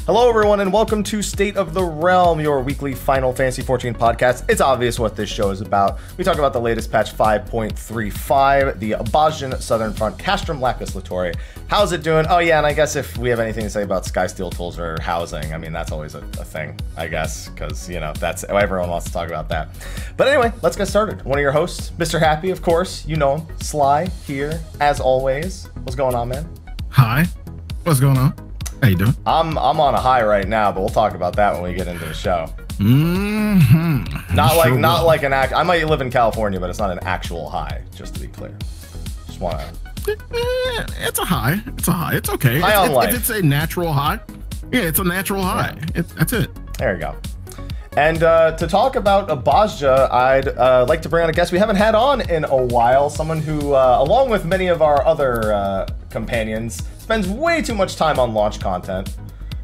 Hello, everyone, and welcome to State of the Realm, your weekly Final Fantasy XIV podcast. It's obvious what this show is about. We talk about the latest patch 5.35, the Bozjan Southern Front, Castrum Lacus Latory. How's it doing? Oh, yeah, and I guess if we have anything to say about Skysteel tools or housing, I mean, that's always a thing, I guess, because, you know, that's everyone wants to talk about that. But anyway, let's get started. One of your hosts, Mr. Happy, of course, you know him, Sly, here, as always. What's going on, man? Hi. What's going on? How you doing? I'm on a high right now, but we'll talk about that when we get into the show. Not like an act. I might live in California, but it's not an actual high. Just to be clear, just want to. It's a high. It's a high. It's okay. High on life. If it's a natural high, yeah, it's a natural high. Yeah. That's it. There you go. And to talk about a BOZJA, I'd like to bring on a guest we haven't had on in a while. Someone who, along with many of our other companions, spends way too much time on launch content,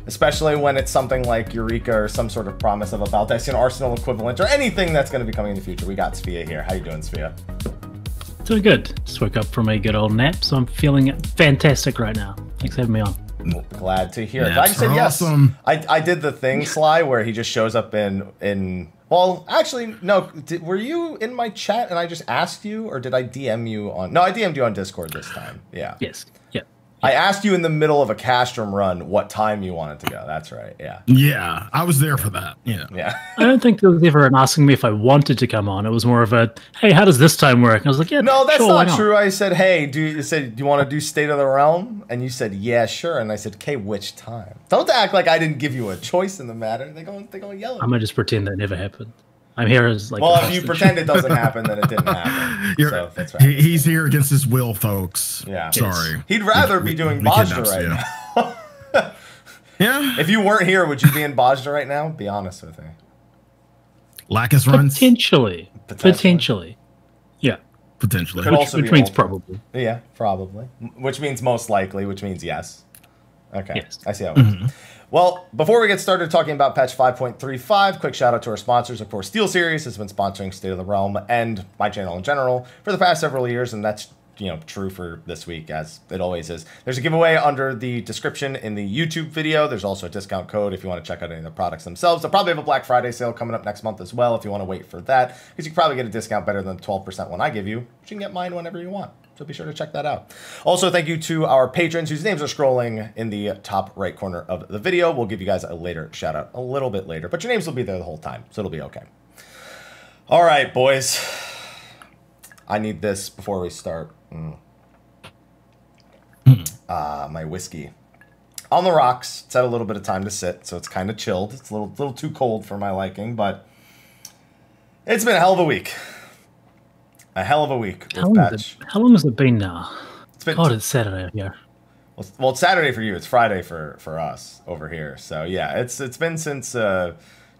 especially when it's something like Eureka or some sort of promise of a Baldesion Arsenal equivalent or anything that's going to be coming in the future. We got Sfia here. How you doing, Sfia? Doing good. Just woke up from a good old nap, so I'm feeling fantastic right now. Thanks for having me on. Glad to hear. I said yes. Awesome. I did the thing, Sly, where he just shows up in. Well, actually, no. Were you in my chat and I just asked you, or did I DM you on? No, I DM'd you on Discord this time. Yeah. Yes. Yeah. I asked you in the middle of a Castrum run what time you wanted to go. That's right. Yeah. Yeah, I was there for that. Yeah. Yeah. I don't think there was ever an asking me if I wanted to come on. It was more of a, hey, how does this time work? And I was like, yeah, no, that's sure, not true. I said, hey, do you want to do State of the Realm? And you said, yeah, sure. And I said, okay, which time? Don't act like I didn't give you a choice in the matter. They're going to yell at me. I'm gonna just pretend that never happened. I'm here as like. Well, if you pretend it doesn't happen, then it didn't happen. So that's right. He's here against his will, folks. Yeah. Sorry. He'd rather be doing BOZJA right now. Yeah. If you weren't here, would you be in BOZJA right now? Be honest with me. Lacus runs? Potentially. Yeah. Potentially. Which means probably. Yeah, probably. Which means most likely, which means yes. Okay. Yes. I see how it works. Well, before we get started talking about patch 5.35, quick shout out to our sponsors. Of course, Steel Series has been sponsoring State of the Realm and my channel in general for the past several years, and that's true for this week, as it always is. There's a giveaway under the description in the YouTube video. There's also a discount code if you want to check out any of the products themselves. They'll probably have a Black Friday sale coming up next month as well if you want to wait for that, because you can probably get a discount better than the 12% one I give you, but you can get mine whenever you want. So be sure to check that out. Also, thank you to our patrons whose names are scrolling in the top right corner of the video. We'll give you guys a later shout out a little bit later, but your names will be there the whole time, so it'll be okay. All right, boys. I need this before we start. My whiskey. On the rocks. It's had a little bit of time to sit, so it's kind of chilled. It's a little too cold for my liking, but it's been a hell of a week. A hell of a week. How long has it been now? God, it's Saturday here. Well, it's Saturday for you. It's Friday for us over here. So yeah, it's been since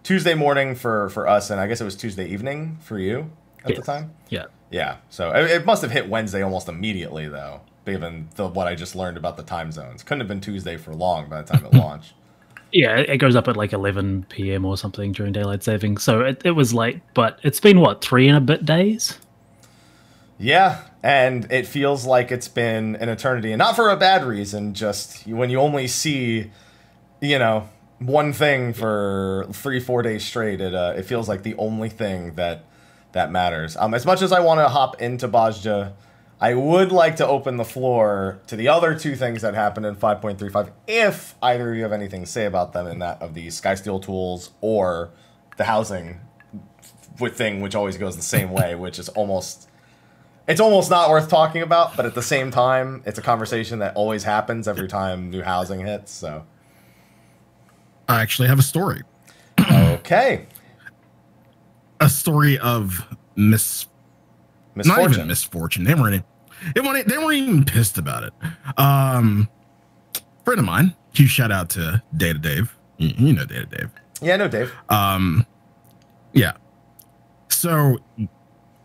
Tuesday morning for us, and I guess it was Tuesday evening for you at the time. Yeah. Yeah. So it must have hit Wednesday almost immediately, though, given what I just learned about the time zones. Couldn't have been Tuesday for long by the time it launched. Yeah, it goes up at like 11 p.m. or something during daylight saving. So it was late, but it's been what, 3 and a bit days? Yeah, and it feels like it's been an eternity, and not for a bad reason, just when you only see, one thing for 3-4 days straight, it feels like the only thing that matters. As much as I want to hop into BOZJA, I would like to open the floor to the other two things that happened in 5.35, if either of you have anything to say about them in that of the Skysteel tools or the housing thing, which always goes the same way, which is almost... It's almost not worth talking about, but at the same time, it's a conversation that always happens every time new housing hits, so. I actually have a story. Okay. A story of misfortune. Not even misfortune. They weren't even pissed about it. Friend of mine, huge shout out to Data Dave. You know Data Dave. Yeah, I know Dave. Yeah. So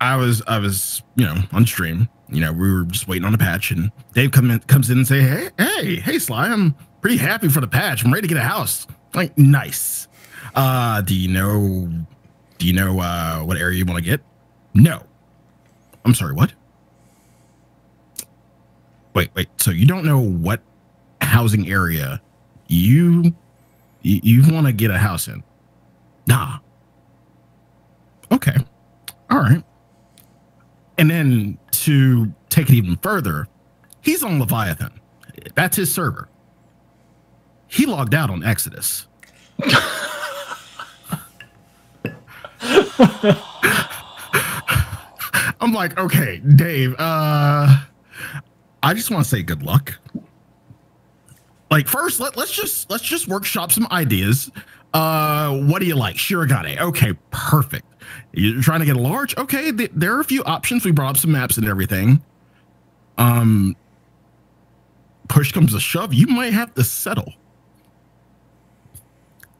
I was, on stream. We were just waiting on a patch, and Dave comes in and say, hey, Sly, I'm pretty happy for the patch. I'm ready to get a house. Like, nice. Do you know what area you want to get? No. I'm sorry, what? Wait. So you don't know what housing area you You want to get a house in? Nah. Okay. All right. And then to take it even further, he's on Leviathan. That's his server. He logged out on Exodus. I'm like, okay, Dave, I just want to say good luck. Like, first, let's just workshop some ideas. What do you like? Shirogane. Okay, perfect. You're trying to get a large? Okay, there are a few options. We brought up some maps and everything. Push comes to shove, you might have to settle.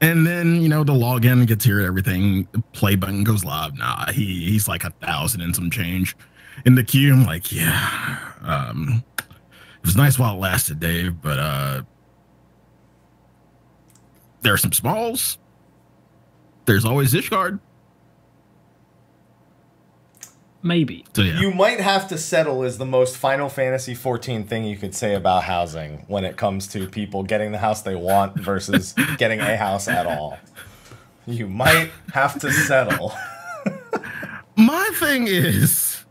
And then, you know, the login gets here, everything, the play button goes live. Nah, he's like 1,000 and some change in the queue. I'm like, yeah, it was nice while it lasted, Dave, but there are some smalls. There's always Ishgard. Maybe. So, yeah. You might have to settle is the most Final Fantasy 14 thing you could say about housing when it comes to people getting the house they want versus getting a house at all. You might have to settle. My thing is,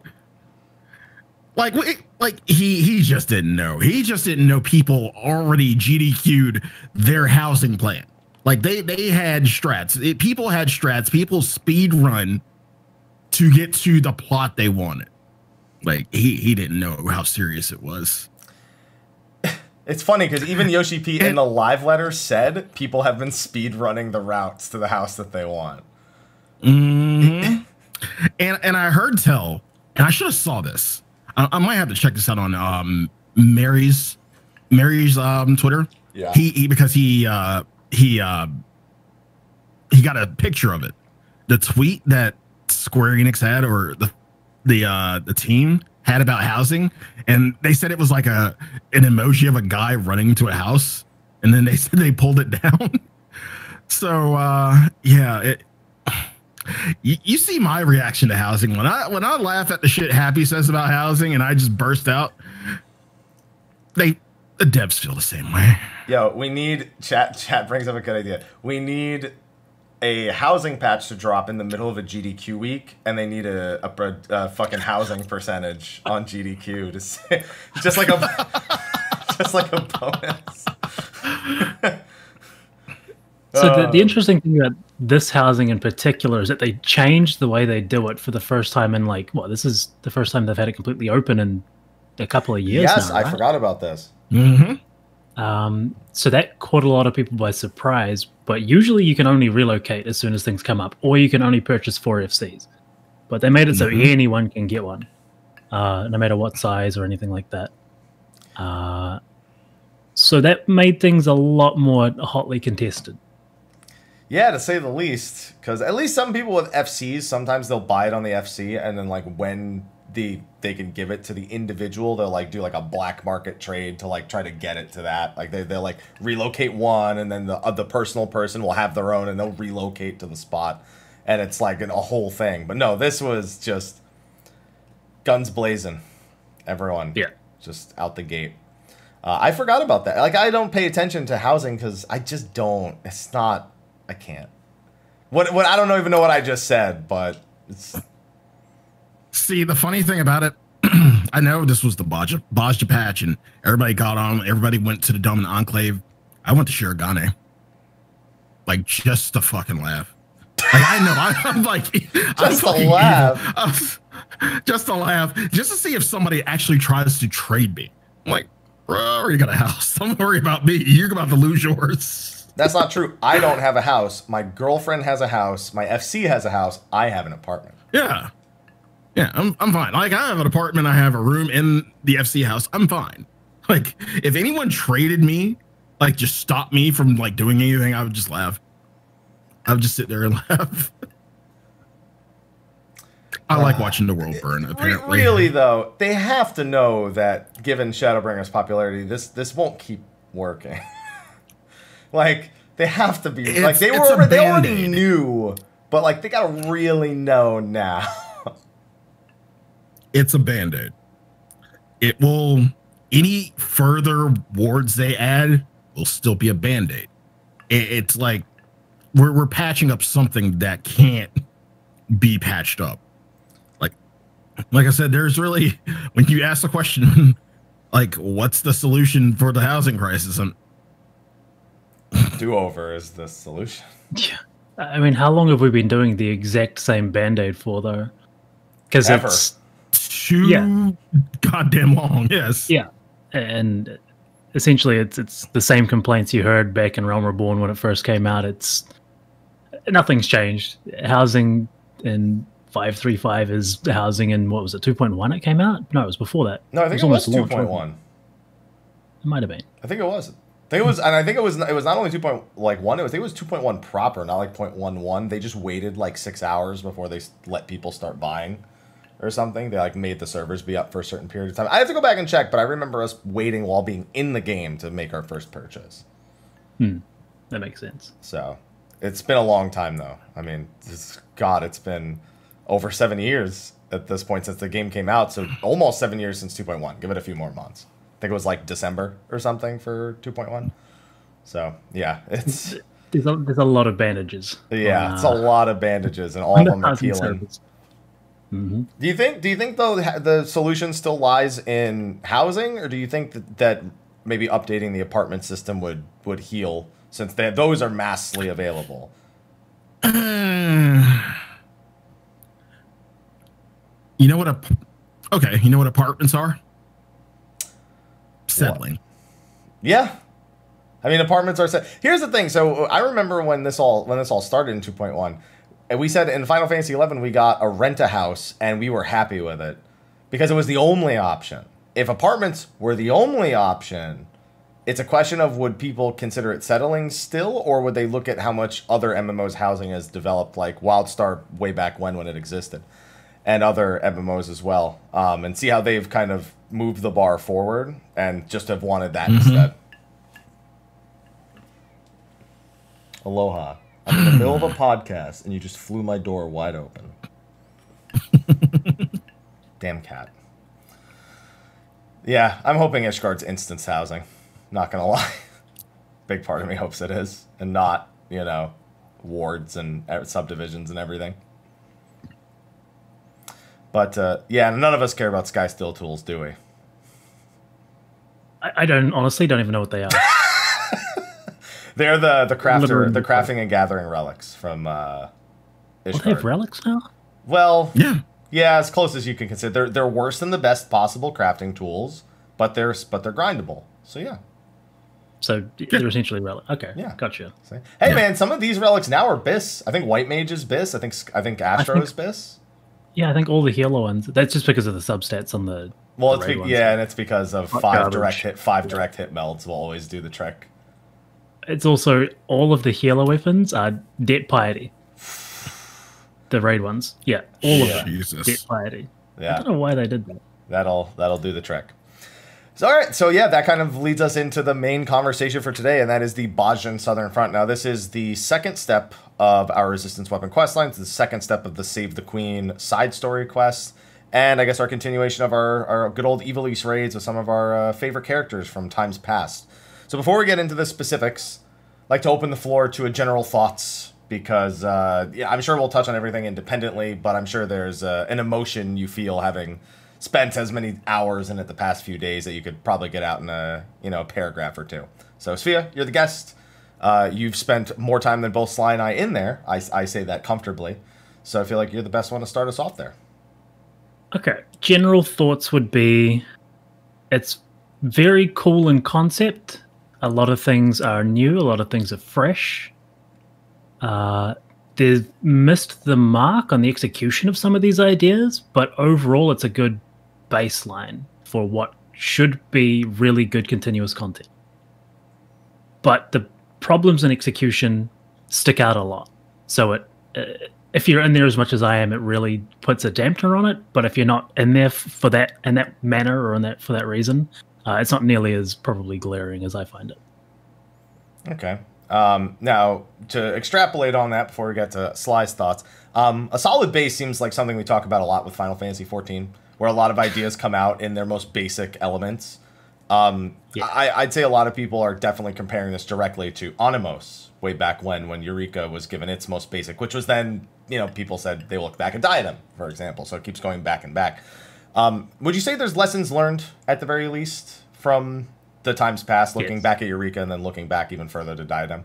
like he just didn't know. He just didn't know people already GDQ'd their housing plan. Like they had strats. People had strats. People speed run to get to the plot they wanted. Like he didn't know how serious it was. It's funny because even Yoshi P in the live letter said people have been speed running the routes to the house that they want. Mm-hmm. and I heard tell, and I should have saw this. I might have to check this out on Mary's Twitter. Yeah. He got a picture of it. The tweet that Square Enix had, or the team had about housing, and they said it was like an emoji of a guy running to a house, and then they said they pulled it down. So yeah, you see my reaction to housing when I laugh at the shit Happy says about housing and I just burst out. The devs feel the same way. Yo, we need chat brings up a good idea. We need a housing patch to drop in the middle of a GDQ week, and they need a fucking housing percentage on GDQ to say, just like a bonus. So the interesting thing about this housing in particular is that they changed the way they do it for the first time in this is the first time they've had it completely open in a couple of years. Yes, now, I right? forgot about this. Mm-hmm. So that caught a lot of people by surprise, but usually you can only relocate as soon as things come up, or you can only purchase 4 FCs. But they made it so anyone can get one, no matter what size or anything like that. So that made things a lot more hotly contested. Yeah, to say the least, because at least some people with FCs, sometimes they'll buy it on the FC, and then when they can give it to the individual, they'll do a black market trade to try to get it to that. They'll relocate one, and then the personal person will have their own, and they'll relocate to the spot, and it's a whole thing. But no, this was just guns blazing, everyone. Yeah, just out the gate. I forgot about that. I don't pay attention to housing because I just don't. It's not. I can't. What I don't even know what I just said, but it's. See, the funny thing about it, I know this was the BOZJA patch, and everybody got on. Everybody went to the Dominant Enclave. I went to Shirogane, just to fucking laugh. I know. I'm just to laugh. Just to laugh, just to see if somebody actually tries to trade me. I'm like, bro, you got a house. Don't worry about me. You're about to lose yours. That's not true. I don't have a house. My girlfriend has a house. My FC has a house. I have an apartment. Yeah. Yeah, I'm fine. I have an apartment. I have a room in the FC house. I'm fine. If anyone traded me, just stop me from doing anything, I would just laugh. I would just sit there and laugh. I like watching the world burn, apparently. Really, though, they have to know that given Shadowbringer's popularity, this won't keep working. They have to be. They already knew, but they gotta really know now. It's a Band-Aid. It will, any further wards they add will still be a Band-Aid. it's like we're patching up something that can't be patched up. Like I said, there's really, when you ask the question, like, what's the solution for the housing crisis? Do-over is the solution. Yeah. I mean, how long have we been doing the exact same Band-Aid for, though? Because it's too goddamn long, yes. Yeah. And essentially, it's the same complaints you heard back in Realm Reborn when it first came out. Nothing's changed. Housing in 5.3.5 is housing in, what was it, 2.1 it came out? No, it was before that. No, I think it was 2.1. It might have been. I think it was. And I think it was not only 2.1, I think it was 2.1 proper, not like 0.11. They just waited like 6 hours before they let people start buying or something. They like made the servers be up for a certain period of time. I have to go back and check, but I remember us waiting while being in the game to make our first purchase. That makes sense. So, it's been a long time though. I mean, it's been over 7 years at this point since the game came out, so almost 7 years since 2.1. Give it a few more months. I think it was like December or something for 2.1. So, yeah, it's... There's a lot of bandages. Yeah, it's a lot of bandages, and all of them are peeling. Mm-hmm. Do you think though the solution still lies in housing, or do you think that maybe updating the apartment system would heal, since those are massively available? You know what apartments are? Settling. What? Yeah. I mean, apartments are set. Here's the thing. So I remember when this all started in 2.1, and we said in Final Fantasy 11 we got a rent-a-house, and we were happy with it because it was the only option. If apartments were the only option, it's a question of would people consider it settling still, or would they look at how much other MMOs housing has developed, like WildStar way back when it existed, and other MMOs as well, and see how they've kind of moved the bar forward and just have wanted that instead. Aloha. I'm in the middle of a podcast, and you just flew my door wide open. Damn cat. Yeah, I'm hoping Ishgard's instance housing. Not gonna lie. Big part of me hopes it is, and not, wards and subdivisions and everything. But, yeah, none of us care about Sky Steel Tools, do we? I honestly don't even know what they are. They're the crafting and gathering relics from Ishgard. Well, they have relics now? Well, yeah, as close as you can consider. They're worse than the best possible crafting tools, but they're grindable. So yeah. So they're essentially relics. Okay, yeah, gotcha. Hey man, some of these relics now are Bis. I think White Mage is Bis. I think Astro is Bis. Yeah, I think all the healer ones. That's just because of the substats on the. Well, and it's because of five direct hit melds will always do the trick. It's also all of the healer weapons are Debt Piety. The raid ones, yeah, all of them. Jesus. Debt Piety. Yeah, I don't know why they did that. That'll do the trick. So, all right, so yeah, that kind of leads us into the main conversation for today, and that is the Bozjan Southern Front. Now, this is the second step of our Resistance Weapon questline. The second step of the Save the Queen side story quest, and I guess our continuation of our good old Evil East raids with some of our favorite characters from times past. So before we get into the specifics, I'd like to open the floor to a general thoughts, because I'm sure we'll touch on everything independently, but I'm sure there's an emotion you feel having spent as many hours in it the past few days that you could probably get out in a paragraph or two. So Sfia, you're the guest. You've spent more time than both Sly and I in there. I say that comfortably. So I feel like you're the best one to start us off there. Okay. General thoughts would be, it's very cool in concept. A lot of things are new. A lot of things are fresh. They've missed the mark on the execution of some of these ideas, but overall it's a good baseline for what should be really good continuous content. But the problems in execution stick out a lot. So if you're in there as much as I am, it really puts a dampener on it. But if you're not in there for that in that manner or for that reason, it's not nearly as probably glaring as I find it. Okay. Now, to extrapolate on that before we get to Sly's thoughts, a solid base seems like something we talk about a lot with Final Fantasy XIV, where a lot of ideas come out in their most basic elements. Yeah. I'd say a lot of people are definitely comparing this directly to Onimos way back when Eureka was given its most basic, which was then, people said they look back at Diadem, for example. So it keeps going back and back. Would you say there's lessons learned at the very least from the times past, looking back at Eureka and then looking back even further to Diadem?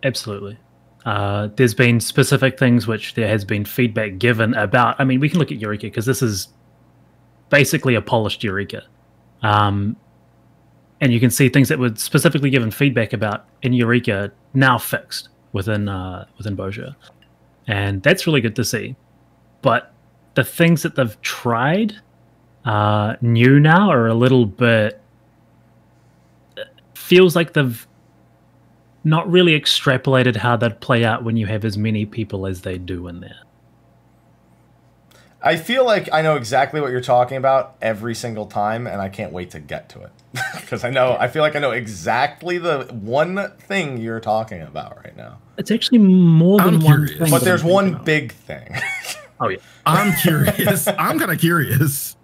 Absolutely. There's been specific things which there has been feedback given about. I mean, we can look at Eureka because this is basically a polished Eureka. And you can see things that were specifically given feedback about in Eureka now fixed within BOZJA. And that's really good to see. But the things that they've tried new now are a little bit... feels like they've not really extrapolated how they'd play out when you have as many people as they do in there. I feel like I know exactly what you're talking about every single time, and I can't wait to get to it. Because I feel like I know exactly the one thing you're talking about right now. It's actually more than one thing. But there's one big thing. Oh, yeah. I'm curious. I'm kind of curious.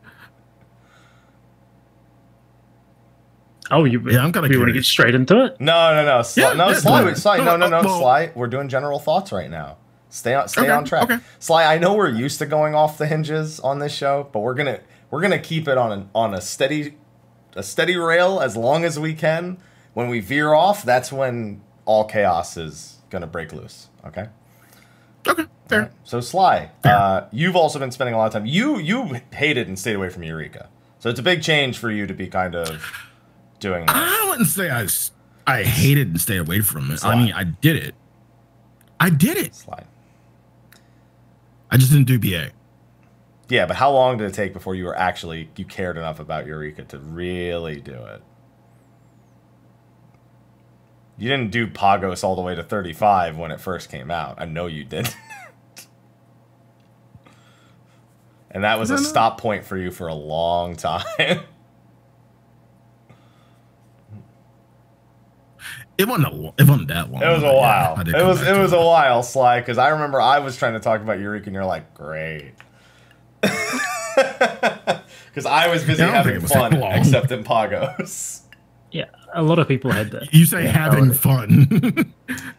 Oh, I'm kind of you want to get straight into it? No. Sly. No. Well, Sly, we're doing general thoughts right now. Stay on track. Okay. Sly, I know we're used to going off the hinges on this show, but we're gonna keep it on a steady rail as long as we can. When we veer off, that's when all chaos is gonna break loose. Okay. Okay. Fair. Right. So Sly, you've also been spending a lot of time. You hated and stayed away from Eureka, so it's a big change for you to be kind of doing that. I wouldn't say I hated and stayed away from it. Sly. I mean, I did it. Sly. I just didn't do BA. Yeah, but how long did it take before you cared enough about Eureka to really do it? You didn't do Pagos all the way to 35 when it first came out. I know you didn't. And that was a stop point for you for a long time. It wasn't that long. It was a while. It was a while, Sly, because I remember I was trying to talk about Eureka, and you're like, great. Because I was busy having fun, except in Pagos. Yeah, a lot of people had that. You say having fun.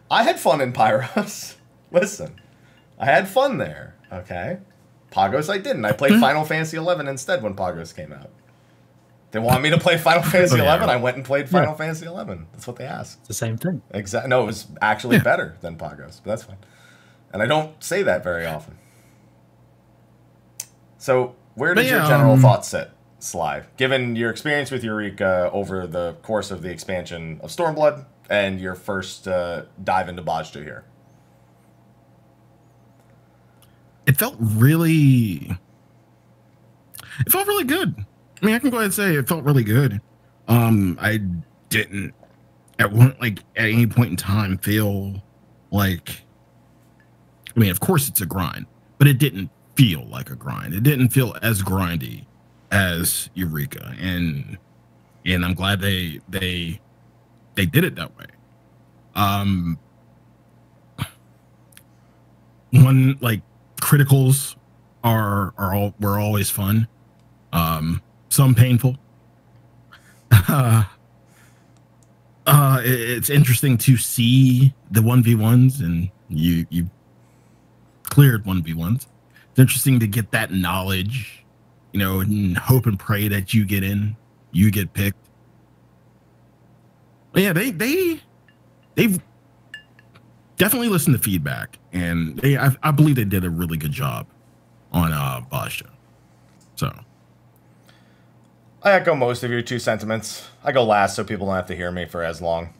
I had fun in Pyros. Listen, I had fun there, okay? Pagos I didn't. I played Final Fantasy XI instead when Pagos came out. They wanted me to play Final Fantasy XI. I went and played Final Fantasy XI. That's what they asked. It's the same thing. Exactly. No, it was actually better than Pagos, but that's fine. And I don't say that very often. So, where does your general thoughts sit, Sly? Given your experience with Eureka over the course of the expansion of Stormblood and your first dive into BOZJA here. It felt really good. I mean, I can go ahead and say it felt really good. I didn't at any point in time feel like, I mean, of course it's a grind, but it didn't feel like a grind. It didn't feel as grindy as Eureka, and I'm glad they did it that way. One, like, criticals were always fun. Some painful. It's interesting to see the 1v1s, and you cleared 1v1s. It's interesting to get that knowledge, and hope and pray that you get picked. But yeah, they've definitely listened to feedback, and I believe they did a really good job on BOZJA. So I echo most of your two sentiments. I go last so people don't have to hear me for as long,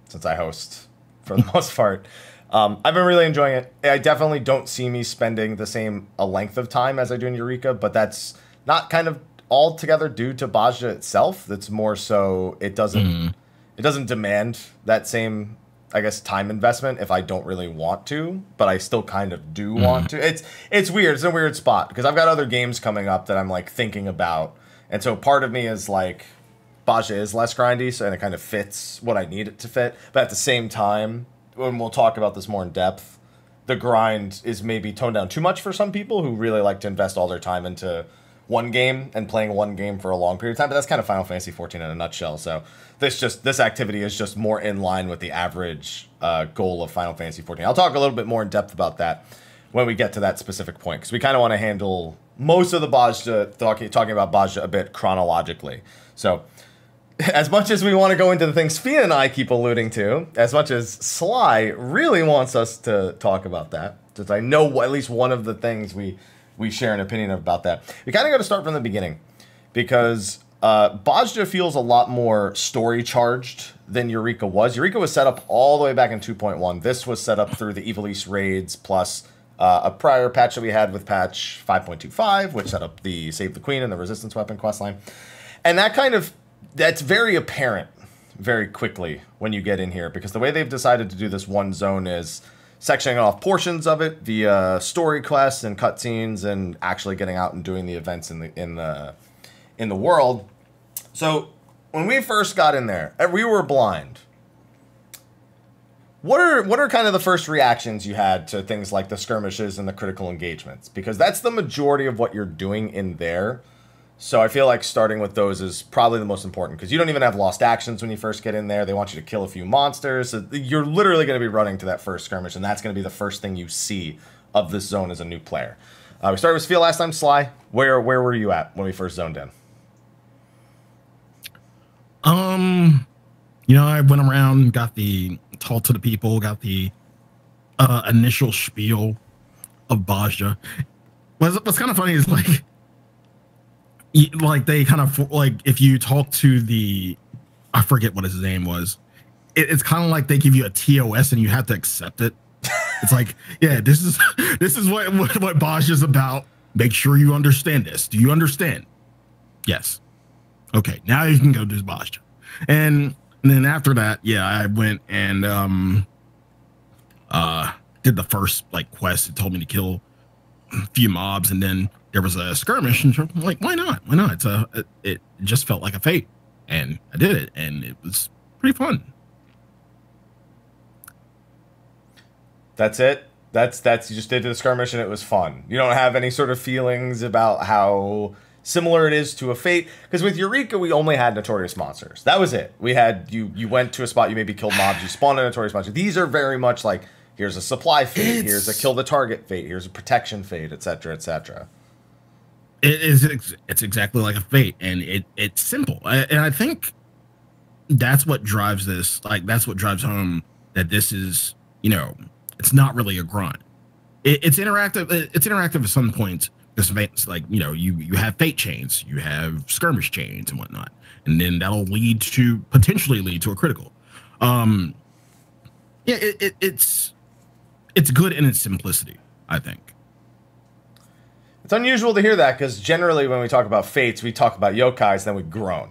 since I host for the most part. I've been really enjoying it. I definitely don't see me spending the same length of time as I do in Eureka, but that's not kind of altogether due to BOZJA itself. That's more so it doesn't demand that same, I guess, time investment if I don't really want to, but I still kind of do want to. It's weird. It's a weird spot because I've got other games coming up that I'm like thinking about. And so part of me is like, BOZJA is less grindy, so and it kind of fits what I need it to fit. But at the same time, when we'll talk about this more in depth, the grind is maybe toned down too much for some people who really like to invest all their time into one game and playing one game for a long period of time, but that's kind of Final Fantasy 14 in a nutshell. So this activity is just more in line with the average goal of Final Fantasy 14. I'll talk a little bit more in depth about that when we get to that specific point, because we kind of want to handle most of the BOZJA, talking about BOZJA a bit chronologically. So as much as we want to go into the things Sfia and I keep alluding to, as much as Sly really wants us to talk about that, since I know at least one of the things we share an opinion about that, we kind of got to start from the beginning, because BOZJA feels a lot more story charged than Eureka was. Eureka was set up all the way back in 2.1. This was set up through the Evil East raids plus a prior patch that we had with patch 5.25, which set up the Save the Queen and the Resistance Weapon questline. And that's very apparent very quickly when you get in here, because the way they've decided to do this one zone is sectioning off portions of it via story quests and cutscenes and actually getting out and doing the events in the world. So when we first got in there, we were blind. What are kind of the first reactions you had to things like the skirmishes and the critical engagements? Because that's the majority of what you're doing in there. So I feel like starting with those is probably the most important, because you don't even have lost actions when you first get in there. They want you to kill a few monsters. So you're literally going to be running to that first skirmish, and that's going to be the first thing you see of this zone as a new player. We started with Sfia last time. Sly, where were you at when we first zoned in? I went around, got the talk to the people, got the initial spiel of BOZJA. What's kind of funny is like they kind of like, if you talk to the, I forget what his name was, it's kind of like they give you a TOS and you have to accept it. It's like, yeah, this is what BOZJA is about. Make sure you understand this. Do you understand? Yes. Okay, now you can go do BOZJA. And then after that, yeah, I went and did the first like quest. It told me to kill a few mobs, and then there was a skirmish, and I'm like, why not? Why not? It just felt like a fate, and I did it, and it was pretty fun. That's it. That's you just did the skirmish, and it was fun. You don't have any sort of feelings about how similar it is to a fate, because with Eureka we only had notorious monsters. That was it. We had you went to a spot, you maybe killed mobs, you spawned a notorious monster. These are very much like, here's a supply fate, here's a kill the target fate, here's a protection fate, etc., etc. It's exactly like a fate, and it's simple. And I think that's what drives this. Like, that's what drives home that this is, it's not really a grind. It's interactive. It's interactive at some points. It's like, you have fate chains, you have skirmish chains and whatnot, and then that'll potentially lead to a critical. Yeah, it's good in its simplicity, I think. It's unusual to hear that, because generally when we talk about fates, we talk about yokais, then we groan,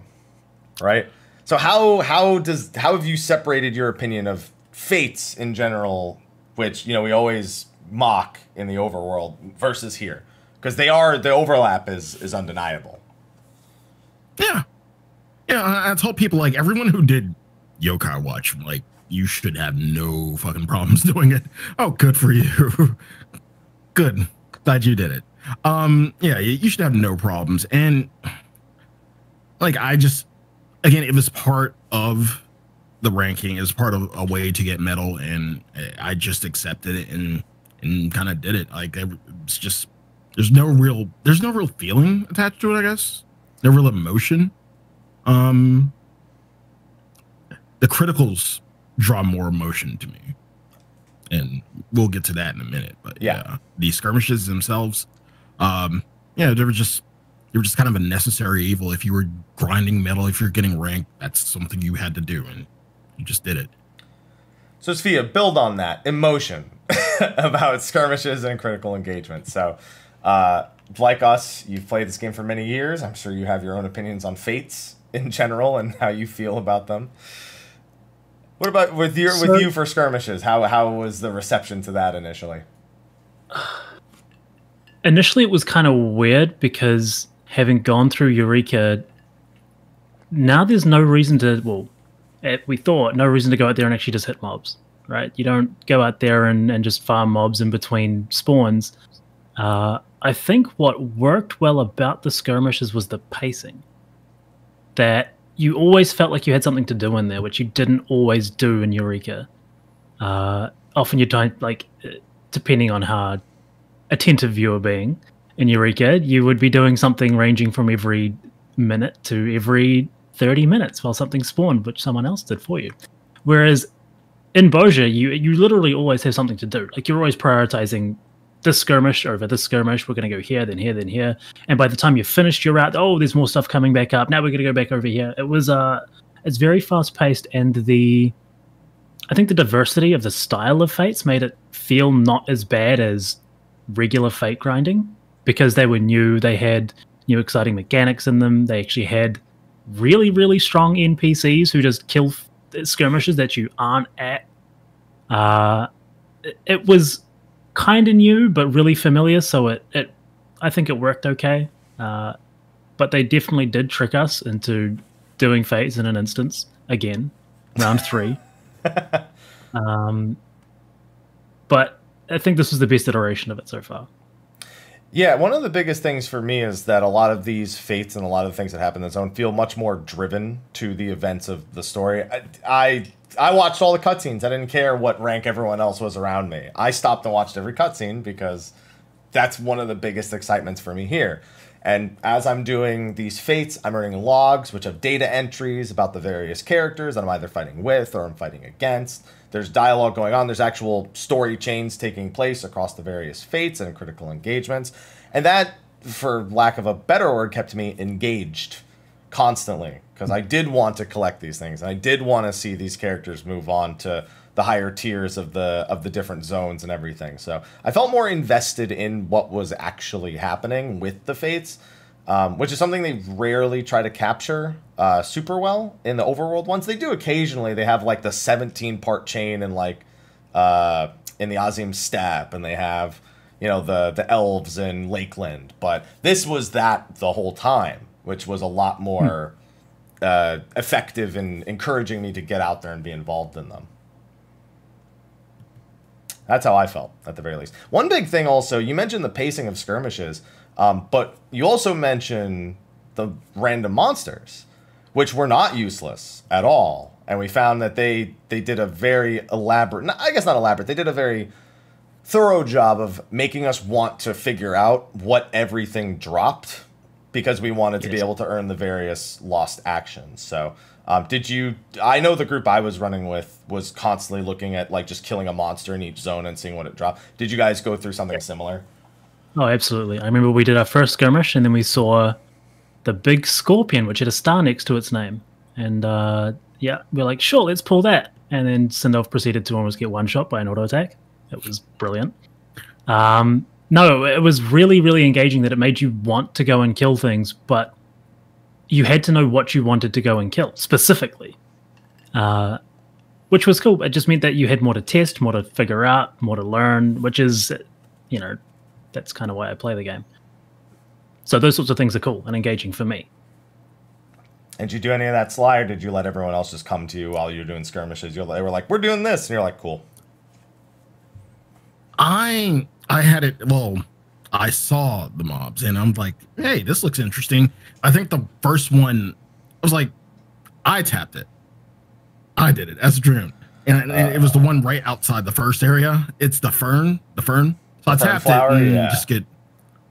right? So how have you separated your opinion of fates in general, which we always mock in the overworld, versus here? Because the overlap is undeniable. Yeah. I told people, like, everyone who did Yokai Watch, like, you should have no fucking problems doing it. Oh, good for you. Good. Glad you did it. Yeah, you should have no problems. And like, again, it was part of the ranking, is part of a way to get medal, and I just accepted it and kind of did it. Like, it's just, there's no real feeling attached to it, I guess. No real emotion. The criticals draw more emotion to me, and we'll get to that in a minute. But yeah, the skirmishes themselves, they were just kind of a necessary evil. If you were grinding metal, if you're getting ranked, that's something you had to do, and you just did it. So Sfia, build on that emotion about skirmishes and critical engagement. So like us, you've played this game for many years. I'm sure you have your own opinions on fates in general and how you feel about them. What about with you for skirmishes? How was the reception to that initially? Initially, it was kind of weird, because having gone through Eureka, now there's no reason to, we thought, no reason to go out there and actually just hit mobs, right? You don't go out there and just farm mobs in between spawns. I think what worked well about the skirmishes was the pacing. That you always felt like you had something to do in there, which you didn't always do in Eureka. Often you don't, like, depending on how attentive you were being in Eureka, you would be doing something ranging from every minute to every 30 minutes while something spawned, which someone else did for you. Whereas in BOZJA, you literally always have something to do. Like, you're always prioritizing this skirmish over this skirmish. We're going to go here, then here, then here. And by the time you've finished your route, oh, there's more stuff coming back up. Now we're going to go back over here. It was it's very fast paced, and I think the diversity of the style of Fates made it feel not as bad as regular Fate grinding, because they were new. They had new exciting mechanics in them. They actually had really, really strong NPCs who just kill skirmishes that you aren't at. It was kind of new, but really familiar, so I think it worked okay. But they definitely did trick us into doing Fates in an instance again, round 3. But I think this was the best iteration of it so far. Yeah, one of the biggest things for me is that a lot of these fates and a lot of the things that happen in the zone feel much more driven to the events of the story. I watched all the cutscenes. I didn't care what rank everyone else was around me. I stopped and watched every cutscene because that's one of the biggest excitements for me here. And as I'm doing these fates, I'm earning logs, which have data entries about the various characters that I'm either fighting with or I'm fighting against. There's dialogue going on. There's actual story chains taking place across the various fates and critical engagements. And that, for lack of a better word, kept me engaged constantly, because I did want to collect these things. And I did want to see these characters move on to the higher tiers of the different zones and everything. So I felt more invested in what was actually happening with the fates, which is something they rarely try to capture super well in the overworld ones. They do occasionally. They have like the 17-part chain in like in the Azim Steppe, and they have, you know, the elves in Lakeland. But this was that the whole time, which was a lot more effective in encouraging me to get out there and be involved in them. That's how I felt, at the very least. One big thing also, you mentioned the pacing of skirmishes, but you also mentioned the random monsters, which were not useless at all. And we found that they did a very elaborate, I guess not elaborate, they did a very thorough job of making us want to figure out what everything dropped, because we wanted to be able to earn the various lost actions. So did you, I know the group I was running with was constantly looking at like just killing a monster in each zone and seeing what it dropped. Did you guys go through something similar? Oh, absolutely. I remember we did our first skirmish, and then we saw the big scorpion, which had a star next to its name. And yeah, we're like, sure, let's pull that. And then Sindolf proceeded to almost get one shot by an auto attack. It was brilliant. No, it was really, really engaging, that it made you want to go and kill things, but you had to know what you wanted to go and kill specifically, which was cool. It just meant that you had more to test, more to figure out, more to learn, which is, you know, that's kind of why I play the game. So those sorts of things are cool and engaging for me. And did you do any of that, Sly, or did you let everyone else just come to you while you were doing skirmishes? They were like, we're doing this, and you're like, cool. I had it, well, I saw the mobs and I'm like, hey, this looks interesting. I think the first one, I was like, I tapped it. I did it as a drone. And it was the one right outside the first area. It's the fern. So I tapped it and just get,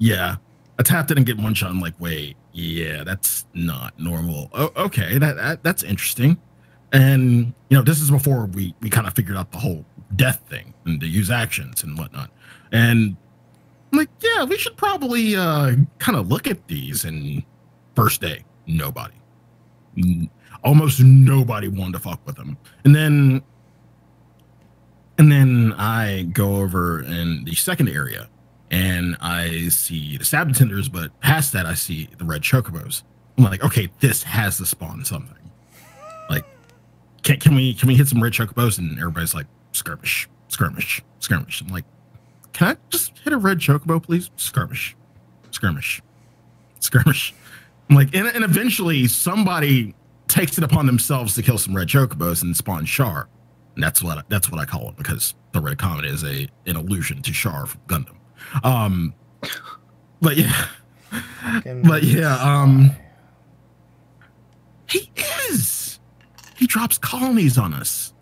I tapped it and get one shot. I'm like, wait, yeah, that's not normal. Oh, okay, that's interesting. And, you know, this is before we kind of figured out the whole death thing and to use actions and whatnot. And I'm like, yeah, we should probably kind of look at these. And first day, nobody. Almost nobody wanted to fuck with them. And then I go over in the second area and I see the stab tenders, but past that I see the red chocobos. I'm like, okay, this has to spawn something. Like, can we hit some red chocobos? And everybody's like, skirmish. I'm like, can I just hit a red chocobo, please? Skirmish. I'm like, and eventually somebody takes it upon themselves to kill some red chocobos and spawn Char. And that's what I call it, because the red comet is an allusion to Char from Gundam. But yeah. He is. He drops colonies on us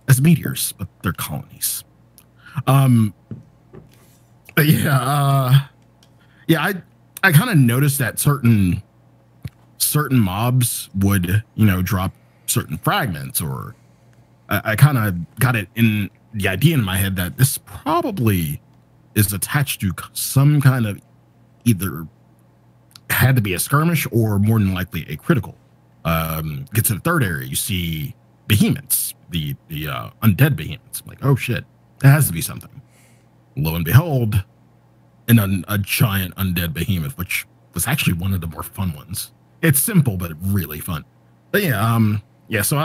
as meteors, but they're colonies. But yeah, I kind of noticed that certain mobs would, drop certain fragments, or I kind of got it in the idea in my head that this probably is attached to some kind of either had to be a skirmish or more than likely a critical. Get to the third area, you see behemoths, the undead behemoths. I'm like, oh shit, that has to be something. Lo and behold, a giant undead behemoth, which was actually one of the more fun ones. It's simple, but really fun. But yeah, so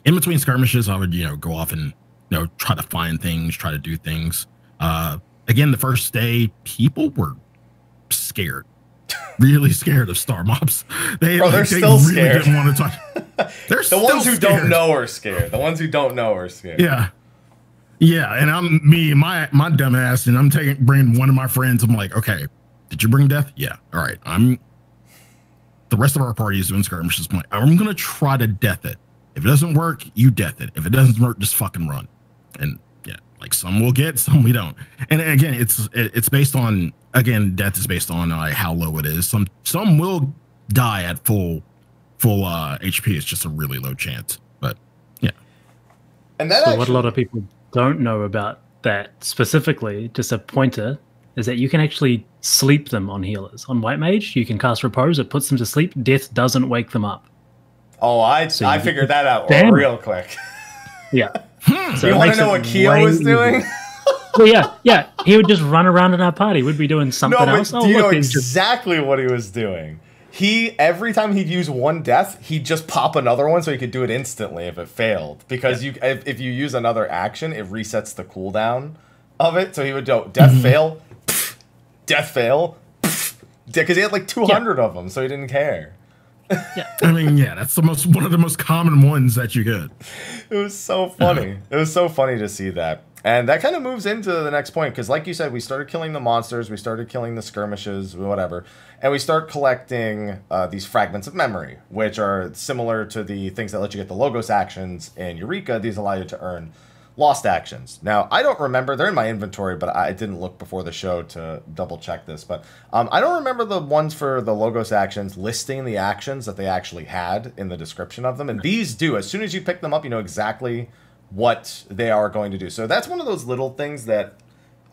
in between skirmishes, I would, go off and, try to find things, try to do things. Again, the first day, people were scared. Really scared of star mobs. They're still really scared. Didn't want to talk. They're the ones who don't know are scared. The ones who don't know are scared. Yeah, and my dumb ass, and I'm bringing one of my friends. I'm like, okay, did you bring death? Yeah, all right. The rest of our party is doing skirmishes. I'm gonna try to death it. If it doesn't work, you death it. If it doesn't work, just fucking run. And yeah, like some will get, some we don't. And again, it's based on, death is based on how low it is. Some will die at full HP. It's just a really low chance. But yeah. And that so what a lot of people don't know about that specifically, just a pointer, is that you can actually sleep them on healers. On White Mage, you can cast Repose, it puts them to sleep. Death doesn't wake them up. Oh, I figured that out real quick. Yeah. So you want to know what Keo was doing? Well, yeah. He would just run around in our party. We'd be doing something else. Do you know exactly what he was doing? Every time he'd use one death, he'd just pop another one so he could do it instantly if it failed. Because if you use another action, it resets the cooldown of it. So he would do death fail, pff, death fail, because he had like 200 of them, so he didn't care. Yeah. I mean, yeah, that's one of the most common ones that you get. It was so funny. It was so funny to see that. And that kind of moves into the next point, because like you said, we started killing the monsters, we started killing the skirmishes, whatever, and we start collecting these fragments of memory, which are similar to the things that let you get the Logos actions in Eureka. These allow you to earn lost actions. Now, I don't remember, they're in my inventory, but I didn't look before the show to double check this, but I don't remember the ones for the Logos actions listing the actions that they actually had in the description of them, and these do. As soon as you pick them up, you know exactly what they are going to do. So that's one of those little things that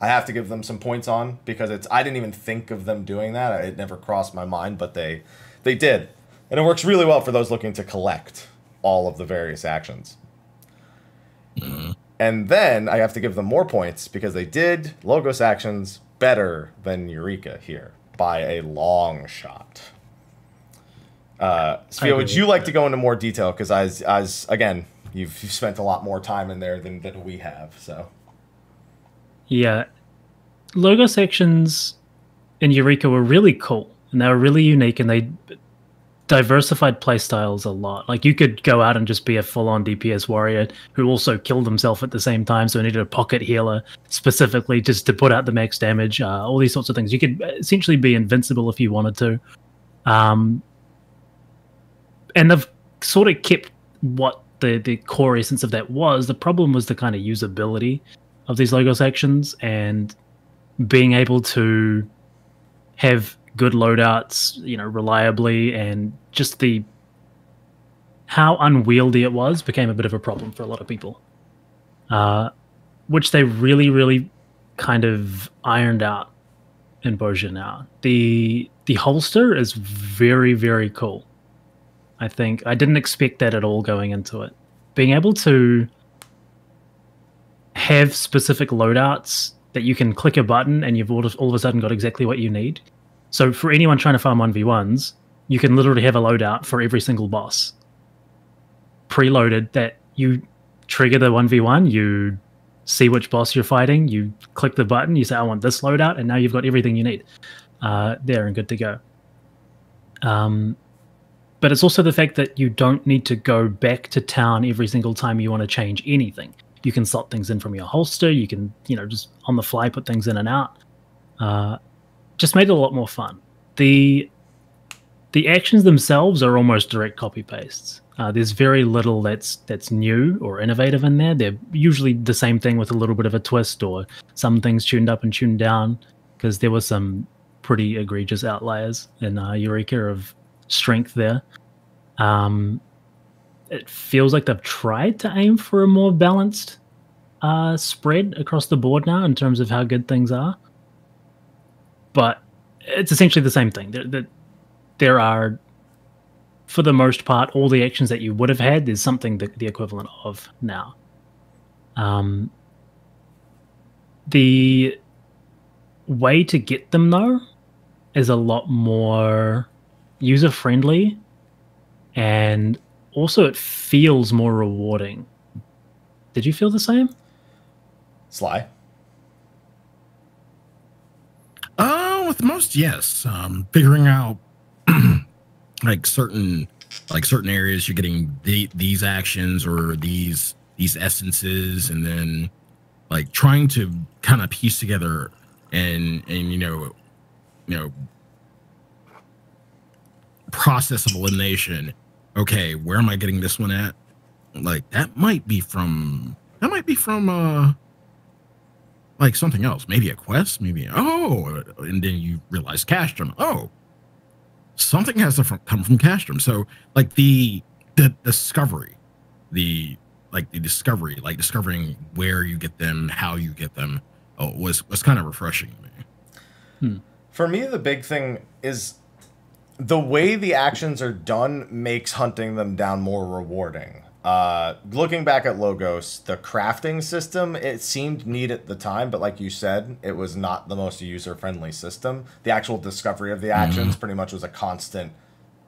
I have to give them some points on, because I didn't even think of them doing that. It never crossed my mind, but they did. And it works really well for those looking to collect all of the various actions. And then I have to give them more points because they did Logos actions better than Eureka here by a long shot. Sfia, would you like to go into more detail? Because as again, you've spent a lot more time in there than we have. So yeah, Logos actions in Eureka were really cool, and they were really unique, and they diversified playstyles a lot. Like, you could go out and just be a full-on DPS warrior who also killed himself at the same time, so needed a pocket healer specifically just to put out the max damage, all these sorts of things. You could essentially be invincible if you wanted to. And they've sort of kept what the core essence of that was. The problem was the kind of usability of these Logos actions and being able to have good loadouts, reliably, and just how unwieldy it was became a bit of a problem for a lot of people, which they really, really kind of ironed out in BOZJA now. The holster is very, very cool. I think I didn't expect that at all going into it. Being able to have specific loadouts that you can click a button and you've all of a sudden got exactly what you need. So for anyone trying to farm 1v1s, you can literally have a loadout for every single boss preloaded that you trigger the 1v1, you see which boss you're fighting, you click the button, you say, I want this loadout, and now you've got everything you need there and good to go. But it's also the fact that you don't need to go back to town every single time you want to change anything. You can slot things in from your holster. You can, just on the fly put things in and out. Just made it a lot more fun. The actions themselves are almost direct copy pastes. There's very little that's new or innovative in there. They're usually the same thing with a little bit of a twist, or some things tuned up and tuned down, because there were some pretty egregious outliers in Eureka of strength there. It feels like they've tried to aim for a more balanced spread across the board now in terms of how good things are. But it's essentially the same thing. There are, for the most part, all the actions that you would have had, there's something the equivalent of now. The way to get them, though, is a lot more user-friendly, and also it feels more rewarding. Did you feel the same? Sly? With most, yes. Figuring out like certain areas, you're getting these actions or these essences, and then like trying to kind of piece together and process of elimination. Okay, where am I getting this one at? Like that might be from like something else, maybe a quest, maybe and then you realize Castrum. Oh, something has to come from Castrum. So like the discovery, discovering where you get them, how you get them, was kind of refreshing to me. For me, the big thing is the way the actions are done makes hunting them down more rewarding. Looking back at Logos, the crafting system, it seemed neat at the time, but like you said, it was not the most user-friendly system. The actual discovery of the actions pretty much was a constant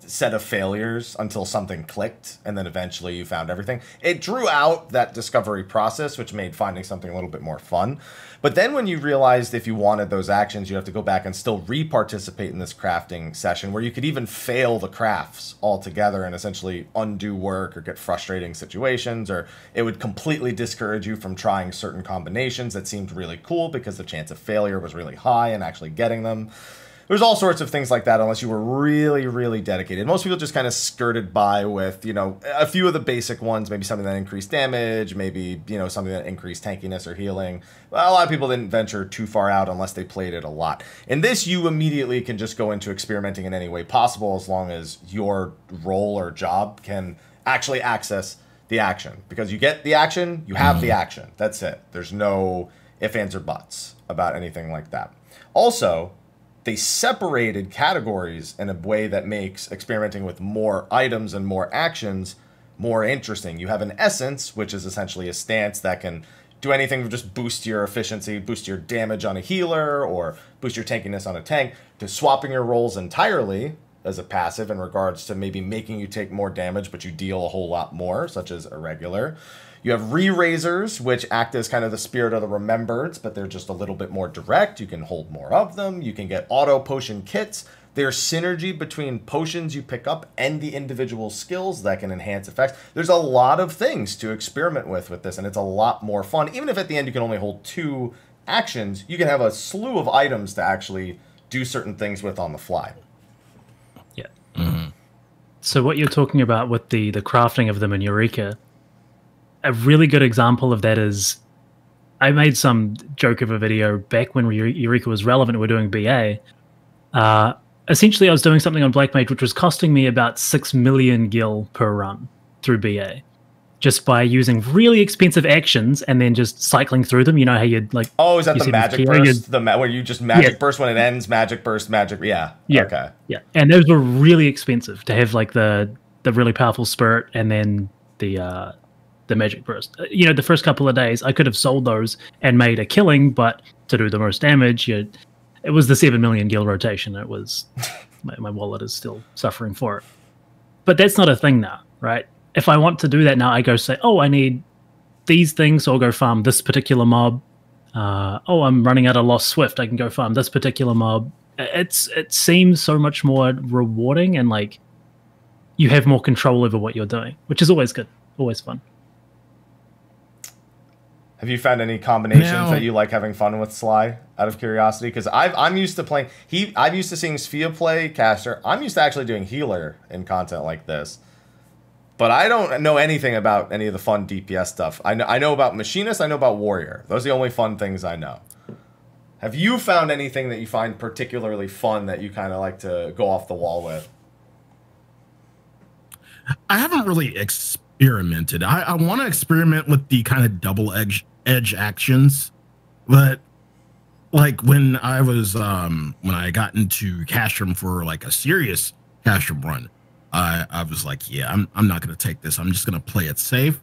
set of failures until something clicked, and then eventually you found everything. It drew out that discovery process, which made finding something a little bit more fun. But then when you realized if you wanted those actions, you have to go back and still re-participate in this crafting session, where you could even fail the crafts altogether and essentially undo work or get frustrating situations, or it would completely discourage you from trying certain combinations that seemed really cool because the chance of failure was really high and actually getting them. There's all sorts of things like that unless you were really, really dedicated. Most people just kind of skirted by with, a few of the basic ones, maybe something that increased damage, maybe, something that increased tankiness or healing. Well, a lot of people didn't venture too far out unless they played it a lot. In this, you immediately can just go into experimenting in any way possible as long as your role or job can actually access the action. Because you get the action, you have the action. That's it. There's no ifs, ands, or buts about anything like that. Also, they separated categories in a way that makes experimenting with more items and more actions more interesting. You have an essence, which is essentially a stance that can do anything from just boost your efficiency, boost your damage on a healer, or boost your tankiness on a tank, to swapping your roles entirely as a passive in regards to maybe making you take more damage, but you deal a whole lot more, such as Irregular. You have re-raisers, which act as kind of the spirit of the remembrance, but they're just a little bit more direct. You can hold more of them. You can get auto potion kits. There's synergy between potions you pick up and the individual skills that can enhance effects. There's a lot of things to experiment with this, and it's a lot more fun. Even if at the end you can only hold 2 actions, you can have a slew of items to actually do certain things with on the fly. Yeah. So what you're talking about with the crafting of them in Eureka, a really good example of that is, I made some joke of a video back when Eureka was relevant and we're doing BA. Essentially, I was doing something on Black Mage which was costing me about 6 million gil per run through BA, just by using really expensive actions and then just cycling through them. You know how you'd like... Oh, is that the magic burst? Where you just magic burst when it ends, magic burst, magic... Yeah. Okay. Yeah, and those were really expensive to have, like the really powerful spirit and then the magic burst. The first couple of days I could have sold those and made a killing, but to do the most damage, it was the 7 million gil rotation. It was my wallet is still suffering for it. But that's not a thing now, right? If I want to do that now, I go say, I need these things, so I'll go farm this particular mob. I'm running out of Lost Swift, I can go farm this particular mob. It seems so much more rewarding, and like you have more control over what you're doing, which is always good, always fun. Have you found any combinations that you like having fun with Sly? Out of curiosity, because I'm used to playing. I'm used to seeing Sfia play caster. I'm used to actually doing healer in content like this. But I don't know anything about any of the fun DPS stuff. I know about Machinist. I know about Warrior. Those are the only fun things I know. Have you found anything that you find particularly fun that you kind of like to go off the wall with? I haven't really experimented. I want to experiment with the kind of double edge actions, but like when I was when I got into Castrum for like a serious Castrum run, I was like, yeah, I'm not gonna take this. I'm just gonna play it safe.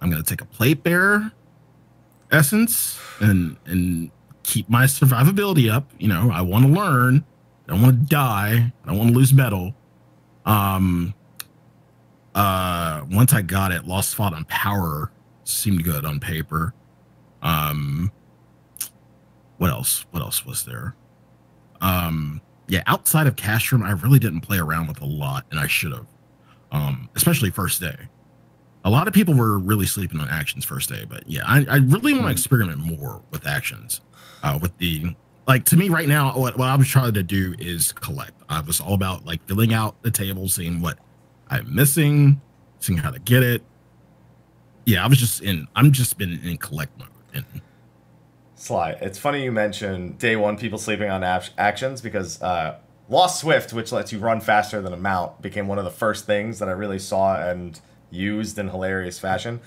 I'm gonna take a plate bearer essence and keep my survivability up. You know, I want to learn. I don't want to die. I don't want to lose metal. Once I got it, Lost Spot on power seemed good on paper. What else was there? Yeah, outside of Castrum, I really didn't play around with a lot, and I should have. Especially first day. A lot of people were really sleeping on actions first day, but yeah, I really want to experiment more with actions. With the, like, to me right now, what I was trying to do is collect. I was all about like filling out the table, seeing what I'm missing, seeing how to get it. Yeah, I'm just been in collect mode. And Sly, it's funny you mention day one people sleeping on actions, because Lost Swift, which lets you run faster than a mount, became one of the first things that I really saw and used in hilarious fashion.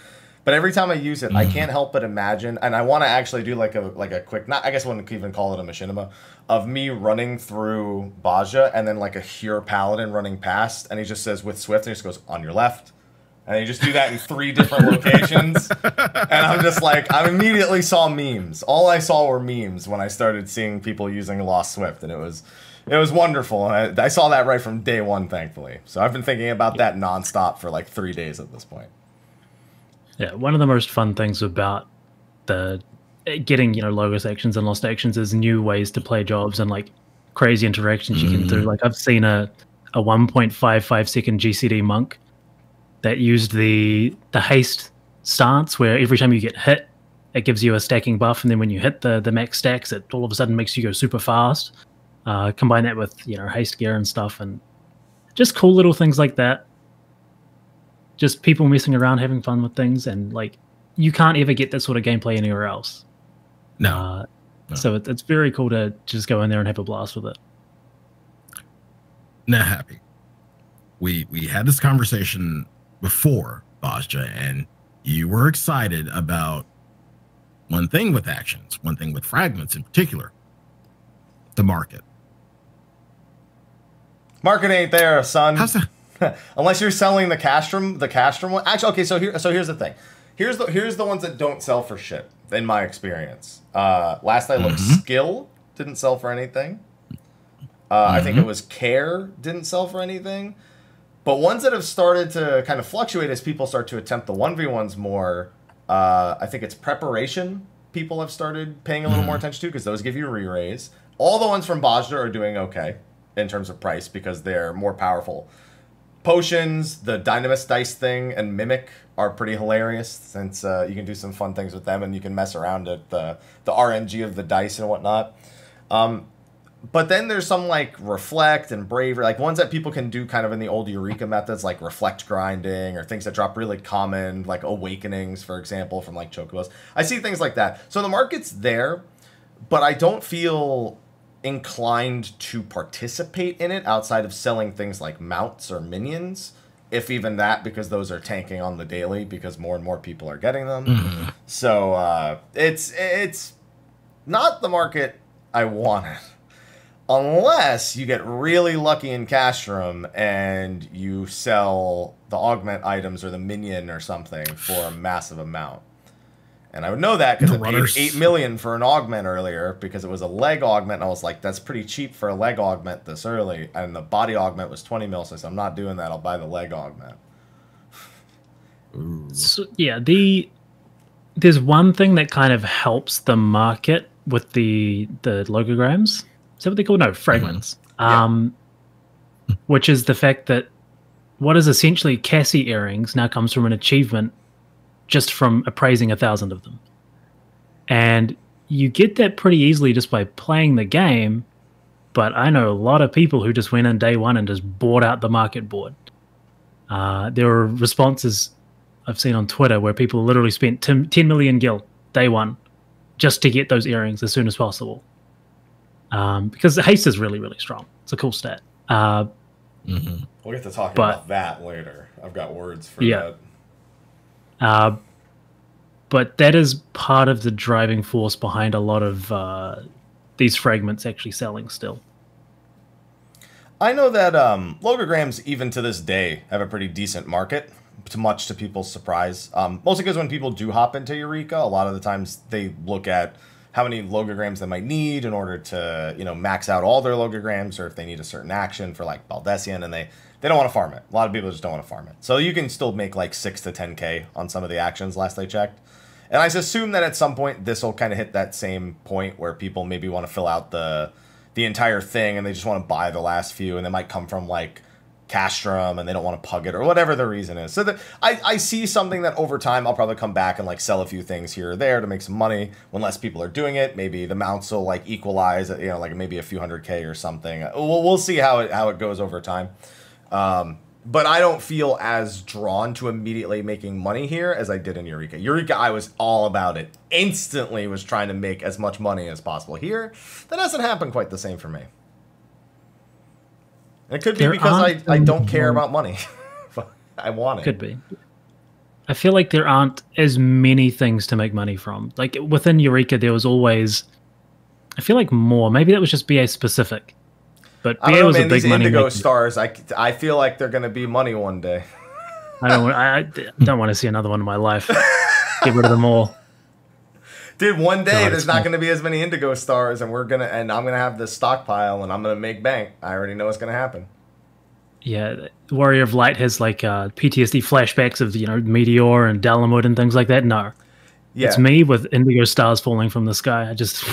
But every time I use it, I can't help but imagine, and I want to actually do like a quick, not, I guess I wouldn't even call it a machinima, of me running through BOZJA and then like a Hure Paladin running past, and he just says with Swift, and he just goes on your left. And you just do that in 3 different locations. And I'm just like, I immediately saw memes. All I saw were memes when I started seeing people using Lost Swift, and it was wonderful. And I saw that right from day one, thankfully. So I've been thinking about that nonstop for like 3 days at this point. Yeah, one of the most fun things about the getting, Logos actions and Lost actions is new ways to play jobs and like crazy interactions you can do. Like I've seen a 1.55 second GCD monk that used the haste stance, where every time you get hit, it gives you a stacking buff, and then when you hit the max stacks, it all of a sudden makes you go super fast. Combine that with haste gear and stuff, and just cool little things like that. Just people messing around, having fun with things, and like you can't ever get that sort of gameplay anywhere else. No. So it's very cool to just go in there and have a blast with it. Not happy. We had this conversation before BOZJA, and you were excited about one thing with actions, one thing with fragments in particular: the market. Market ain't there, son. How's that? Unless you're selling the Castrum one. Actually, okay. So here's the thing. Here's the ones that don't sell for shit in my experience. Last I looked, skill didn't sell for anything. I think it was care didn't sell for anything. But ones that have started to kind of fluctuate as people start to attempt the 1v1s more, I think it's preparation people have started paying a little more attention to, because those give you re-raise. All the ones from BOZJA are doing okay in terms of price because they're more powerful. Potions, the Dynamis dice thing, and Mimic are pretty hilarious, since you can do some fun things with them, and you can mess around at the RNG of the dice and whatnot. But then there's some like Reflect and Bravery, like ones that people can do kind of in the old Eureka methods, like Reflect grinding, or things that drop really common, like Awakenings, for example, from like Chocobos. I see things like that. So the market's there, but I don't feel inclined to participate in it outside of selling things like mounts or minions, if even that, because those are tanking on the daily because more and more people are getting them. So it's not the market I wanted. Unless you get really lucky in Castrum and you sell the augment items or the minion or something for a massive amount. And I would know that because I paid 8 million for an augment earlier, because it was a leg augment, and I was like, that's pretty cheap for a leg augment this early. And the body augment was 20 mil, so I said, I'm not doing that, I'll buy the leg augment. So, yeah, there's one thing that kind of helps the market with the logograms. Is that what they call? No, fragments. Which is the fact that what is essentially Cassie earrings now comes from an achievement just from appraising 1,000 of them. And you get that pretty easily just by playing the game, but I know a lot of people who just went in day one and just bought out the market board. There were responses I've seen on Twitter where people literally spent 10 million gil day one just to get those earrings as soon as possible. Because the haste is really, really strong. It's a cool stat. We'll get to talking about that later. I've got words for that. But that is part of the driving force behind a lot of these fragments actually selling still. I know that logograms, even to this day, have a pretty decent market, much to people's surprise. Mostly because when people do hop into Eureka, a lot of the times they look at how many logograms they might need in order to, you know, max out all their logograms, or if they need a certain action for like Baldessian, and they don't want to farm it. A lot of people just don't want to farm it. So you can still make like 6 to 10k on some of the actions last I checked. And I assume that at some point this will kind of hit that same point where people maybe want to fill out the entire thing and they just want to buy the last few, and they might come from like Castrum and they don't want to pug it or whatever the reason is. So that I see something that over time I'll probably come back and like sell a few things here or there to make some money when less people are doing it. Maybe the mounts will like equalize, you know, like maybe a few 100k or something. We'll see how it goes over time. But I don't feel as drawn to immediately making money here as I did in Eureka. Eureka, I was all about it. Instantly was trying to make as much money as possible. Here, that doesn't happen quite the same for me. And it could be because I don't care about money. I want it. Could be. I feel like there aren't as many things to make money from. Like within Eureka, there was always, I feel like more. Maybe that was just BA specific. But BA was a big money Indigo stars, I feel like they're going to be money one day. I don't want to see another one in my life. Get rid of them all. Dude, one day there's not going to be as many Indigo stars, and I'm going to have this stockpile, and I'm going to make bank. I already know what's going to happen. Yeah, Warrior of Light has like PTSD flashbacks of, you know, Meteor and Dalamud and things like that. No. Yeah. It's me with Indigo stars falling from the sky. I just,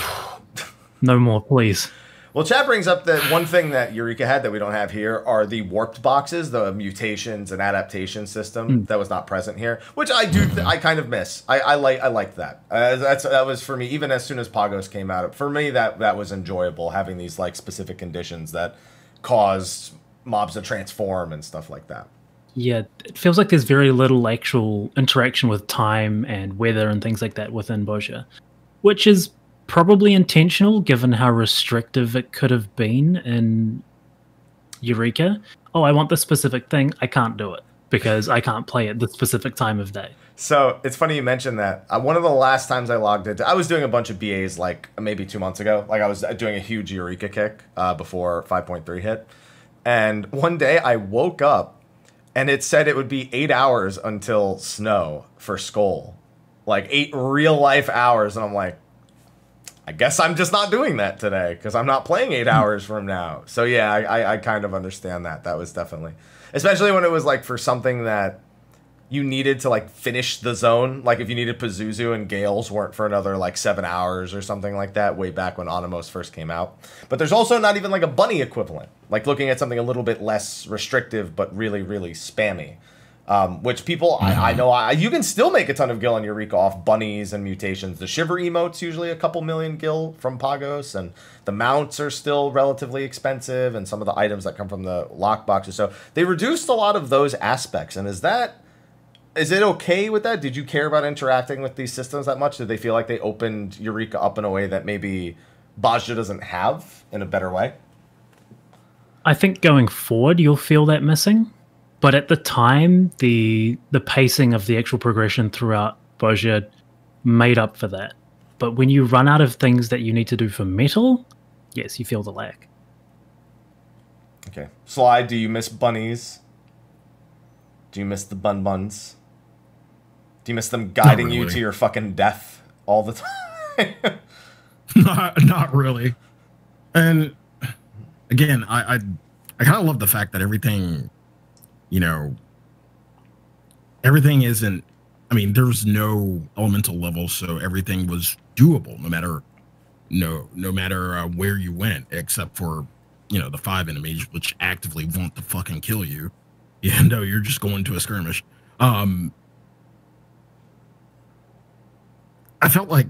no more, please. Well, chat brings up that one thing that Eureka had that we don't have here are the warped boxes, the mutations and adaptation system that was not present here, which I do I kind of miss. I like that. That was for me, even as soon as Pagos came out. For me, that was enjoyable, having these like specific conditions that caused mobs to transform and stuff like that. Yeah, it feels like there's very little actual interaction with time and weather and things like that within BOZJA, which is probably intentional given how restrictive it could have been in Eureka. Oh, I want this specific thing. I can't do it because I can't play at the specific time of day. So it's funny you mentioned that. One of the last times I logged into, I was doing a bunch of BAs like maybe 2 months ago. Like I was doing a huge Eureka kick before 5.3 hit. And one day I woke up and it said it would be 8 hours until snow for Skull. Like 8 real life hours. And I'm like, I guess I'm just not doing that today because I'm not playing 8 hours from now. So yeah, I kind of understand that. That was definitely, especially when it was like for something that you needed to like finish the zone. Like if you needed Pazuzu and Gales weren't for another like 7 hours or something like that way back when Onimos first came out. But there's also not even like a bunny equivalent. Like looking at something a little bit less restrictive but really, really spammy. Which people, I know, you can still make a ton of gil on Eureka off bunnies and mutations. The Shiver emote's usually a couple million gil from Pagos, and the mounts are still relatively expensive, and some of the items that come from the lockboxes. So they reduced a lot of those aspects. And is it okay with that? Did you care about interacting with these systems that much? Did they feel like they opened Eureka up in a way that maybe BOZJA doesn't have in a better way? I think going forward, you'll feel that missing. But at the time, the pacing of the actual progression throughout BOZJA made up for that. But when you run out of things that you need to do for metal, yes, you feel the lack. Okay. Sly, do you miss bunnies? Do you miss the buns? Do you miss them guiding you to your fucking death all the time? Not really. And again, I kind of love the fact that everything, you know, everything isn't, I mean, there's no elemental level, so everything was doable no matter where you went, except for, you know, the 5 enemies, which actively want to fucking kill you. Yeah, no, you're just going to a skirmish. I felt like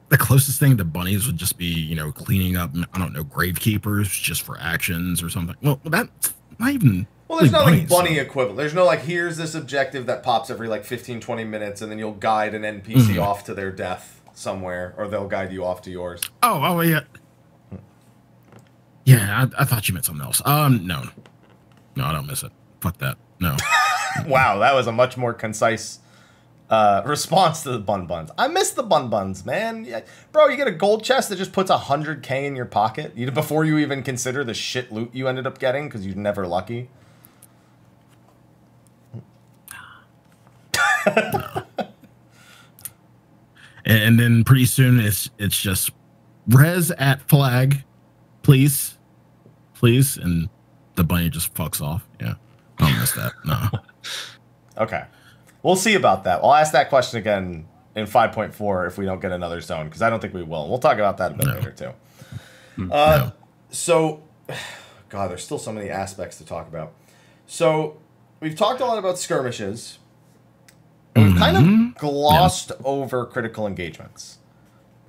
the closest thing to bunnies would just be, you know, cleaning up, I don't know, gravekeepers just for actions or something. Well, that's not even. Well, there's no like bunnies, bunny so. equivalent. There's no like, here's this objective that pops every like 15, 20 minutes, and then you'll guide an NPC off to their death somewhere, or they'll guide you off to yours. Oh, yeah. Yeah, I thought you meant something else. No, I don't miss it. Fuck that. No. Wow, that was a much more concise response to the bun buns. I miss the bun buns, man. Yeah. Bro, you get a gold chest that just puts 100K in your pocket before you even consider the shit loot you ended up getting because you're never lucky. And then pretty soon it's just res at flag, please, and the bunny just fucks off. Yeah, I don't miss that. No. Okay, we'll see about that. I'll ask that question again in 5.4 if we don't get another zone, because I don't think we will. We'll talk about that a bit later too. No. So, God, there's still so many aspects to talk about. So, we've talked a lot about skirmishes. We've kind of glossed over critical engagements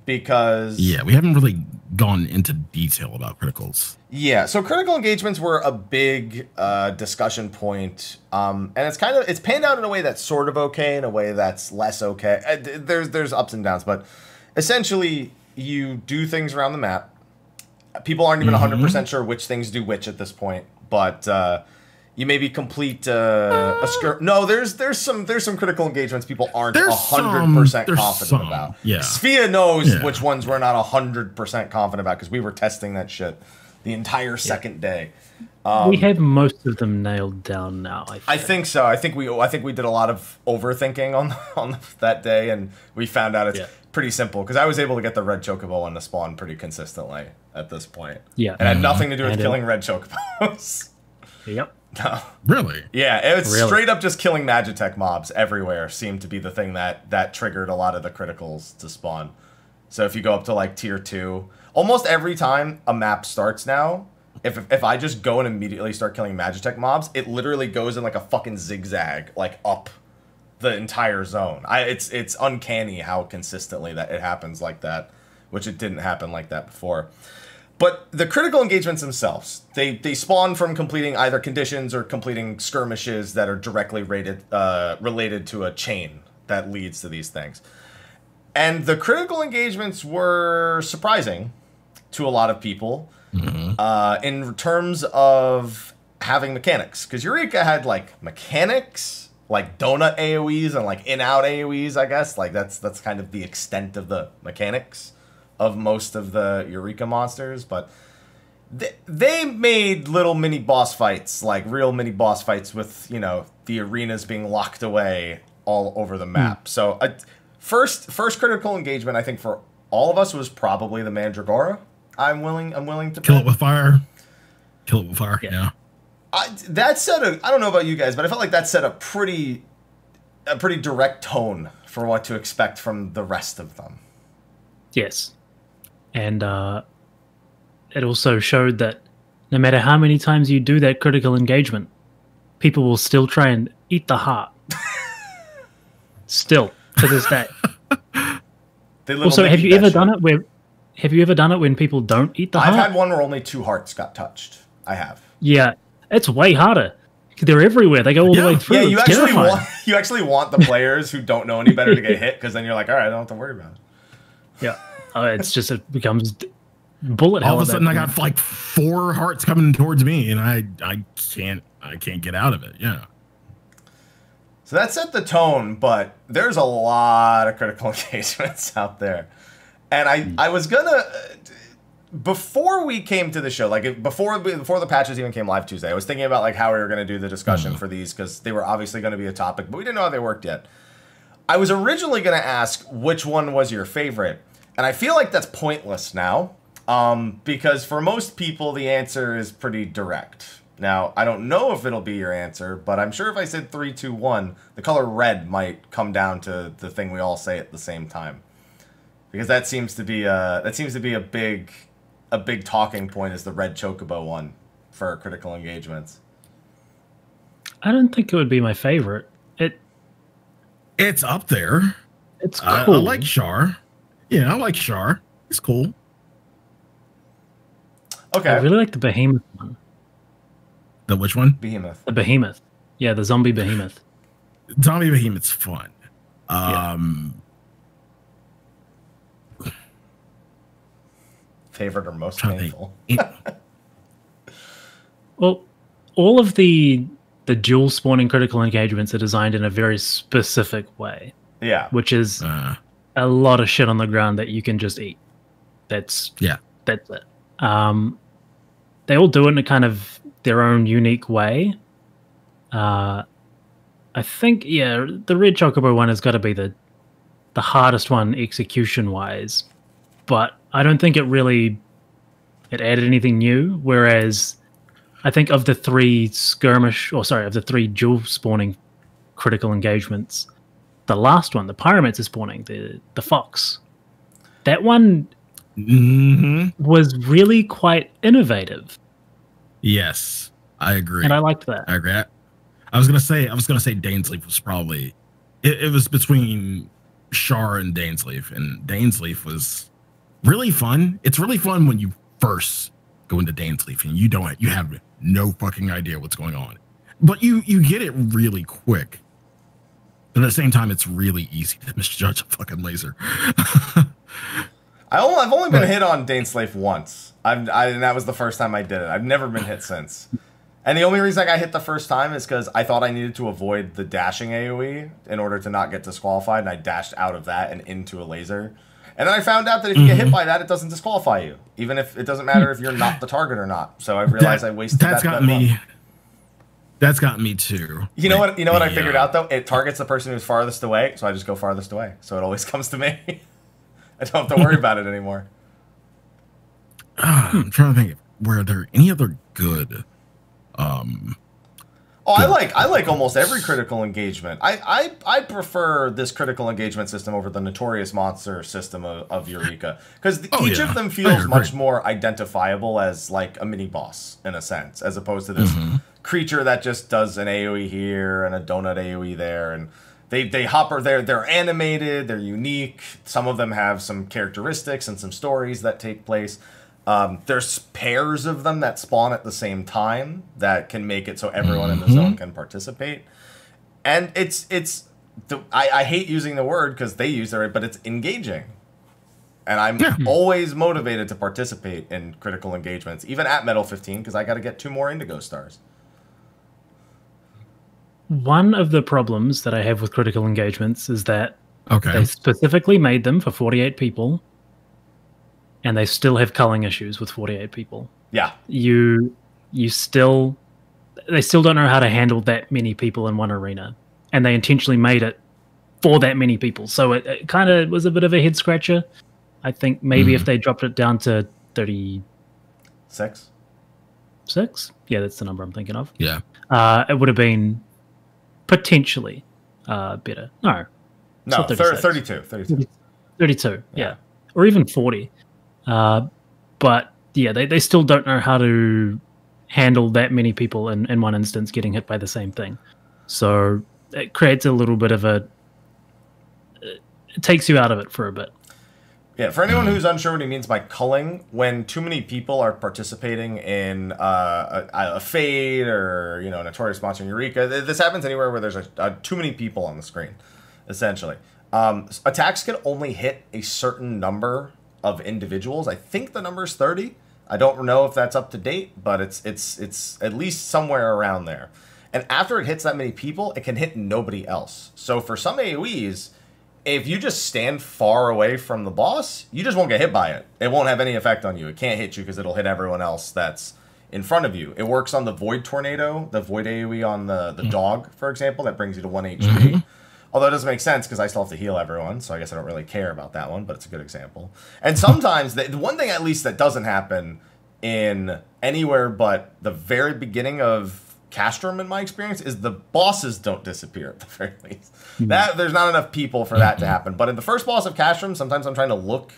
because... Yeah, we haven't really gone into detail about criticals. Yeah, so critical engagements were a big discussion point, and it's panned out in a way that's sort of okay, in a way that's less okay. There's ups and downs, but essentially you do things around the map. People aren't even 100% sure which things do which at this point, but... you maybe complete a skirt. No, there's some critical engagements people aren't 100% confident about. Yeah, Sfia knows which ones we're not 100% confident about because we were testing that shit the entire second day. We have most of them nailed down now. I think so. I think we did a lot of overthinking on that day, and we found out it's pretty simple because I was able to get the red chocobo one to spawn pretty consistently at this point. Yeah, it had nothing to do with killing red chocobos. Yep. No. Really? Yeah, it's straight up just killing Magitech mobs everywhere seemed to be the thing that triggered a lot of the criticals to spawn. So if you go up to like tier 2, almost every time a map starts now, if I just go and immediately start killing Magitech mobs, it literally goes in like a fucking zigzag, like up the entire zone. It's uncanny how consistently that it happens like that, which it didn't happen like that before. But the critical engagements themselves, they spawn from completing either conditions or completing skirmishes that are directly related to a chain that leads to these things. And the critical engagements were surprising to a lot of people in terms of having mechanics. Because Eureka had like mechanics, like donut AoEs and like in-out AoEs, I guess. Like that's kind of the extent of the mechanics of most of the Eureka monsters, but they made little mini boss fights, like real mini boss fights with, you know, the arenas being locked away all over the map. So first critical engagement, I think for all of us was probably the Mandragora. I'm willing to kill it with fire. Kill it with fire. Yeah. That set I don't know about you guys, but I felt like that set a pretty direct tone for what to expect from the rest of them. Yes. And it also showed that no matter how many times you do that critical engagement, people will still try and eat the heart. Still, to this day. Also, have you ever done it when people don't eat the heart? I've had one where only 2 hearts got touched. I have. Yeah, it's way harder. They're everywhere. They go all the way through. Yeah, you actually want the players who don't know any better to get hit, because then you're like, all right, I don't have to worry about it. Yeah. It becomes bullet hell. All of a sudden, I got like 4 hearts coming towards me, and I can't get out of it. Yeah. So that set the tone, but there's a lot of critical engagements out there, and I was gonna before we came to the show, like before the patches even came live Tuesday, I was thinking about like how we were gonna do the discussion for these because they were obviously going to be a topic, but we didn't know how they worked yet. I was originally going to ask which one was your favorite. And I feel like that's pointless now, because for most people, the answer is pretty direct. Now, I don't know if it'll be your answer, but I'm sure if I said 3, 2, 1, the color red might come down to the thing we all say at the same time, because that seems to be a big talking point, is the red chocobo one for critical engagements. I don't think it would be my favorite. It's up there. It's cool. I like Char. Yeah, I like Char. He's cool. Okay. I really like the behemoth one. The which one? Behemoth. The behemoth. Yeah, the zombie behemoth. Zombie Behemoth's fun. Favorite or most painful? Well, all of the dual spawning critical engagements are designed in a very specific way. Yeah. Which is a lot of shit on the ground that you can just eat. That's it. They all do it in a kind of their own unique way. I think, the red chocobo one has got to be the hardest one execution wise, but I don't think it added anything new. Whereas I think of the three dual spawning critical engagements, the last one, the Pyromancer is spawning, the fox, that one was really quite innovative. Yes, I agree, and I liked that. I agree. I was gonna say Dainsleif was probably it was between Char and Dainsleif, and Dainsleif was really fun. It's really fun when you first go into Dainsleif and you have no fucking idea what's going on, but you get it really quick. But at the same time, it's really easy to misjudge a fucking laser. I've only been hit on Dainsleif once. And that was the first time I did it. I've never been hit since. And the only reason I got hit the first time is because I thought I needed to avoid the dashing AoE in order to not get disqualified, and I dashed out of that and into a laser. And then I found out that if you get hit by that, it doesn't disqualify you, even if it doesn't matter if you're not the target or not. So I realized I wasted that. That's got me. That's got me too. You know what I figured out though? It targets the person who's farthest away, so I just go farthest away. So it always comes to me. I don't have to worry about it anymore. I'm trying to think. Were there any other good? I like almost every critical engagement. I prefer this critical engagement system over the notorious monster system of Eureka, because each of them feels much more identifiable as like a mini boss in a sense, as opposed to this creature that just does an AoE here and a donut AoE there, and they hop or they're animated, they're unique. Some of them have some characteristics and some stories that take place. There's pairs of them that spawn at the same time that can make it so everyone in the zone can participate. And I hate using the word because they use it, but it's engaging. And I'm always motivated to participate in critical engagements, even at Medal 15, because I got to get 2 more Indigo stars. One of the problems that I have with critical engagements is that they specifically made them for 48 people. And they still have culling issues with 48 people. Yeah. They still don't know how to handle that many people in one arena. And they intentionally made it for that many people. So it kind of was a bit of a head scratcher. I think maybe if they dropped it down to 36? Yeah, that's the number I'm thinking of. Yeah. It would have been potentially better. No, 32. 32, yeah. Or even 40. But yeah, they still don't know how to handle that many people in one instance getting hit by the same thing. So it creates a little bit of it takes you out of it for a bit. Yeah, for anyone who's unsure what he means by culling, when too many people are participating in a fade or, a notorious sponsor in Eureka, this happens anywhere where there's too many people on the screen, essentially. Attacks can only hit a certain number of individuals. I think the number's 30. I don't know if that's up to date, but it's at least somewhere around there. And after it hits that many people, it can hit nobody else. So for some AoEs, if you just stand far away from the boss, you just won't get hit by it. It won't have any effect on you. It can't hit you because it'll hit everyone else that's in front of you. It works on the Void Tornado, the Void AoE on the dog, for example, that brings you to 1 HP. Although it doesn't make sense because I still have to heal everyone, so I guess I don't really care about that one, but it's a good example. And sometimes, the one thing at least that doesn't happen in anywhere but the very beginning of Castrum, in my experience, is the bosses don't disappear at the very least. There's not enough people for that to happen. But in the first boss of Castrum, sometimes I'm trying to look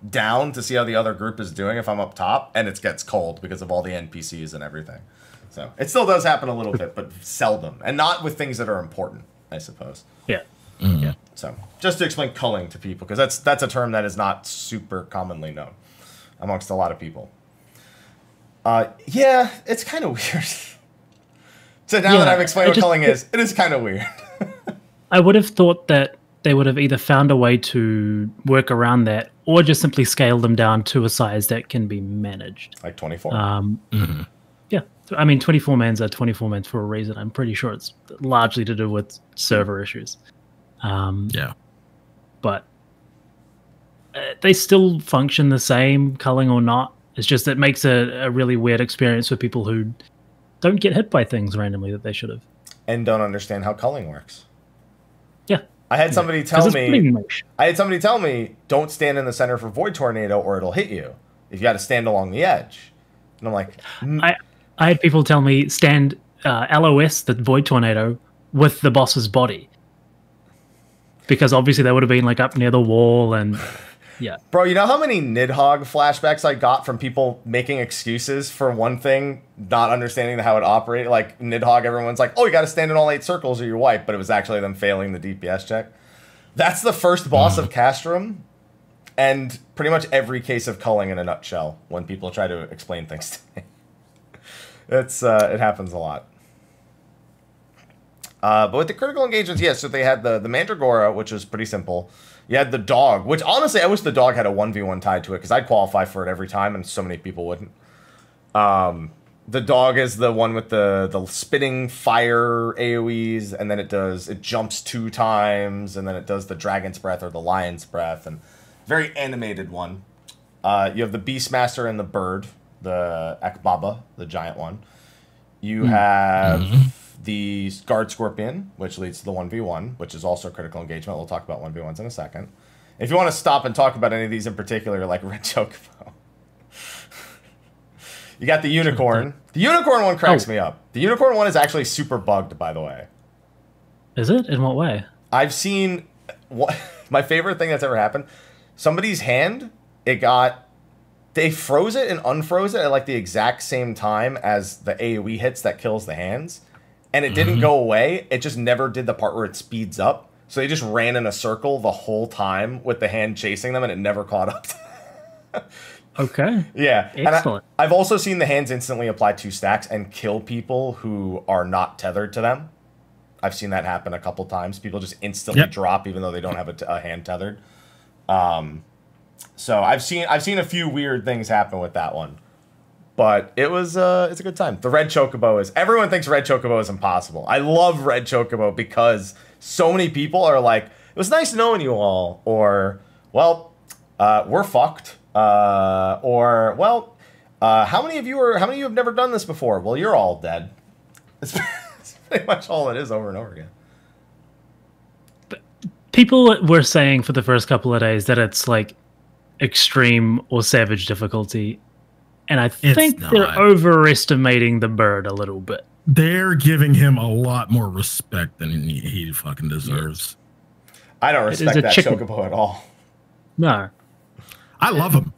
down to see how the other group is doing if I'm up top, and it gets cold because of all the NPCs and everything. So it still does happen a little bit, but seldom. And not with things that are important, I suppose. Yeah. Yeah. So just to explain culling to people, because that's a term that is not super commonly known amongst a lot of people. Yeah, it's kind of weird. So now that I've explained what culling is, it is kind of weird. I would have thought that they would have either found a way to work around that or just simply scale them down to a size that can be managed. Like 24. Yeah. I mean, 24 mans are 24 mans for a reason. I'm pretty sure it's largely to do with server issues. Yeah. But they still function the same, culling or not. It's just it makes a really weird experience for people who don't get hit by things randomly that they should have. And don't understand how culling works. Yeah. I had somebody tell me, don't stand in the center for Void Tornado or it'll hit you. You got to stand along the edge. And I'm like... I had people tell me, stand LOS, the Void Tornado, with the boss's body. Because obviously they would have been like up near the wall and... Yeah. Bro, you know how many Nidhogg flashbacks I got from people making excuses for one thing, not understanding how it operated? Like, Nidhogg, everyone's like, oh, you got to stand in all 8 circles or you wipe, but it was actually them failing the DPS check. That's the first boss of Castrum, and pretty much every case of culling in a nutshell when people try to explain things to me. It happens a lot. But with the critical engagements, yes, so they had the Mandragora, which was pretty simple. You had the dog, which honestly, I wish the dog had a 1v1 tied to it, because I'd qualify for it every time, and so many people wouldn't. The dog is the one with the spitting fire AoEs, and then it jumps 2 times, and then it does the dragon's breath or the lion's breath, and very animated one. You have the Beastmaster and the bird, the Akbaba, the giant one. You have the Guard Scorpion, which leads to the 1v1, which is also critical engagement. We'll talk about 1v1s in a second. If you want to stop and talk about any of these in particular, like Red Chocobo. You got the Unicorn. The Unicorn one cracks me up. The Unicorn one is actually super bugged, by the way. Is it? In what way? I've seen... my favorite thing that's ever happened, somebody's hand, they froze it and unfroze it at like the exact same time as the AoE hits that kills the hands. And it didn't go away. It just never did the part where it speeds up. So they just ran in a circle the whole time with the hand chasing them, and it never caught up. Okay. Yeah. Excellent. And I've also seen the hands instantly apply 2 stacks and kill people who are not tethered to them. I've seen that happen a couple times. People just instantly drop even though they don't have a hand tethered. So I've seen a few weird things happen with that one. But it's a good time. The Red Chocobo everyone thinks Red Chocobo is impossible. I love Red Chocobo because so many people are like, it was nice knowing you all, or, well, we're fucked, or, well, how many of you have never done this before? Well, you're all dead. It's pretty much all it is over and over again. People were saying for the first couple of days that it's like extreme or savage difficulty. And I think they're overestimating the bird a little bit. They're giving him a lot more respect than he fucking deserves. I don't respect that Chocobo at all. No. I love him.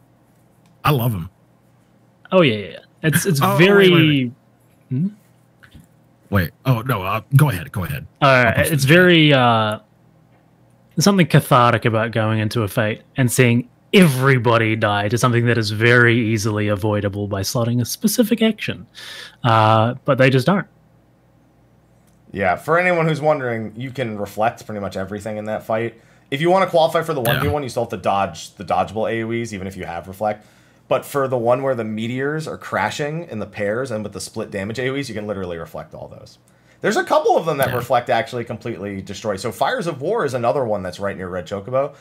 Oh, yeah. It's very... Wait. Oh, no. Go ahead. It's very... there's something cathartic about going into a fight and seeing everybody die to something that is very easily avoidable by slotting a specific action. But they just don't. Yeah, for anyone who's wondering, you can reflect pretty much everything in that fight. If you want to qualify for the 1v1, you still have to dodge the dodgeable AoEs, even if you have reflect. But for the one where the meteors are crashing in the pairs and with the split damage AoEs, you can literally reflect all those. There's a couple of them that reflect actually completely destroy. So Fires of War is another one that's right near Red Chocobo.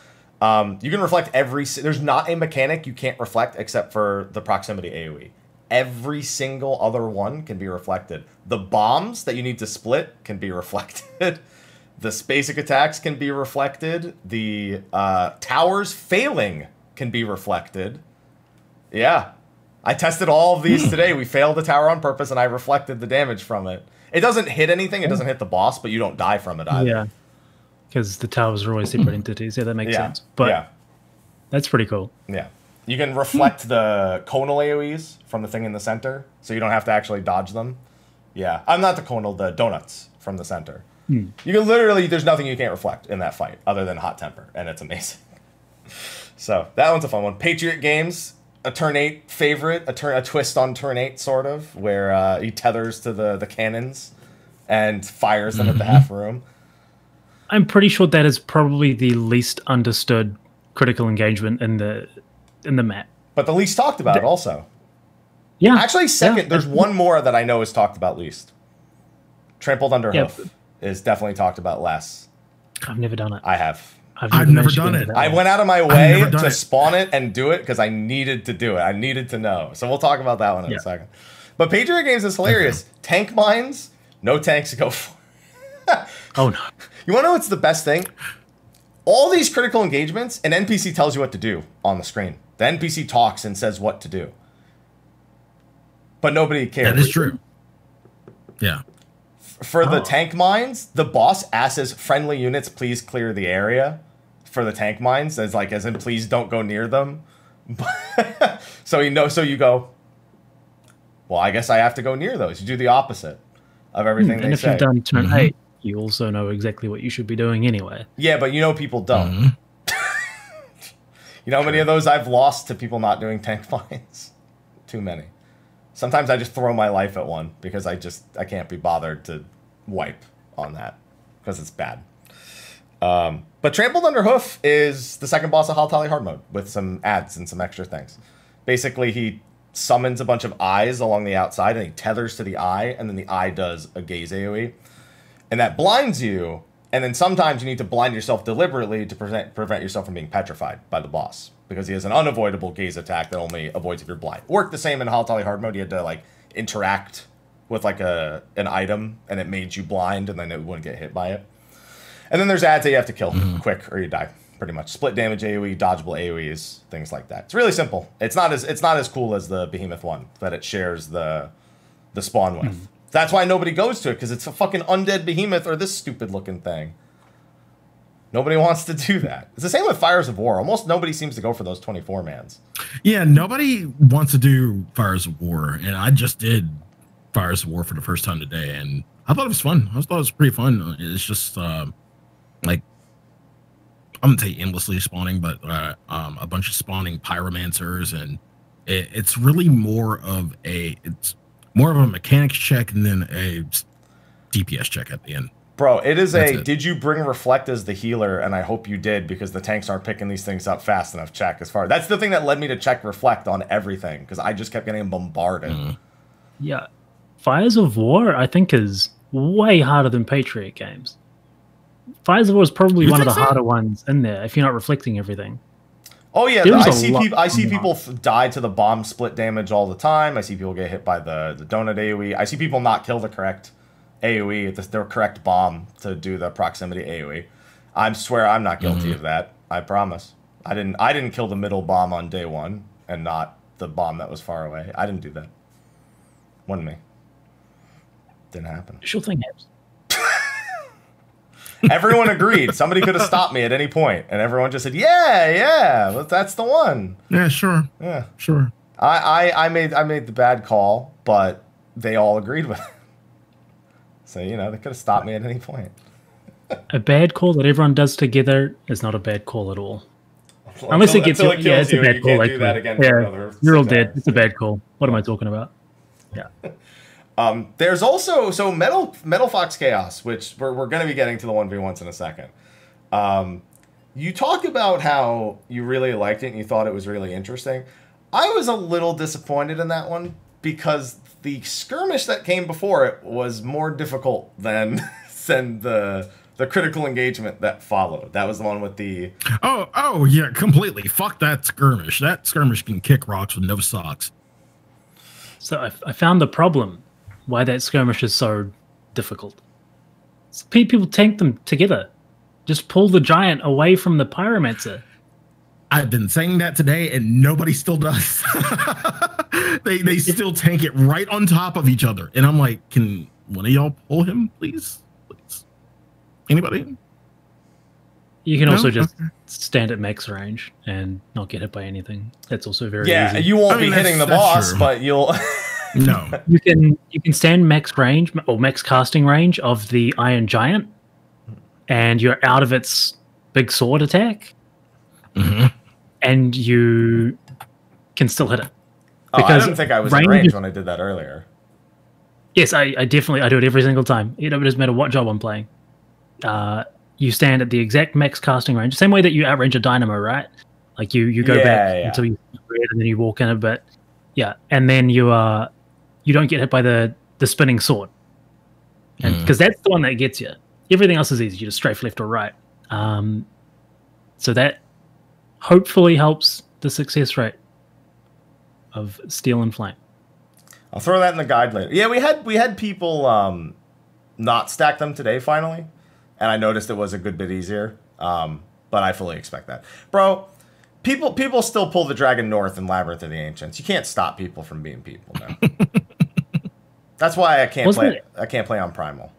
You can reflect there's not a mechanic you can't reflect except for the proximity AoE. Every single other one can be reflected. The bombs that you need to split can be reflected. The basic attacks can be reflected. The towers failing can be reflected. Yeah. I tested all of these today. We failed the tower on purpose, and I reflected the damage from it. It doesn't hit anything. It doesn't hit the boss, but you don't die from it either. Yeah. Because the towers are always separate entities. Yeah, that makes sense. But that's pretty cool. Yeah. You can reflect the conal AoEs from the thing in the center, so you don't have to actually dodge them. Yeah. I'm not the conal, the donuts from the center. You can literally, there's nothing you can't reflect in that fight other than hot temper, and it's amazing. So that one's a fun one. Patriot Games, a turn 8 favorite, a twist on turn 8 sort of, where he tethers to the cannons and fires them at the half room. I'm pretty sure that is probably the least understood critical engagement in the map. But the least talked about also. Yeah. Actually, second, there's one more that I know is talked about least. Trampled Under Hoof is definitely talked about less. I've never done it. I have. I've never done it. I went out of my way to spawn it and do it because I needed to do it. I needed to know. So we'll talk about that one in a second. But Patriot Games is hilarious. Tank mines, no tanks to go for. Oh, no. You want to know what's the best thing? All these critical engagements, an NPC tells you what to do on the screen. The NPC talks and says what to do. But nobody cares. That is true. Yeah. For the tank mines, the boss asks friendly units, please clear the area for the tank mines. As in, please don't go near them. So you go, well, I guess I have to go near those. You do the opposit of everything they say. And if you've done turn 8, you also know exactly what you should be doing anyway. Yeah, but people don't. You know how many of those I've lost to people not doing tank mines? Too many. Sometimes I just throw my life at one because I can't be bothered to wipe on that because it's bad. But Trampled Under Hoof is the second boss of Hollborgsyn hard mode with some ads and some extra things. Basically, he summons a bunch of eyes along the outside and he tethers to the eye, and then the eye does a gaze AoE. And that blinds you, and then sometimes you need to blind yourself deliberately to prevent yourself from being petrified by the boss, because he has an unavoidable gaze attack that only avoids if you're blind. Worked the same in Hollborgsyn hard mode. You had to interact with an item, and it made you blind, and then it wouldn't get hit by it. And then there's ads that you have to kill quick or you die, pretty much. Split damage AoE, dodgeable AoEs, things like that. It's really simple. It's not as cool as the Behemoth one that it shares the spawn with. That's why nobody goes to it, because it's a fucking undead behemoth or this stupid looking thing. Nobody wants to do that. It's the same with Fires of War. Almost nobody seems to go for those 24-mans. Yeah, nobody wants to do Fires of War, and I just did Fires of War for the first time today, and I thought it was fun. I thought it was pretty fun. It's just I'm gonna say endlessly spawning, but a bunch of spawning pyromancers, and it's really more of a mechanics check and then a DPS check at the end. Bro, it is did you bring Reflect as the healer? And I hope you did, because the tanks aren't picking these things up fast enough. That's the thing that led me to check Reflect on everything, because I just kept getting bombarded. Yeah. Fires of War, I think, is way harder than Patriot Games. Fires of War is probably one of the harder ones in there, if you're not reflecting everything. Oh yeah, I see people die to the bomb split damage all the time. I see people get hit by the donut AoE. I see people not kill the correct AoE, the correct bomb to do the proximity AoE. I swear I'm not guilty of that. I promise. I didn't kill the middle bomb on day one and not the bomb that was far away. I didn't do that. Wasn't me. Didn't happen. Sure thing happens. Everyone agreed. Somebody could have stopped me at any point, and everyone just said, "Yeah, that's the one." Yeah, sure. Yeah, sure. I made the bad call, but they all agreed with it. So they could have stopped me at any point. A bad call that everyone does together is not a bad call at all. Unless it gets you. Yeah, it's a bad call. Do that again. Yeah, you're all dead. It's a bad call. What am I talking about? Yeah. There's also Metal Fox Chaos, which we're going to be getting to the 1v1s in a second. You talk about how you really liked it and you thought it was really interesting. I was a little disappointed in that one because the skirmish that came before it was more difficult than the critical engagement that followed. That was the one with the... Oh yeah, completely. Fuck that skirmish. That skirmish can kick rocks with no socks. So I found the problem. Why that skirmish is so difficult. People tank them together. Just pull the giant away from the pyromancer. I've been saying that today, and nobody still does. they still tank it right on top of each other, and I'm like, can one of y'all pull him, please? Anybody? You can also just stand at max range and not get hit by anything. That's also very easy. Yeah, you won't be hitting the boss, true. But you'll. No, you can stand max range or max casting range of the Iron Giant, and you're out of its big sword attack, and you can still hit it. I didn't think I was in range when I did that earlier. Yes, I definitely do it every single time. It doesn't matter what job I'm playing. You stand at the exact max casting range, same way that you outrange a dynamo, right? Like you go back until you red, and then you walk in a bit. Yeah, and then you don't get hit by the spinning sword, and because that's the one that gets you. Everything else is easy. You just strafe left or right. So that hopefully helps the success rate of Steel and Flame. I'll throw that in the guide later. Yeah, we had people not stack them today finally, and I noticed it was a good bit easier. But I fully expect that, bro. People still pull the Dragon North in Labyrinth of the Ancients. You can't stop people from being people, man. That's why I can't play on Primal.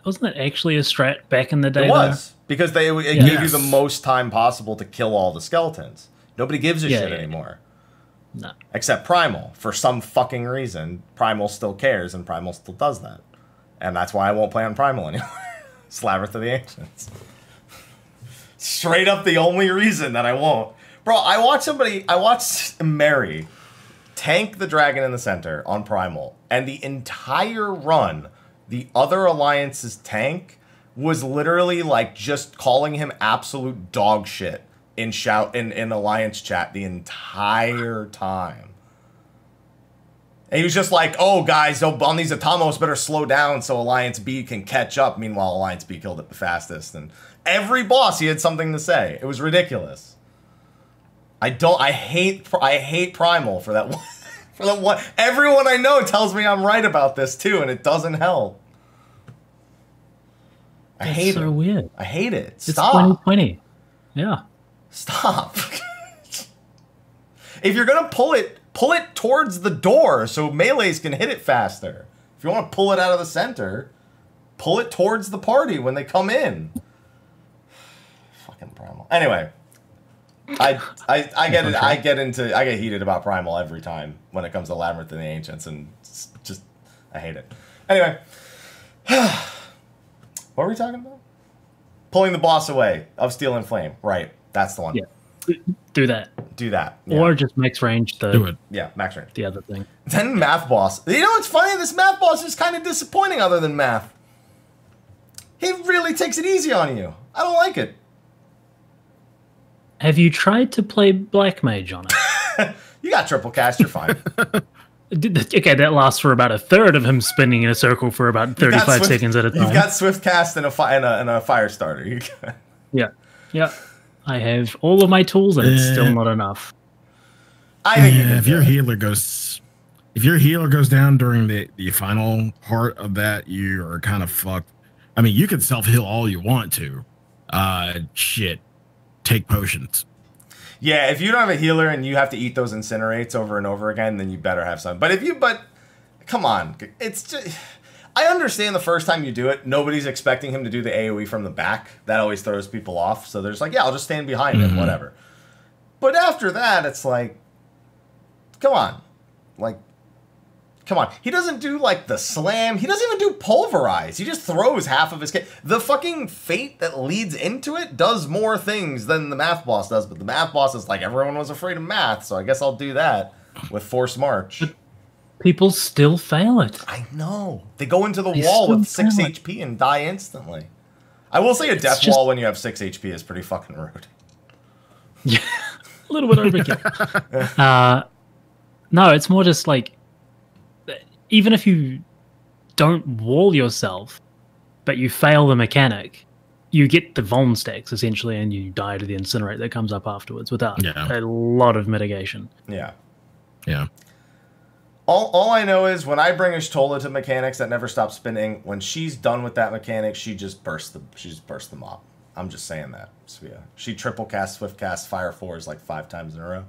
Wasn't that actually a strat back in the day? It was, because it gave you the most time possible to kill all the skeletons. Nobody gives a shit anymore. No. Except Primal. For some fucking reason, Primal still cares, and Primal still does that. And that's why I won't play on Primal anymore. It's Labyrinth of the Ancients. Straight up the only reason that I won't. Bro, I watched Mary tank the dragon in the center on Primal, and the entire run, the other alliance's tank was literally like just calling him absolute dog shit in alliance chat the entire time. And he was just like, oh guys, on these Atamos better slow down so Alliance B can catch up. Meanwhile, Alliance B killed it the fastest, and every boss he had something to say. It was ridiculous. I hate Primal for that one. For the one, everyone I know tells me I'm right about this too, and it doesn't help. I hate it. So weird. I hate it. Stop. It's 2020. Yeah. Stop. If you're gonna pull it towards the door so melees can hit it faster. If you want to pull it out of the center, pull it towards the party when they come in. Fucking Primal. Anyway. I get heated about Primal every time when it comes to Labyrinth and the Ancients, and just I hate it. Anyway, what were we talking about? Pulling the boss away of Steel and Flame. Right, that's the one. Yeah, do that. Do that. Yeah. Or just max range the. Do it. Yeah, max range. The other thing. Then math boss. You know what's funny? This math boss is kind of disappointing. Other than math, he really takes it easy on you. I don't like it. Have you tried to play Black Mage on it? You got triple cast, you're fine. Okay, that lasts for about a third of him spinning in a circle for about 35 seconds at a time. You've got Swift Cast and a Fire Starter. Yeah. I have all of my tools, and it's still not enough. I think if your healer goes down during the final part of that, you are kind of fucked. I mean, you can self-heal all you want to. Shit. Take potions. Yeah, if you don't have a healer and you have to eat those incinerates over and over again, then you better have some. But come on, it's just. I understand the first time you do it, nobody's expecting him to do the AoE from the back. That always throws people off. So there's like, yeah, I'll just stand behind him, whatever. But after that, it's like, come on, he doesn't do, like, the slam. He doesn't even do pulverize. He just throws half of his... The fucking fate that leads into it does more things than the math boss does. But the math boss is like, everyone was afraid of math, so I guess I'll do that with Force March. But people still fail it. I know. They go into the wall with 6 HP and die instantly. I will say a death wall when you have 6 HP is pretty fucking rude. Yeah, a little bit overkill. No, it's more just like... Even if you don't wall yourself, but you fail the mechanic, you get the Vuln stacks, essentially, and you die to the Incinerate that comes up afterwards without a lot of mitigation. Yeah. Yeah. All I know is when I bring Y'shtola to mechanics that never stop spinning, when she's done with that mechanic, she just bursts the mob. I'm just saying that, Sfia. She triple cast, swift cast, fire 4s like 5 times in a row.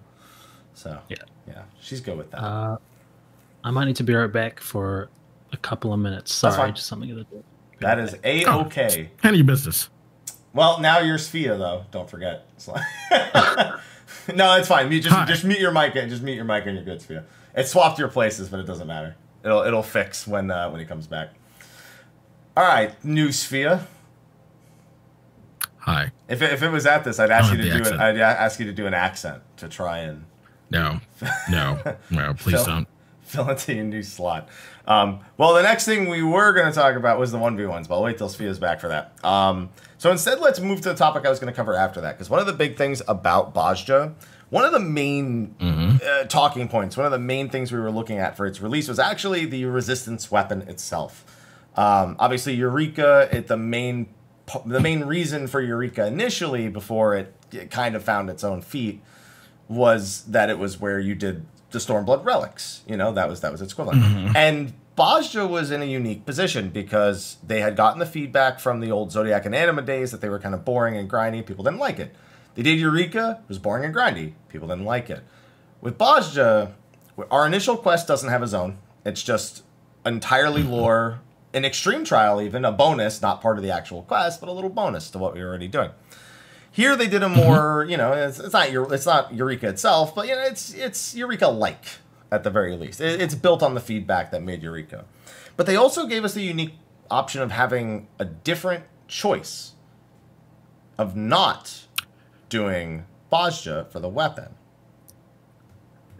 So, yeah, she's good with that. I might need to be right back for a couple of minutes. Sorry, just something to do. That is A-okay. None of your business. Well, now you're Sfia, though. Don't forget. No, it's fine. Just mute your mic. Just mute your mic and you're good, Sfia. It swapped your places, but it doesn't matter. It'll fix when he comes back. All right, new Sfia. Hi. If it was at this, I'd ask you to the do it. accent. I'd ask you to do an accent to try and No, please don't. fill into your new slot. Well, the next thing we were going to talk about was the 1v1s, but I'll wait till Sfia's back for that. So instead, let's move to the topic I was going to cover after that, because one of the big things about BOZJA, one of the main talking points, one of the main things we were looking at for its release was actually the resistance weapon itself. Obviously, Eureka, the main reason for Eureka initially, before it kind of found its own feet, was that it was where you did the Stormblood relics. You know, that was its equivalent. And BOZJA was in a unique position because they had gotten the feedback from the old Zodiac and Anima days that they were kind of boring and grindy. People didn't like it. They did Eureka. It was boring and grindy. People didn't like it. With BOZJA, our initial quest doesn't have a zone. It's just entirely lore, an extreme trial even, a bonus, not part of the actual quest, but a little bonus to what we were already doing. Here they did a more, you know, it's not Eureka itself, but you know, it's Eureka-like at the very least. It's built on the feedback that made Eureka. But they also gave us the unique option of having a different choice of not doing BOZJA for the weapon.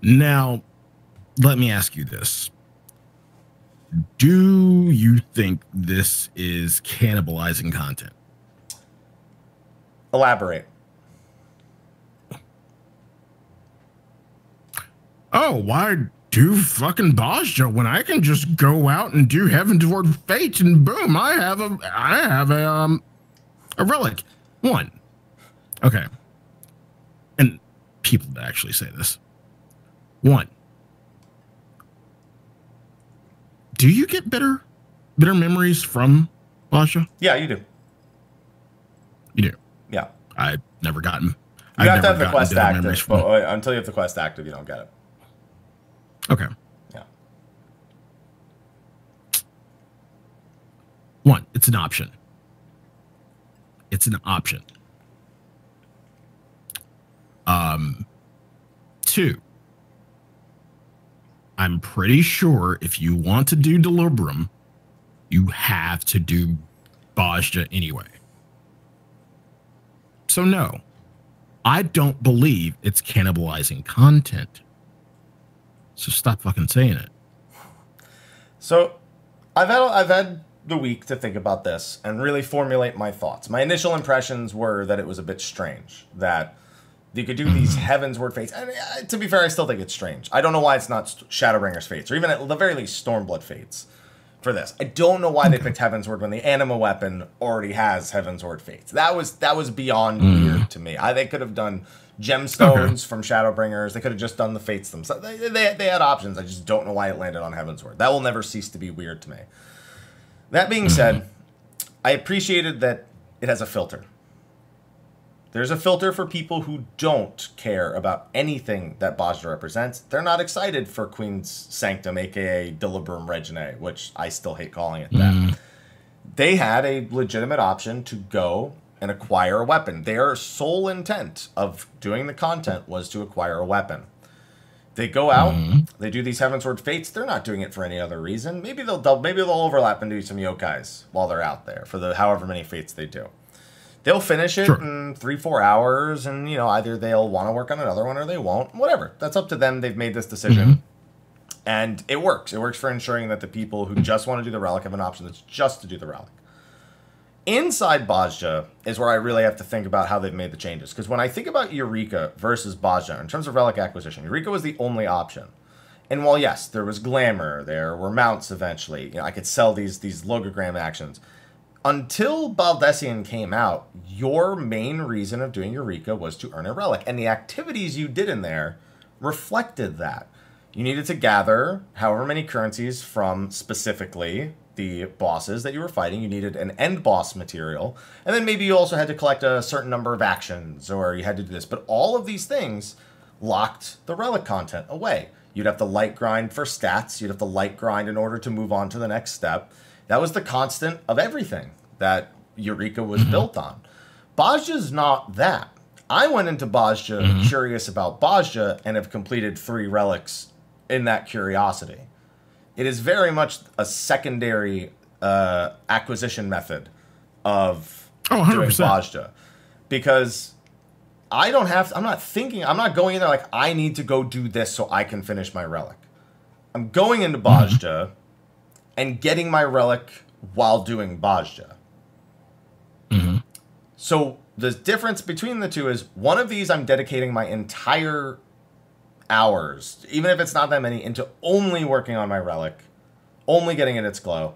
Now, let me ask you this. Do you think this is cannibalizing content? Elaborate. Oh, why do fucking BOZJA when I can just go out and do Heaven Toward Fate and boom, I have a relic. One. Okay. And people actually say this. One. Do you get bitter memories from BOZJA? Yeah, you do. You do. Yeah. I've never gotten. You have to have the quest active, but until you have the quest active, you don't get it. Okay. Yeah. One, it's an option. It's an option. Two, I'm pretty sure if you want to do Delibrum, you have to do BOZJA anyway. So no, I don't believe it's cannibalizing content. So stop fucking saying it. So I've had the week to think about this and really formulate my thoughts. My initial impressions were that it was a bit strange that you could do these Heavensward Fates. And to be fair, I still think it's strange. I don't know why it's not Shadowbringers Fates, or even at the very least Stormblood Fates for this. I don't know why they picked Heavensward when the Anima weapon already has Heavensward Fates. That was beyond weird to me. They could have done gemstones from Shadowbringers. They could have just done the Fates themselves. They had options. I just don't know why it landed on Heavensward. That will never cease to be weird to me. That being said, I appreciated that it has a filter. There's a filter for people who don't care about anything that BOZJA represents. They're not excited for Queen's Sanctum, aka Delibrum Reginae, which I still hate calling it that. They had a legitimate option to go and acquire a weapon. Their sole intent of doing the content was to acquire a weapon. They go out, they do these Heavensward Fates. They're not doing it for any other reason. Maybe they'll overlap and do some yokais while they're out there for the however many fates they do. They'll finish it in 3-4 hours, and you know, either they'll want to work on another one or they won't. Whatever. That's up to them. They've made this decision. And it works. It works for ensuring that the people who just want to do the relic have an option that's just to do the relic. Inside BOZJA is where I really have to think about how they've made the changes. Because when I think about Eureka versus BOZJA, in terms of relic acquisition, Eureka was the only option. And while, yes, there was glamour, there were mounts eventually, you know, I could sell these logogram actions. Until Baldessian came out, your main reason of doing Eureka was to earn a relic. And the activities you did in there reflected that. You needed to gather however many currencies from specifically the bosses that you were fighting. You needed an end boss material. And then maybe you also had to collect a certain number of actions, or you had to do this. But all of these things locked the relic content away. You'd have to light grind for stats. You'd have to light grind in order to move on to the next step. That was the constant of everything that Eureka was built on. BOZJA's not that. I went into BOZJA curious about BOZJA and have completed 3 relics in that curiosity. It is very much a secondary acquisition method of doing BOZJA. because I'm not going in there like I need to go do this so I can finish my relic. I'm going into BOZJA and getting my relic while doing BOZJA. So the difference between the two is one of these I'm dedicating my entire hours, even if it's not that many, into only working on my relic, only getting it its glow.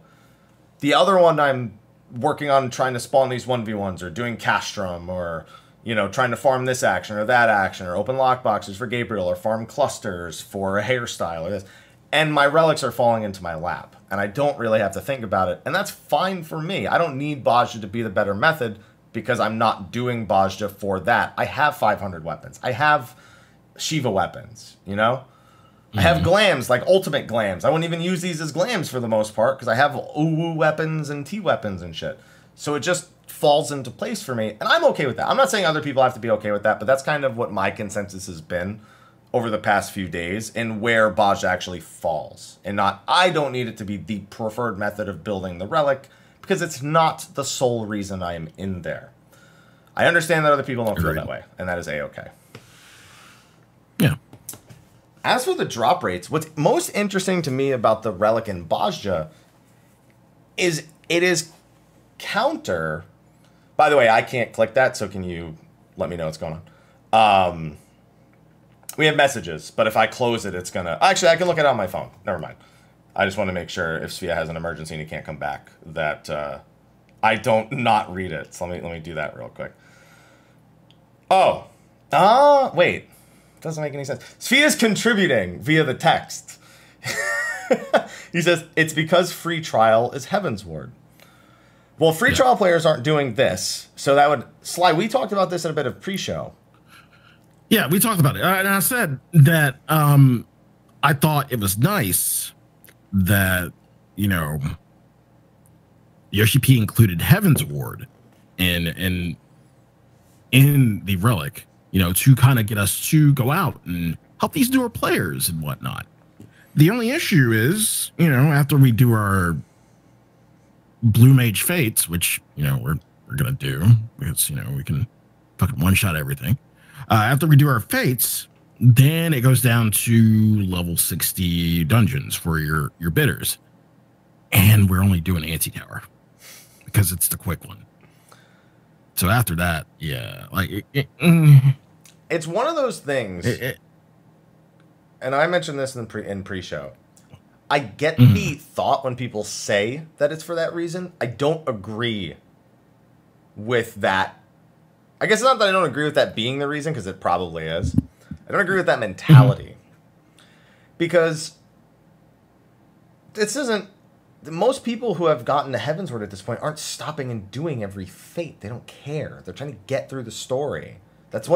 The other one I'm working on trying to spawn these 1v1s or doing castrum or, you know, trying to farm this action or that action or open lockboxes for Gabriel or farm clusters for a hairstyle or this. And my relics are falling into my lap and I don't really have to think about it. And that's fine for me. I don't need BOZJA to be the better method because I'm not doing BOZJA for that. I have 500 weapons. I have Shiva weapons, you know? I have glams, like ultimate glams. I wouldn't even use these as glams for the most part because I have Uwu weapons and T weapons and shit. So it just falls into place for me, and I'm okay with that. I'm not saying other people have to be okay with that, but that's kind of what my consensus has been over the past few days and where BOZJA actually falls. And not, I don't need it to be the preferred method of building the relic because it's not the sole reason I am in there. I understand that other people don't feel that way, and that is A-okay. Yeah. As for the drop rates, what's most interesting to me about the relic in BOZJA is it is counter. By the way, I can't click that, so can you let me know what's going on? We have messages, but if I close it, it's gonna... Actually, I can look at it on my phone. Never mind. I just want to make sure if Sfia has an emergency and he can't come back, that I don't not read it. So let me do that real quick. Oh. Wait. Doesn't make any sense. Sfia's contributing via the text. He says, it's because free trial is Heavensward. Well, free trial players aren't doing this, so that would... Sly, we talked about this in a bit of pre-show. Yeah, we talked about it. And I said that I thought it was nice that, you know, Yoshi P included Heavensward in the relic, you know, to kind of get us to go out and help these newer players and whatnot. The only issue is, you know, after we do our Blue Mage Fates, which, you know, we're going to do because, you know, we can fucking one-shot everything. After we do our Fates, then it goes down to level 60 dungeons for your bidders. And we're only doing Anti-Tower because it's the quick one. So after that, yeah, like... It's one of those things, and I mentioned this in pre-show. I get the thought when people say that it's for that reason. I don't agree with that. I guess it's not that I don't agree with that being the reason, because it probably is. I don't agree with that mentality. Because this isn't... Most people who have gotten to Heavensward at this point aren't stopping and doing every fate. They don't care. They're trying to get through the story. That's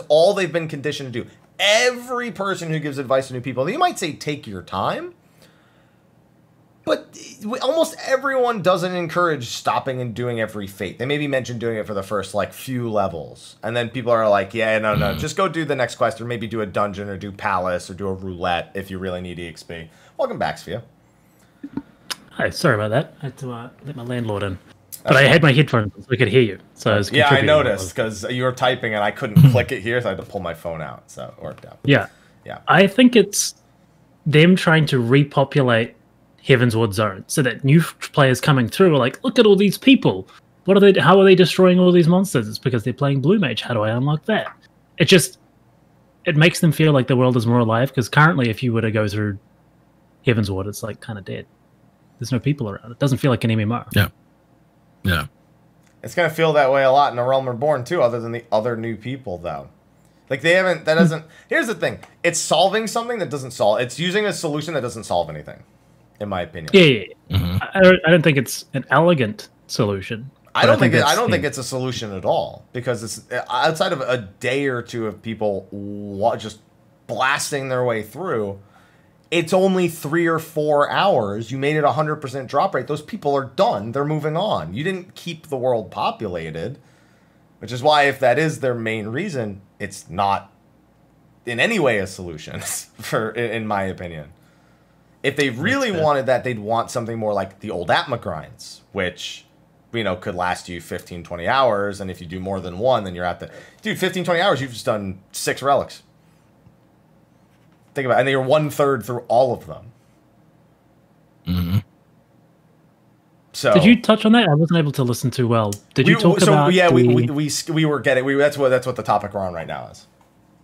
all they've been conditioned to do. Every person who gives advice to new people, you might say take your time, but almost everyone doesn't encourage stopping and doing every fate. They maybe mention doing it for the first like few levels, and then people are like, yeah, no, just go do the next quest, or maybe do a dungeon, or do palace, or do a roulette if you really need EXP. Welcome back, Sfia. Hi, sorry about that. I had to let my landlord in. But I had my headphones so I could hear you. So I was I noticed because you were typing and I couldn't click it here, so I had to pull my phone out. So it worked out. Yeah. I think it's them trying to repopulate Heavensward Zone so that new players coming through are like, look at all these people. What are they? How are they destroying all these monsters? It's because they're playing Blue Mage. How do I unlock that? It makes them feel like the world is more alive, because currently if you were to go through Heavensward, it's like kind of dead. There's no people around. It doesn't feel like an MMO. Yeah. It's going to feel that way a lot in A Realm Reborn, too, other than the other new people, though. Like, here's the thing. It's solving something that doesn't solve. It's using a solution that doesn't solve anything, in my opinion. Yeah. I don't think it's an elegant solution. I don't think it's a solution at all, because it's outside of a day or two of people just blasting their way through. It's only 3 or 4 hours. You made it 100% drop rate. Those people are done. They're moving on. You didn't keep the world populated, which is why if that is their main reason, it's not in any way a solution, in my opinion. If they really wanted that, they'd want something more like the old Atma grinds, which could last you 15, 20 hours. And if you do more than one, then you're at the... Dude, 15, 20 hours, you've just done 6 relics. Think about it. And you're 1/3 through all of them. Mm-hmm. So, did you touch on that? I wasn't able to listen too well. Did you talk about? Yeah, we were getting. That's what the topic we're on right now is.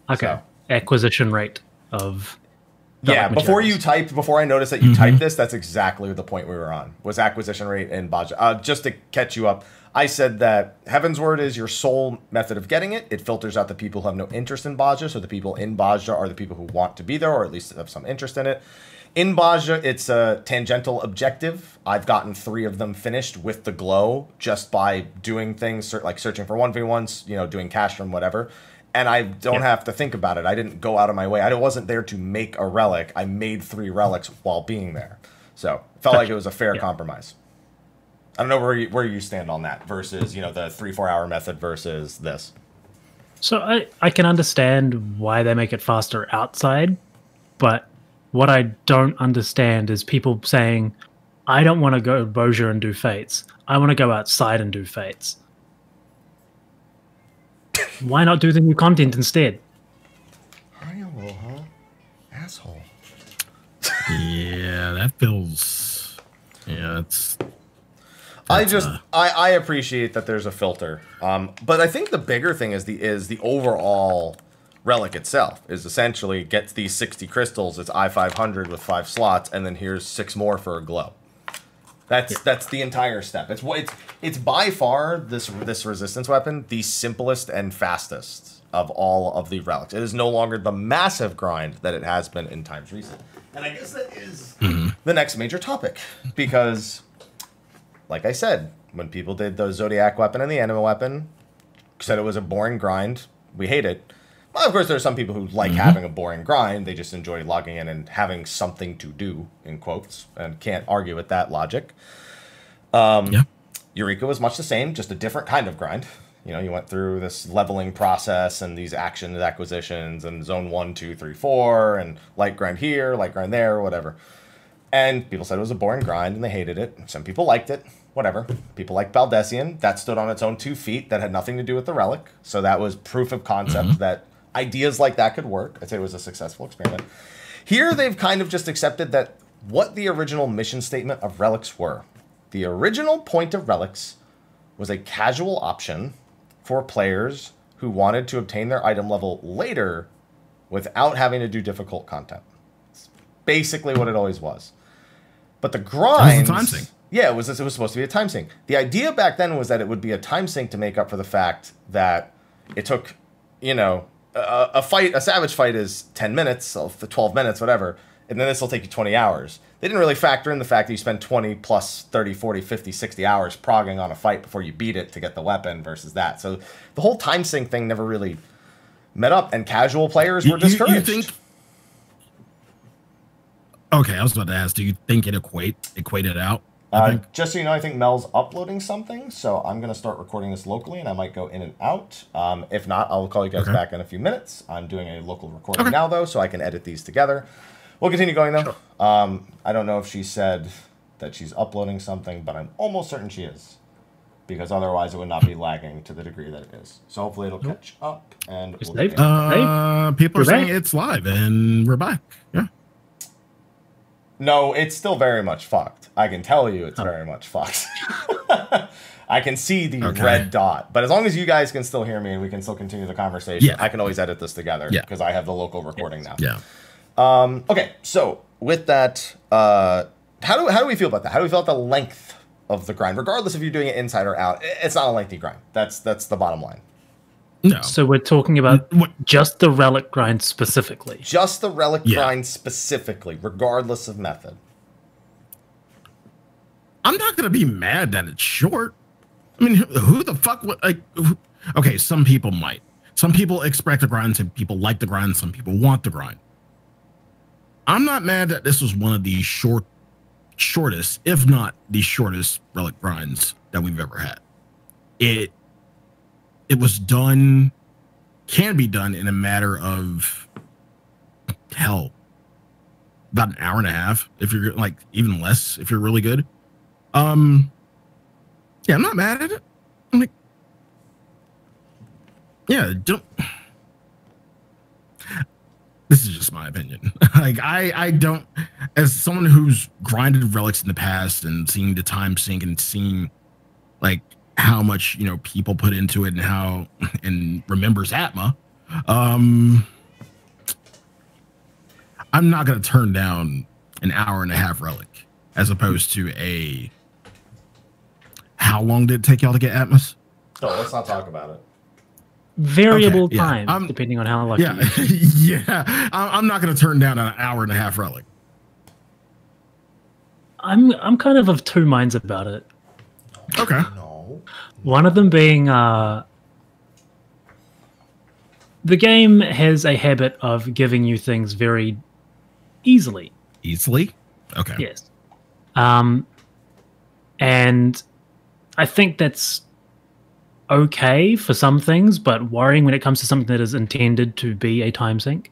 Okay. So. Acquisition rate of. Yeah, before I noticed that you typed this, that's exactly the point we were on, was acquisition rate in BOZJA. Just to catch you up, I said that Heaven's Word is your sole method of getting it. It filters out the people who have no interest in BOZJA, so the people in BOZJA are the people who want to be there, or at least have some interest in it. In BOZJA, it's a tangential objective. I've gotten 3 of them finished with the glow just by doing things like searching for 1v1s, doing cash from whatever. And I don't have to think about it. I didn't go out of my way. I wasn't there to make a relic. I made 3 relics while being there. So it felt like it was a fair compromise. I don't know where you stand on that versus, the 3-4 hour method versus this. So I can understand why they make it faster outside, but what I don't understand is people saying, I don't want to go to BOZJA and do fates. I want to go outside and do fates. Why not do the new content instead? Are you a little, huh? Asshole. Yeah, that feels... Yeah, I appreciate that there's a filter. But I think the bigger thing is the overall relic itself is essentially gets these 60 crystals. It's I-500 with 5 slots, and then here's 6 more for a glow. That's the entire step. It's by far this resistance weapon the simplest and fastest of all of the relics. It is no longer the massive grind that it has been in times recent. And I guess that is the next major topic, because, like I said, when people did the Zodiac weapon and the Anima weapon, said it was a boring grind. We hate it. Well, of course, there are some people who like having a boring grind. They just enjoy logging in and having something to do, in quotes, and can't argue with that logic. Eureka was much the same, just a different kind of grind. You went through this leveling process and these action acquisitions and zone 1, 2, 3, 4, and light grind here, light grind there, whatever. And people said it was a boring grind, and they hated it. Some people liked it, whatever. People like Baldesion. That stood on its own 2 feet. That had nothing to do with the relic. So that was proof of concept that ideas like that could work. I'd say it was a successful experiment. Here, they've kind of just accepted that what the original mission statement of relics were. The original point of relics was a casual option for players who wanted to obtain their item level later without having to do difficult content. It's basically what it always was. But the grind... time sink. Yeah, it was supposed to be a time sink. The idea back then was that it would be a time sink to make up for the fact that it took, a savage fight is 10 minutes, 12 minutes, whatever, and then this will take you 20 hours. They didn't really factor in the fact that you spend 20 plus 30, 40, 50, 60 hours progging on a fight before you beat it to get the weapon versus that. So the whole time sink thing never really met up, and casual players were discouraged. You think... Okay, I was about to ask, do you think it equated out? Just so you know, I think Mel's uploading something, so I'm going to start recording this locally, and I might go in and out. If not, I'll call you guys back in a few minutes. I'm doing a local recording now, though, so I can edit these together. We'll continue going, though. Sure. I don't know if she said that she's uploading something, but I'm almost certain she is, because otherwise it would not be lagging to the degree that it is. So hopefully it'll catch up, and we'll people are saying it's live, and we're back. Yeah. No, it's still very much fucked. I can tell you it's very much fucked. I can see the red dot. But as long as you guys can still hear me and we can still continue the conversation, I can always edit this together because I have the local recording now. Yeah. Okay, so with that, how do we feel about that? How do we feel about the length of the grind? Regardless if you're doing it inside or out, it's not a lengthy grind. That's the bottom line. No. So we're talking about just the relic grind specifically. Just the relic grind specifically, regardless of method. I'm not going to be mad that it's short. I mean, who the fuck would, okay, some people might. Some people expect the grind, some people like the grind, some people want the grind. I'm not mad that this was one of the shortest, if not the shortest relic grinds that we've ever had. It was done, can be done in a matter of, hell, about an hour and a half, if you're like, even less, if you're really good. Yeah, I'm not mad at it. I'm like, yeah, don't. This is just my opinion. Like, I don't, as someone who's grinded relics in the past and seeing the time sink and seeing like how much, you know, people put into it and remembers Atma, I'm not going to turn down an hour-and-a-half relic as opposed to how long did it take y'all to get Atmos? Oh, let's not talk about it. Variable Okay, yeah. time, depending on how lucky Yeah, you are. yeah. I'm not going to turn down an hour-and-a-half relic. I'm kind of two minds about it. Okay. No. One of them being the game has a habit of giving you things very easily. Easily? Okay. Yes. And I think that's okay for some things, but worrying when it comes to something that is intended to be a time sink.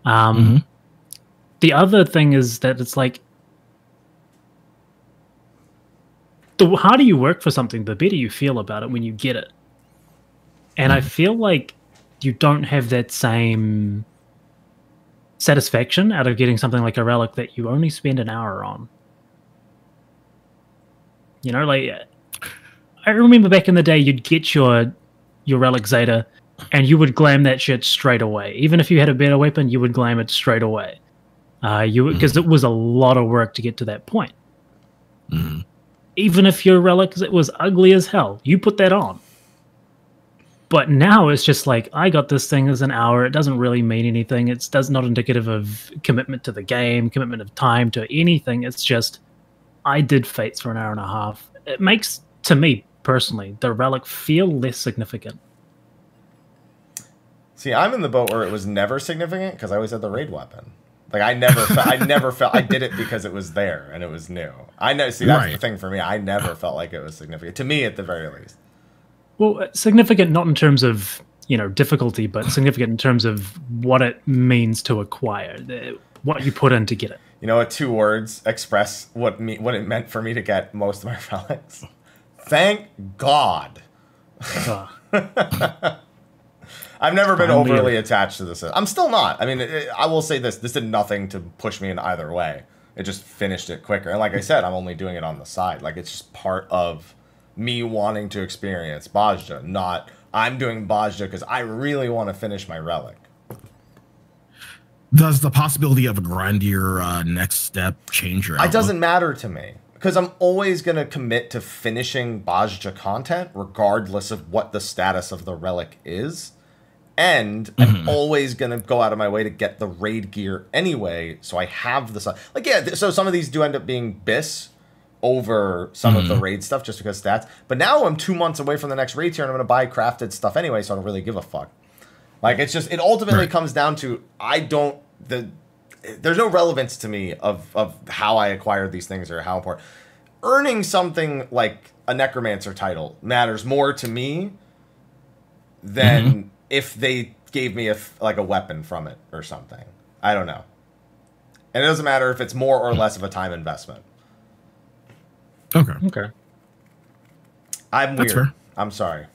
The other thing is that it's like, the harder you work for something, the better you feel about it when you get it. And I feel like you don't have that same satisfaction out of getting something like a relic that you only spend an hour on. You know, like, I remember back in the day, you'd get your relic Zeta, and you would glam that shit straight away. Even if you had a better weapon, you would glam it straight away. Because it was a lot of work to get to that point. Even if your relic was ugly as hell, you put that on. But now it's just like, I got this thing as an hour. It doesn't really mean anything. It's not indicative of commitment to the game, commitment of time to anything. It's just, I did Fates for an hour and a half. It makes, to me personally, the relic feel less significant. See, I'm in the boat where it was never significant because I always had the raid weapon. Like, I never felt I did it because it was there and it was new. See, that's the thing for me. I never felt like it was significant to me, at the very least. Well, significant not in terms of, you know, difficulty, but significant in terms of what it means to acquire, what you put in to get it. You know what? 2 words express what it meant for me to get most of my relics. Thank God. I've never been overly attached to this. I'm still not. I mean, I will say this. This did nothing to push me in either way. It just finished it quicker. And like I said, I'm only doing it on the side. Like, it's just part of me wanting to experience BOZJA, not I'm doing BOZJA because I really want to finish my relic. Does the possibility of a grindier next step change your outlook? It doesn't matter to me. Because I'm always going to commit to finishing BOZJA content regardless of what the status of the relic is. And I'm always going to go out of my way to get the raid gear anyway, so I have the... Like, yeah, so some of these do end up being BIS over some of the raid stuff just because stats. But now I'm 2 months away from the next raid tier, and I'm going to buy crafted stuff anyway, so I don't really give a fuck. Like, it's just... It ultimately comes down to, there's no relevance to me of how I acquired these things or how important. Earning something like a Necromancer title matters more to me than if they gave me a weapon from it or something. I don't know. And it doesn't matter if it's more or less of a time investment. Okay. I'm That's weird. fair. I'm sorry.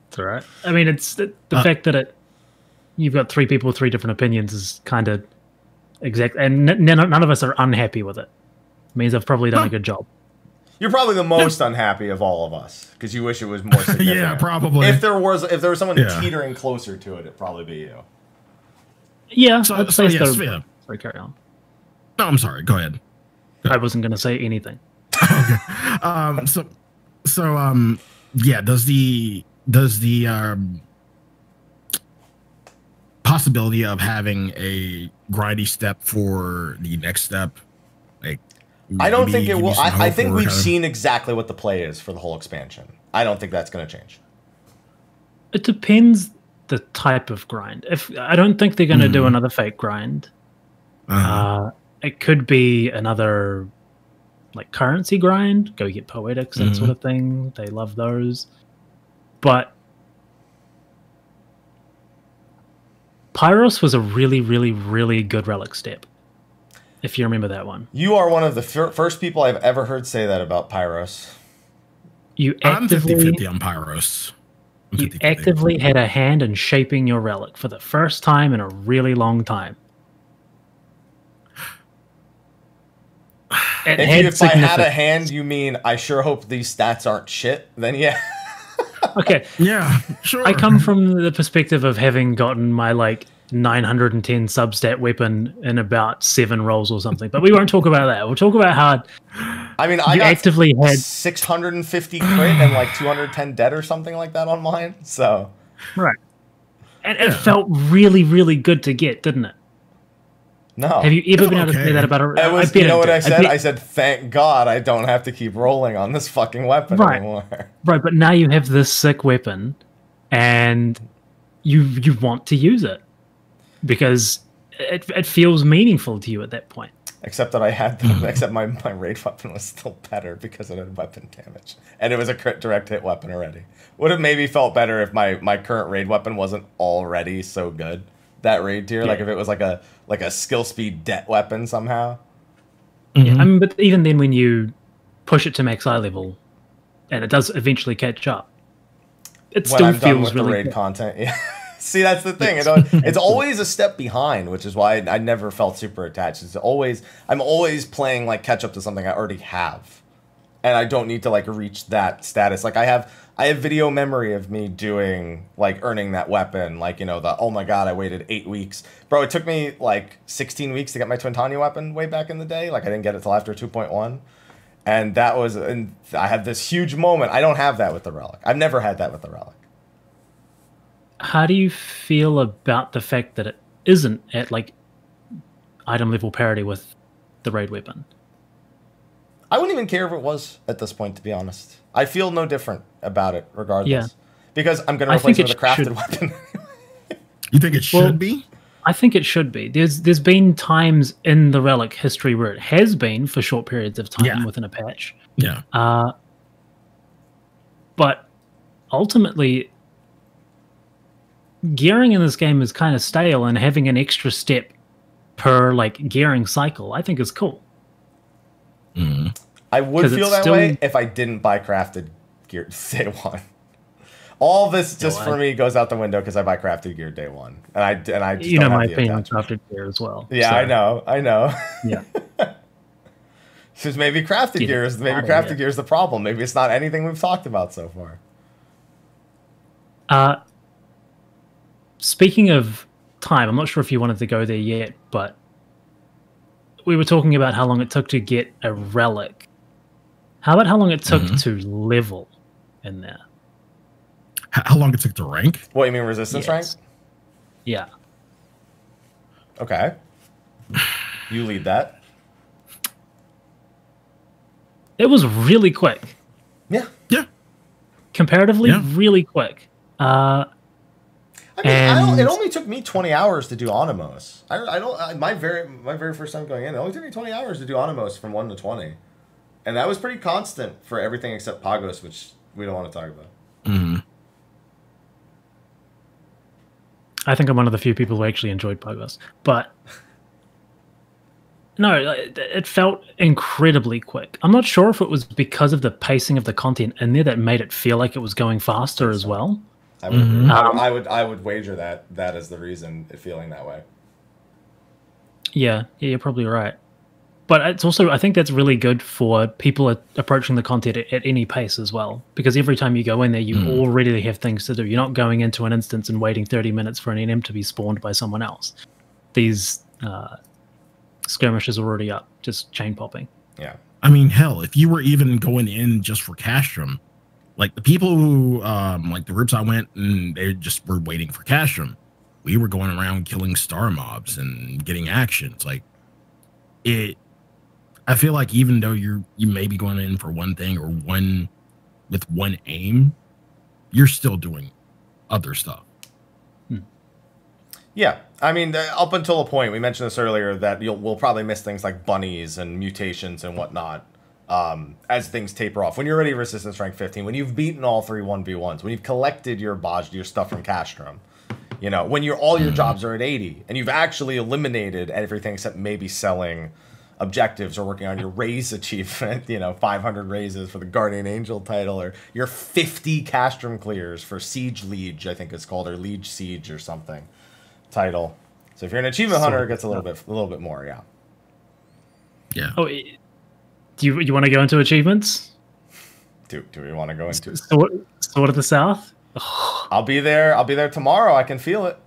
It's all right. I mean, it's the fact that you've got 3 people with 3 different opinions is kind of exact, and none of us are unhappy with it. It means I've probably done a good job. You're probably the most unhappy of all of us because you wish it was more significant. Yeah, probably. If there was someone teetering closer to it, it'd probably be you. Yeah, So, I'd say Sfia. Sorry, carry on. No, I'm sorry. Go ahead. I wasn't going to say anything. Okay. Yeah. Does the possibility of having a grindy step for the next step, like, I don't think it will. I think we've seen exactly what the play is for the whole expansion. I don't think that's going to change. It depends the type of grind. I don't think they're going to do another fake grind. It could be another like currency grind. Go get poetics, that sort of thing. They love those. But Pyros was a really, really, really good relic step. if you remember that one. You are one of the first people I've ever heard say that about Pyros. I'm 50-50 on Pyros. You actively had a hand in shaping your relic for the first time in a really long time. If I had a hand, you mean I sure hope these stats aren't shit, then yeah. Okay. Yeah, sure. I come from the perspective of having gotten my, like, 910 substat weapon in about 7 rolls or something, but we won't talk about that. We'll talk about how I got actively had 650 crit and like 210 dead or something like that on mine. So right, and it felt really, really good to get, didn't it? No. Have you ever been able to say that about a? You know what I said? I said, thank God I don't have to keep rolling on this fucking weapon anymore. Right, but now you have this sick weapon, and you want to use it. Because it feels meaningful to you at that point. Except that except my raid weapon was still better because it had weapon damage. And it was a crit direct hit weapon already. Would have maybe felt better if my current raid weapon wasn't already so good. That raid tier, like if it was like a skill speed debt weapon somehow. Yeah, I mean, but even then when you push it to max eye level and it does eventually catch up, it still feels really the raid content. Yeah. See, that's the thing. It's always a step behind, which is why I never felt super attached. I'm always playing like catch up to something I already have, and I don't need to like reach that status. Like I have video memory of me doing like earning that weapon. Like oh my god, I waited 8 weeks, bro. It took me like 16 weeks to get my Twintanya weapon way back in the day. Like I didn't get it till after 2.1, and I had this huge moment. I don't have that with the relic. I've never had that with the relic. How do you feel about the fact that it isn't at like item level parity with the raid weapon? I wouldn't even care if it was at this point, to be honest. I feel no different about it regardless. Yeah. Because I'm going to replace it with a crafted weapon. You think it should be? I think it should be. There's been times in the relic history where it has been for short periods of time within a patch. Yeah. But ultimately, gearing in this game is kind of stale, and having an extra step per like gearing cycle, I think is cool. Mm. I would feel that way if I didn't buy crafted gear day one. All this just for me goes out the window because I buy crafted gear day one, and I just you know my opinion on crafted gear as well. Yeah, so. I know. Yeah. Because maybe crafted gear is the problem. Maybe it's not anything we've talked about so far. Speaking of time, I'm not sure if you wanted to go there yet, but we were talking about how long it took to get a relic. How about how long it took to level in there? How long it took to rank? What, you mean resistance rank? Yeah. Okay. You lead that. It was really quick. Yeah. Yeah. Comparatively, really quick. It only took me 20 hours to do Onimos. My very first time going in, it only took me 20 hours to do Onimos from 1 to 20. And that was pretty constant for everything except Pagos, which we don't want to talk about. Mm-hmm. I think I'm one of the few people who actually enjoyed Pagos. But no, it felt incredibly quick. I'm not sure if it was because of the pacing of the content in there that made it feel like it was going faster as well. I would agree. I would wager that is the reason it's feeling that way. Yeah, you're probably right. But it's also, I think that's really good for people approaching the content at any pace as well. Because every time you go in there, you already have things to do. You're not going into an instance and waiting 30 minutes for an NM to be spawned by someone else. These skirmishes are already up, just chain popping. Yeah. I mean, hell, if you were even going in just for Castrum, like the people who, like the groups I went and they just were waiting for Castrum, we were going around killing star mobs and getting actions. Like I feel like even though you may be going in for one thing or with one aim, you're still doing other stuff. Yeah, I mean, up until a point, we mentioned this earlier, that we'll probably miss things like bunnies and mutations and whatnot as things taper off. When you're already resistance rank 15, when you've beaten all 3 1v1s, when you've collected your BOZJA, your stuff from Castrum, You know, when all your jobs are at 80 and you've actually eliminated everything except maybe selling objectives or working on your raise achievement, you know, 500 raises for the Guardian Angel title, or your 50 Castrum clears for Siege Liege, I think it's called, or Liege Siege or something title. So if you're an achievement hunter, it gets a little bit more, yeah. Yeah. Oh, do you want to go into achievements? Do we want to go into Sword of the South? I'll be there tomorrow. I can feel it.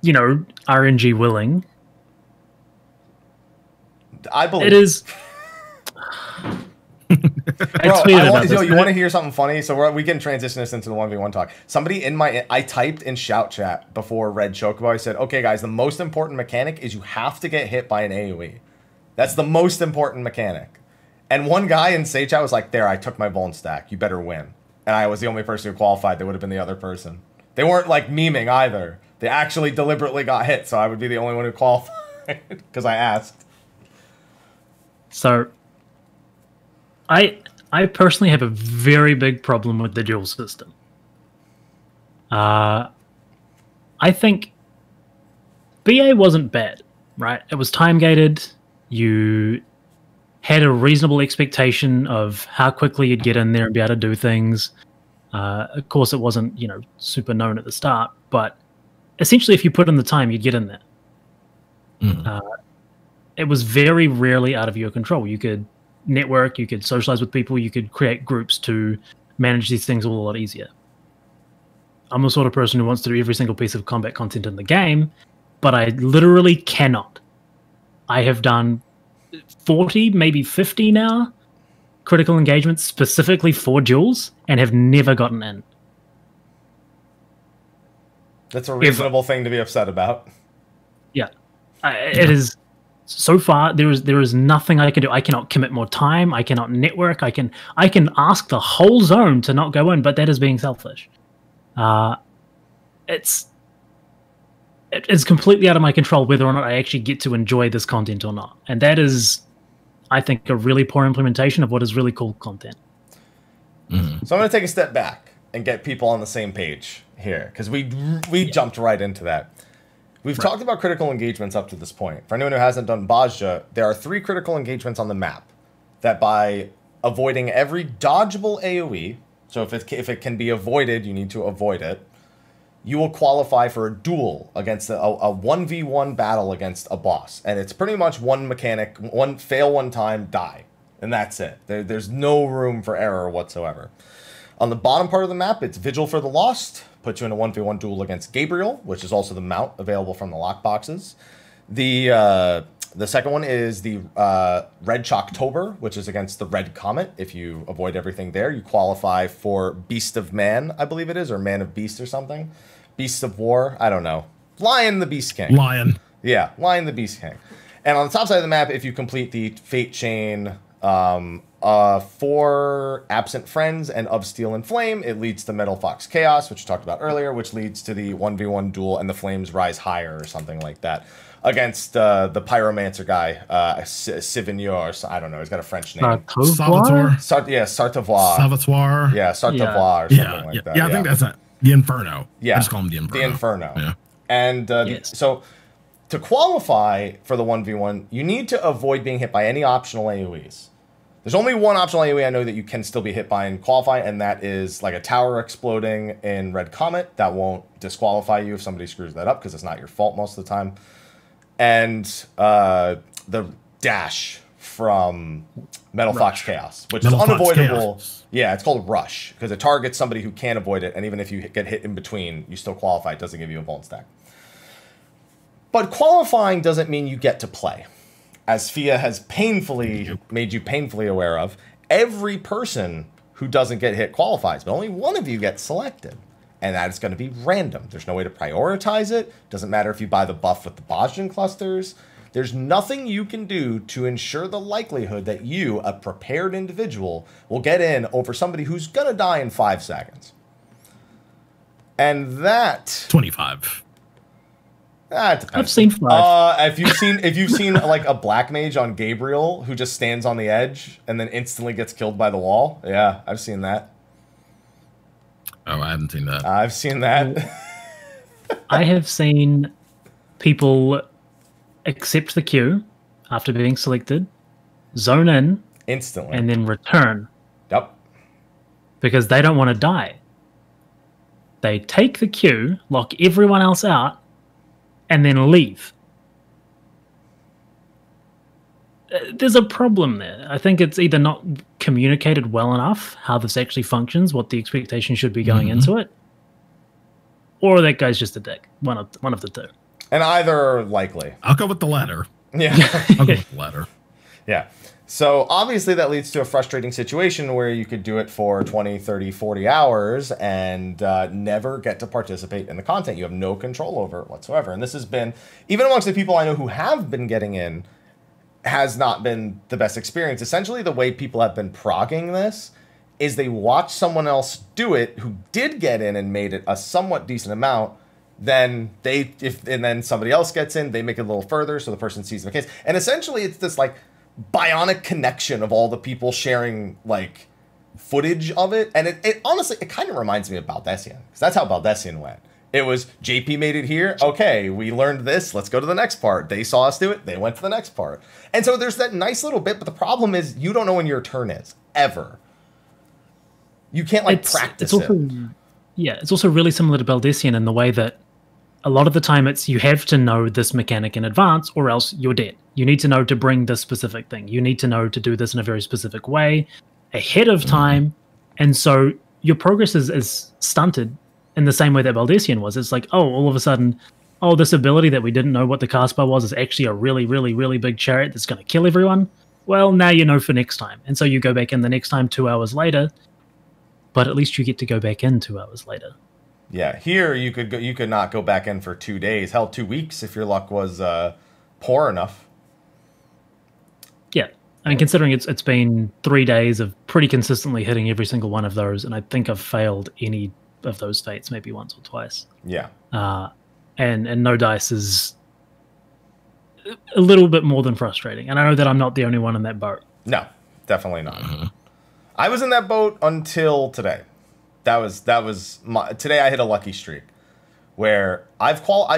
You know, RNG willing. I believe it is. Bro, you want to hear something funny? So we can transition this into the 1v1 talk. Somebody I typed in shout chat before Red Chocobo. I said, okay, guys, the most important mechanic is you have to get hit by an AoE. That's the most important mechanic. And one guy in Say chat was like, there, I took my Vuln stack. You better win. And I was the only person who qualified. They would have been the other person. They weren't like memeing either. They actually deliberately got hit, so I would be the only one who qualified because I asked. So, I personally have a very big problem with the duel system. I think BA wasn't bad, right? It was time gated. You had a reasonable expectation of how quickly you'd get in there and be able to do things. Of course, it wasn't, you know, super known at the start, but essentially, if you put in the time, you'd get in there. It was very rarely out of your control. You could network, you could socialize with people, you could create groups to manage these things all a lot easier. I'm the sort of person who wants to do every single piece of combat content in the game, but I literally cannot. I have done 40, maybe 50 now, critical engagements specifically for duels, and have never gotten in. That's a reasonable thing to be upset about. Yeah. It is. So far, there is nothing I can do. I cannot commit more time. I cannot network. I can ask the whole zone to not go in, but that is being selfish. It is completely out of my control whether or not I actually get to enjoy this content or not, and that is, I think, a really poor implementation of what is really cool content. So I'm going to take a step back and get people on the same page here, because we jumped right into that. We've talked about critical engagements up to this point. For anyone who hasn't done BOZJA, there are 3 critical engagements on the map that, by avoiding every dodgeable AoE, so if it can be avoided, you need to avoid it, you will qualify for a duel against a 1v1 battle against a boss. And it's pretty much one mechanic, fail one time, die. And that's it. There's no room for error whatsoever. On the bottom part of the map, it's Vigil for the Lost. Puts you in a 1v1 duel against Gabriel, which is also the mount available from the lockboxes. The second one is the Red Shocktober, which is against the Red Comet. If you avoid everything there, you qualify for Beast of Man, I believe it is, or Man of Beast or something. Beast of War, I don't know. Lion the Beast King. Lion. Yeah, Lion the Beast King. And on the top side of the map, if you complete the Fate Chain for Absent Friends and Of Steel and Flame, it leads to Metal Fox Chaos, which we talked about earlier, which leads to the 1v1 duel and the flames rise higher or something like that against the Pyromancer guy, Sivignor, I don't know, he's got a French name. Salvatore? Sartavois. Salvatore? Yeah, Sartavois or something like that. Yeah, I think that's it. The Inferno. Yeah. I just call him the Inferno. The Inferno. Yeah. And so to qualify for the 1v1, you need to avoid being hit by any optional AoEs. There's only one optional AoE I know that you can still be hit by and qualify, and that is like a tower exploding in Red Comet. That won't disqualify you if somebody screws that up, because it's not your fault most of the time. And the dash from Metal Fox Chaos, which is unavoidable. Yeah, it's called Rush, because it targets somebody who can't avoid it, and even if you get hit in between, you still qualify. It doesn't give you a Vuln stack. But qualifying doesn't mean you get to play. As Sfia has made you painfully aware of, every person who doesn't get hit qualifies, but only one of you gets selected. And that is going to be random. There's no way to prioritize it. Doesn't matter if you buy the buff with the BOZJA clusters. There's nothing you can do to ensure the likelihood that you, a prepared individual, will get in over somebody who's going to die in 5 seconds. And that... 25. I've seen 5. If you've seen like a black mage on Gabriel who just stands on the edge and then instantly gets killed by the wall, yeah, I've seen that. Oh, I haven't seen that. I've seen that. I have seen people accept the queue after being selected, zone in Instantly. and then return. Yep. Because they don't want to die. They take the queue, lock everyone else out, and then leave. There's a problem there. I think it's either not communicated well enough how this actually functions, what the expectation should be going into it, or that guy's just a dick. One of the two. And either are likely. I'll go with the latter. Yeah. I'll go with the latter. Yeah. So obviously that leads to a frustrating situation where you could do it for 20, 30, 40 hours and never get to participate in the content. You have no control over it whatsoever. And this has been, even amongst the people I know who have been getting in, has not been the best experience. Essentially, the way people have been progging this is they watch someone else do it who did get in and made it a somewhat decent amount. Then then somebody else gets in, they make it a little further so the person sees the case. And essentially it's this like bionic connection of all the people sharing like footage of it. And it honestly, it kind of reminds me of Baldesion, because that's how Baldesion went. It was JP made it here. Okay, we learned this. Let's go to the next part. They saw us do it. They went to the next part. And so there's that nice little bit, but the problem is you don't know when your turn is, ever. You can't like practice it. Yeah, it's also really similar to Baldesion in the way that a lot of the time it's you have to know this mechanic in advance or else you're dead. You need to know to bring this specific thing. You need to know to do this in a very specific way ahead of time. And so your progress is stunted in the same way that Baldesion was. It's like, oh, all of a sudden, oh, this ability that we didn't know what the cast bar was is actually a really, really, really big chariot that's going to kill everyone. Well, now you know for next time. And so you go back in the next time 2 hours later, but at least you get to go back in 2 hours later. Yeah, here you could not go back in for 2 days. Hell, 2 weeks if your luck was poor enough. Yeah. I mean, considering it's been 3 days of pretty consistently hitting every single one of those, and I think I've failed any of those fates maybe once or twice. Yeah. And no dice is a little bit more than frustrating. And I know that I'm not the only one in that boat. No, definitely not. I was in that boat until today. That was today I hit a lucky streak where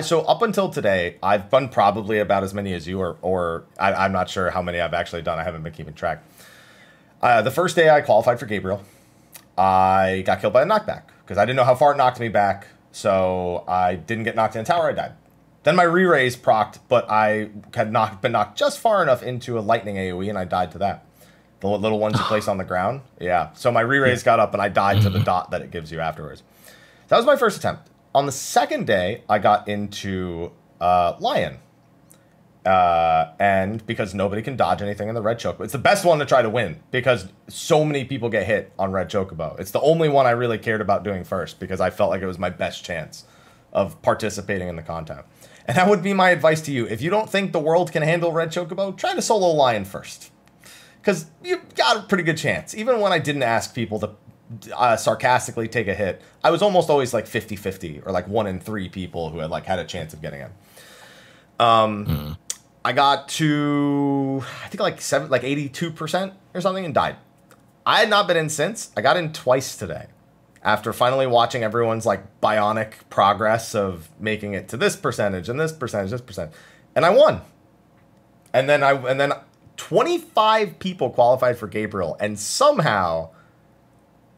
so up until today, I've done probably about as many as you, or I'm not sure how many I've actually done. I haven't been keeping track. The first day I qualified for Gabriel, I got killed by a knockback because I didn't know how far it knocked me back. So I didn't get knocked in the tower, I died. Then my re-raise procced, but I had been knocked just far enough into a lightning AoE and I died to that. The little ones you place on the ground. Yeah. So my re-raise got up and I died to the dot that it gives you afterwards. That was my first attempt. On the second day, I got into Lion. And because nobody can dodge anything in the red chocobo. It's the best one to try to win because so many people get hit on red chocobo. It's the only one I really cared about doing first because I felt like it was my best chance of participating in the content. And that would be my advice to you. If you don't think the world can handle red chocobo, try to solo Lion first. Because you got a pretty good chance. Even when I didn't ask people to sarcastically take a hit, I was almost always like 50-50 or like 1 in 3 people who had like had a chance of getting in. I got to, I think like 82% or something and died. I had not been in since. I got in twice today after finally watching everyone's like bionic progress of making it to this percentage and this percentage, this percent. And I won. And then 25 people qualified for Gabriel, and somehow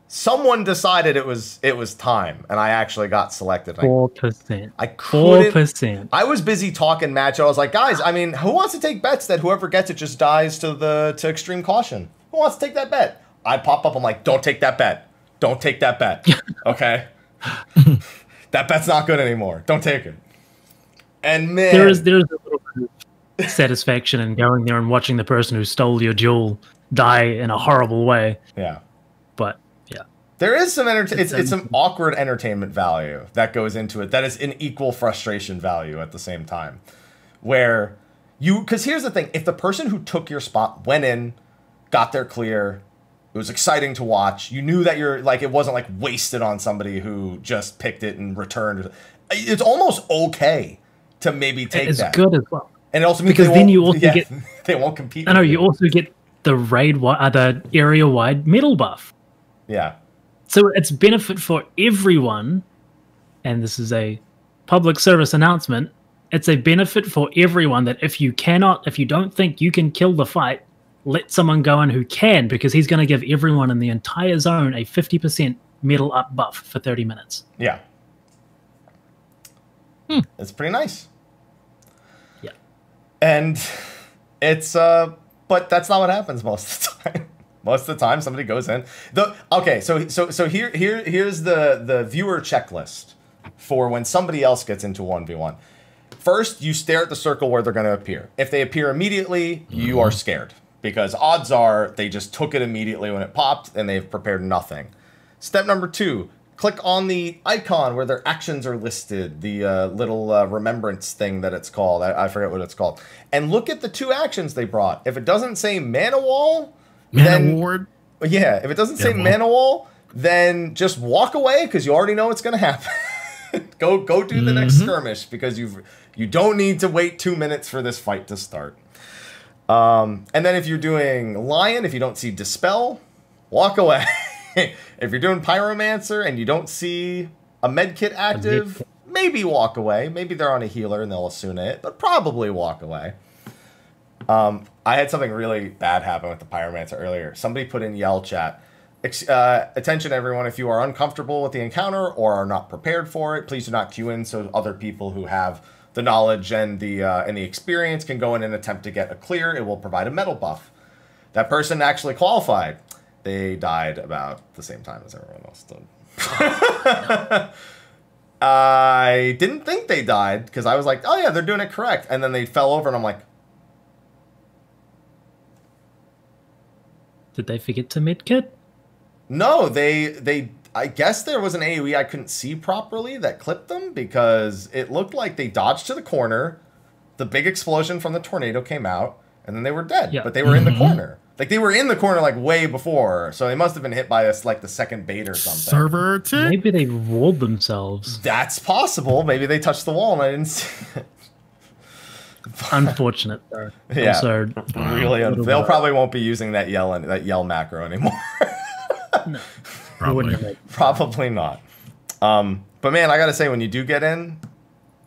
someone decided it was time, and I actually got selected. 4%. I couldn't. 4%. I was busy talking match. I was like, guys, I mean, who wants to take bets that whoever gets it just dies to extreme caution? Who wants to take that bet? I pop up. I'm like, don't take that bet. Don't take that bet. Okay, that bet's not good anymore. Don't take it. And man, there's a little bit of satisfaction in going there and watching the person who stole your jewel die in a horrible way. Yeah. But yeah, there is some it's some awkward entertainment value that goes into it that is an equal frustration value at the same time. Where because here's the thing, if the person who took your spot went in, got there clear, it was exciting to watch, you knew that it wasn't like wasted on somebody who just picked it and returned. It's almost okay to maybe take that. It's good as well. And it also means because then you also get they won't compete. I know you also get the area wide medal buff. Yeah. So it's benefit for everyone, and this is a public service announcement. It's a benefit for everyone that if you don't think you can kill the fight, let someone go in who can, because he's going to give everyone in the entire zone a 50% metal up buff for 30 minutes. Yeah. It's pretty nice. Yeah. And it's, but that's not what happens most of the time. Most of the time, somebody goes in. So here's the viewer checklist for when somebody else gets into 1v1. First, you stare at the circle where they're going to appear. If they appear immediately, you are scared, because odds are they just took it immediately when it popped and they've prepared nothing. Step number 2, click on the icon where their actions are listed, the little remembrance thing that it's called. I forget what it's called. And look at the 2 actions they brought. If it doesn't say Mana Wall, Ward. Yeah, if it doesn't say Mana Wall, then just walk away, because you already know what's going to happen. Go do the next skirmish, because you don't need to wait 2 minutes for this fight to start. And then if you're doing Lion, if you don't see Dispel, walk away. If you're doing Pyromancer and you don't see a medkit active, maybe walk away. Maybe they're on a healer and they'll assume it, but probably walk away. I had something really bad happen with the Pyromancer earlier. Somebody put in Yell chat. Attention everyone, if you are uncomfortable with the encounter or are not prepared for it, please do not queue in, so other people who have the knowledge and the experience can go in and attempt to get a clear. It will provide a metal buff. That person actually qualified. They died about the same time as everyone else did. I didn't think they died, because I was like, oh yeah, they're doing it correct. And then they fell over and I'm like, did they forget to medkit? no, I guess there was an AoE I couldn't see properly that clipped them, because it looked like they dodged to the corner, the big explosion from the tornado came out, and then they were dead. Yeah. But they were in the corner. Like, they were in the corner, like, way before, so they must have been hit by us, like, the second bait or something. Server tick? Maybe they rolled themselves. That's possible. Maybe they touched the wall and I didn't see it. Unfortunate, though. Yeah. Also, Really, they'll probably won't be using that yell macro anymore. no. Probably not. But man, I gotta say, when you do get in,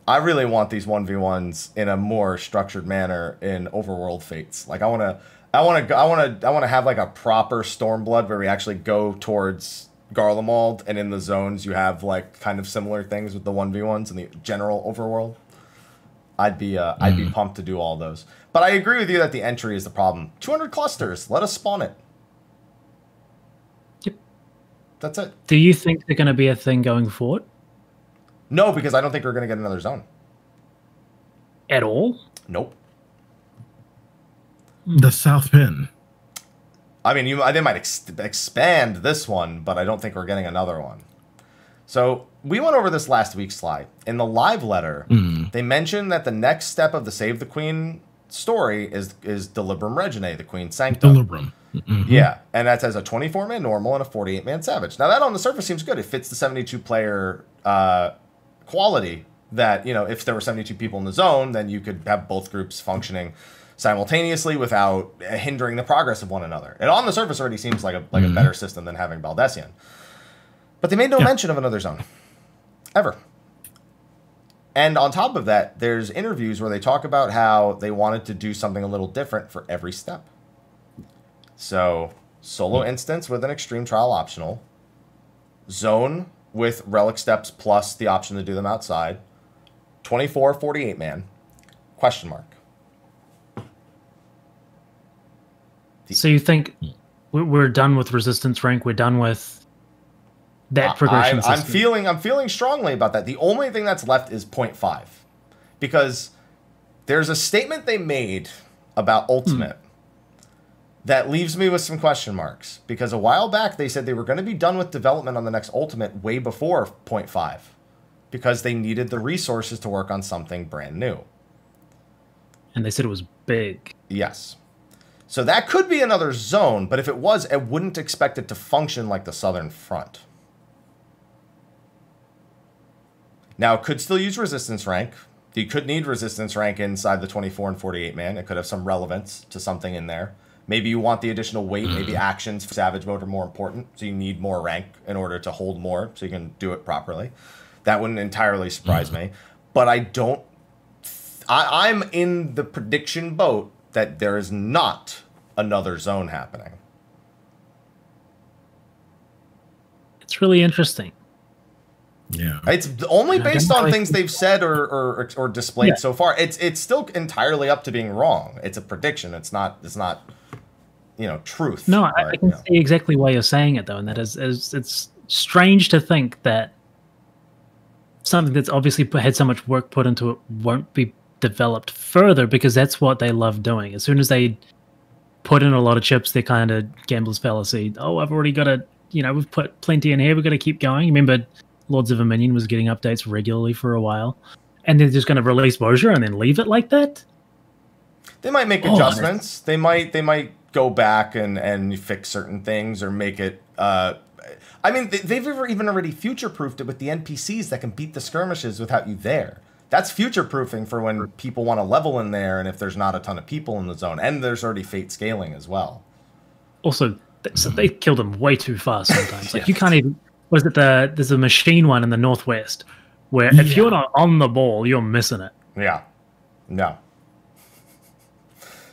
I really want these 1v1s in a more structured manner in Overworld Fates. Like, I want to have like a proper Stormblood where we actually go towards Garlemald, and in the zones you have like kind of similar things with the 1v1s in the general Overworld. I'd be pumped to do all those. But I agree with you that the entry is the problem. 200 clusters. Let us spawn it. Yep. That's it. Do you think they're going to be a thing going forward? No, because I don't think we're going to get another zone. At all? Nope. The South Pin. I mean, they might expand this one, but I don't think we're getting another one. So we went over this last week, Sly. In the live letter, they mentioned that the next step of the Save the Queen story is Delibrum Reginae, the Queen Sanctum. Delibrum. Yeah, and that's as a 24-man normal and a 48-man savage. Now, that on the surface seems good. It fits the 72-player quality that, you know, if there were 72 people in the zone, then you could have both groups functioning simultaneously without hindering the progress of one another. It on the surface already seems like a better system than having Baldesion. But they made no mention of another zone. Ever. And on top of that, there's interviews where they talk about how they wanted to do something a little different for every step. So, solo instance with an extreme trial optional. Zone with relic steps plus the option to do them outside. 24, 48-man. Question mark. So you think we're done with resistance rank? We're done with that progression system? I'm feeling strongly about that. The only thing that's left is 0.5. Because there's a statement they made about Ultimate that leaves me with some question marks. Because a while back they said they were going to be done with development on the next Ultimate way before 0.5. Because they needed the resources to work on something brand new. And they said it was big. Yes. So that could be another zone, but if it was, I wouldn't expect it to function like the Southern Front. Now, it could still use resistance rank. You could need resistance rank inside the 24 and 48 man. It could have some relevance to something in there. Maybe you want the additional weight. Maybe actions for Savage Mode are more important, so you need more rank in order to hold more, so you can do it properly. That wouldn't entirely surprise me. But I don't... I'm in the prediction boat that there is not another zone happening. It's really interesting. Yeah, it's only based on things they've said or displayed so far. It's still entirely up to being wrong. It's a prediction. It's not truth. No, I can see exactly why you're saying it though, and that is it's strange to think that something that's obviously had so much work put into it won't be developed further, because that's what they love doing. As soon as they put in a lot of chips, they're kind of gambler's fallacy. Oh, I've already got we've put plenty in here, we've got to keep going. Remember, Lords of Dominion was getting updates regularly for a while, and they're just going to release BOZJA and then leave it like that? They might make adjustments. They might go back and fix certain things or make it... I mean, they've even already future-proofed it with the NPCs that can beat the skirmishes without you there. That's future-proofing for when people want to level in there, and if there's not a ton of people in the zone. And there's already fate scaling as well. Also, they killed them way too fast sometimes. Like, you can't even... Was it there's a machine one in the northwest where if you're not on the ball, you're missing it. Yeah. No.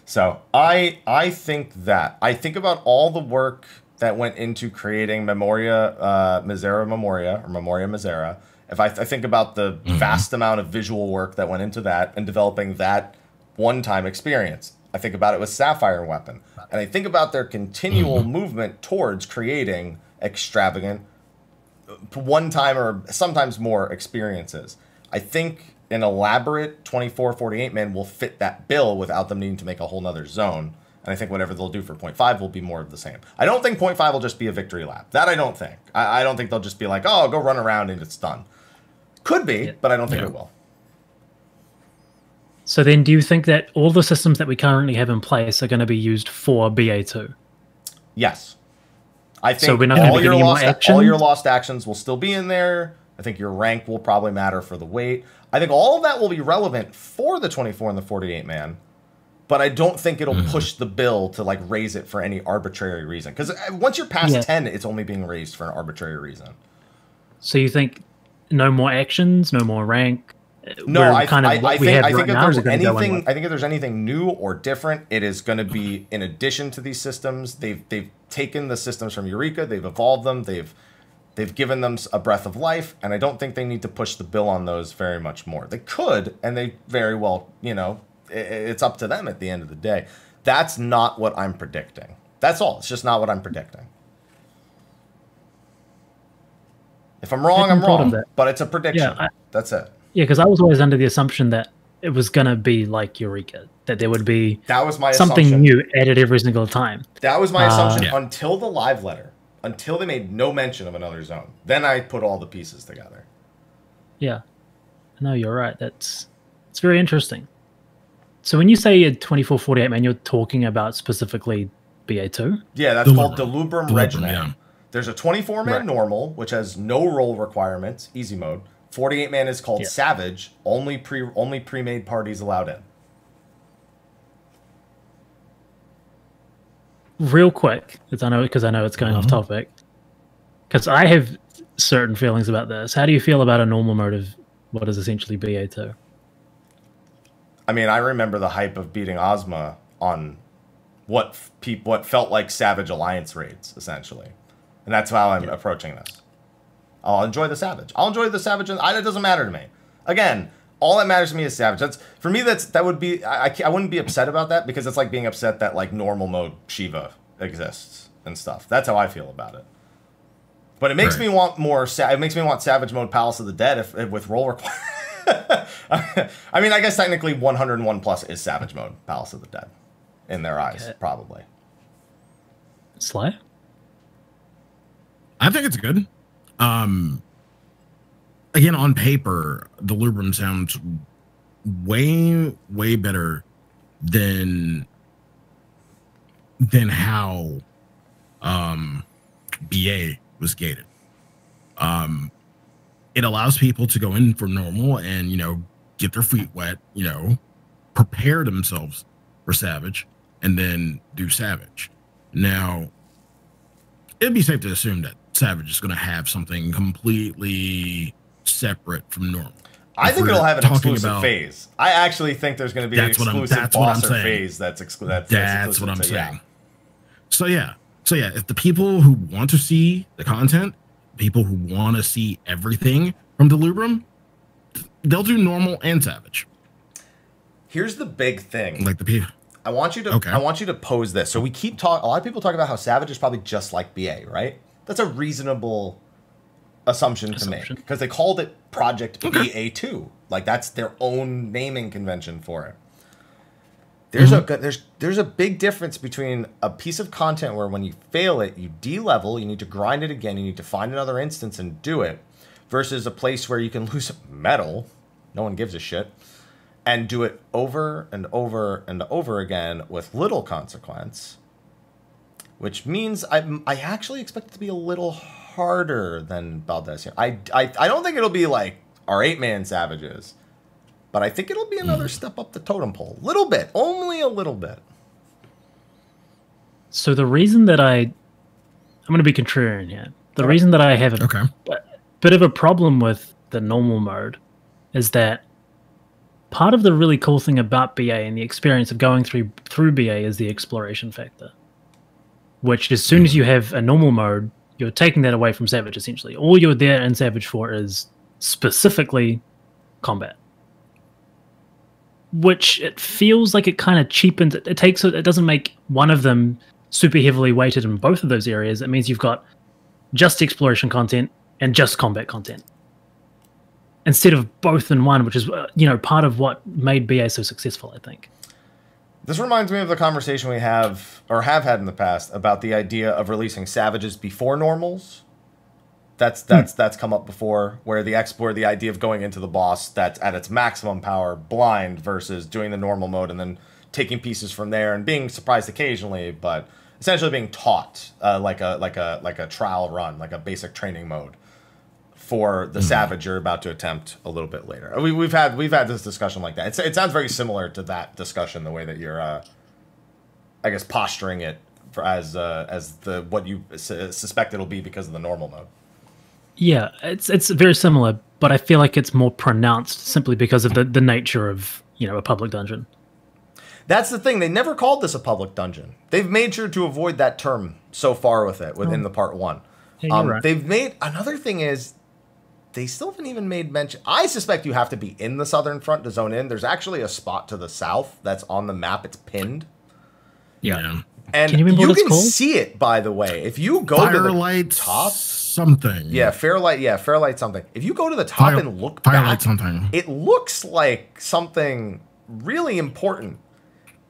So I think about all the work that went into creating Memoria Misera. If I think about the vast amount of visual work that went into that and developing that one-time experience, I think about it with Sapphire Weapon, and I think about their continual movement towards creating extravagant, one-time or sometimes more experiences. I think an elaborate 24-48 man will fit that bill without them needing to make a whole nother zone. And I think whatever they'll do for 0.5 will be more of the same. I don't think 0.5 will just be a victory lap. That I don't think. I don't think they'll just be like, oh, go run around and it's done. Could be, but I don't think it will. So then do you think that all the systems that we currently have in place are going to be used for BA2? Yes. I think so we're not going to be getting more action? All your lost actions will still be in there. I think your rank will probably matter for the weight. I think all of that will be relevant for the 24 and the 48 man. But I don't think it'll push the bill to like raise it for any arbitrary reason. Because once you're past 10, it's only being raised for an arbitrary reason. So you think no more actions, no more rank? No, I think if there's anything new or different, it is going to be in addition to these systems. They've taken the systems from Eureka, they've evolved them, they've given them a breath of life, and I don't think they need to push the bill on those very much more. They could, and they very well, it's up to them at the end of the day. That's not what I'm predicting. That's all. It's just not what I'm predicting. If I'm wrong, I'm wrong. But it's a prediction. That's it. Yeah, because I was always under the assumption that it was going to be like Eureka, that there would be something new added every single time. That was my assumption until the live letter, until they made no mention of another zone. Then I put all the pieces together. Yeah. No, you're right. It's very interesting. So when you say a 24-48 man, you're talking about specifically BA2? Yeah, that's called Delubrum Regiment. Yeah. There's a 24-man normal, which has no roll requirements, easy mode. 48-man is called Savage, only pre-made parties allowed in. Real quick, because I know it's going off topic, because I have certain feelings about this. How do you feel about a normal mode of what is essentially BA2? I mean, I remember the hype of beating Ozma on what felt like Savage Alliance raids, essentially. And that's how I'm approaching this. I'll enjoy the Savage. It doesn't matter to me. Again, all that matters to me is Savage. For me, that would be... I wouldn't be upset about that, because it's like being upset that like normal mode Shiva exists and stuff. That's how I feel about it. But it makes me want more... It makes me want Savage mode Palace of the Dead with roll requirements. I mean, I guess technically 101 plus is Savage mode Palace of the Dead. In their eyes, probably. Sly? I think it's good. Again, on paper, the Delubrum sounds way better than how BA was gated. It allows people to go in for normal and get their feet wet, prepare themselves for Savage, and then do Savage. Now, it'd be safe to assume that Savage is going to have something completely separate from normal. I think it'll have an exclusive phase. I actually think there's going to be an exclusive boss or phase that's exclusive. That's what I'm saying. So yeah, if the people who want to see the content, people who want to see everything from Delubrum, they'll do normal and Savage. Here's the big thing. Like the people. I want you to pose this. So we keep talking. A lot of people talk about how Savage is probably just like BA, right? That's a reasonable assumption to make because they called it Project BA2. Like that's their own naming convention for it. There's a big difference between a piece of content where when you fail it, you de-level, you need to grind it again, you need to find another instance and do it, versus a place where you can lose metal, no one gives a shit, and do it over and over and over again with little consequence, which means I actually expect it to be a little harder than Baldez here. I don't think it'll be like our 8-man Savages, but I think it'll be another step up the totem pole. A little bit. Only a little bit. So the reason that I'm going to be contrarian here. The reason that I have a bit of a problem with the normal mode is that part of the really cool thing about BA and the experience of going through BA is the exploration factor. Which as soon as you have a normal mode, you're taking that away from Savage, essentially. All you're there in Savage for is specifically combat. Which it feels like it kind of cheapens it. It doesn't make one of them super heavily weighted in both of those areas. It means you've got just exploration content and just combat content instead of both in one, which is part of what made BA so successful, I think. This reminds me of the conversation we have had in the past about the idea of releasing Savages before normals. That's come up before, where the idea of going into the boss that's at its maximum power blind versus doing the normal mode and then taking pieces from there and being surprised occasionally, but essentially being taught like a trial run, like a basic training mode for the Savage you're about to attempt a little bit later. We've had this discussion like that. It sounds very similar to that discussion, the way that you're, I guess, posturing it as what you suspect it'll be because of the normal mode. Yeah, it's very similar, but I feel like it's more pronounced simply because of the nature of a public dungeon. That's the thing. They never called this a public dungeon. They've made sure to avoid that term so far with it within the part 1. Yeah, right. They've made another thing is they still haven't even made mention. I suspect you have to be in the Southern Front to zone in. There's actually a spot to the south that's on the map. It's pinned. Yeah. And can you can see it, by the way. If you go to the top something. Yeah, Fairlight something. If you go to the top and look back, something. It looks like something really important.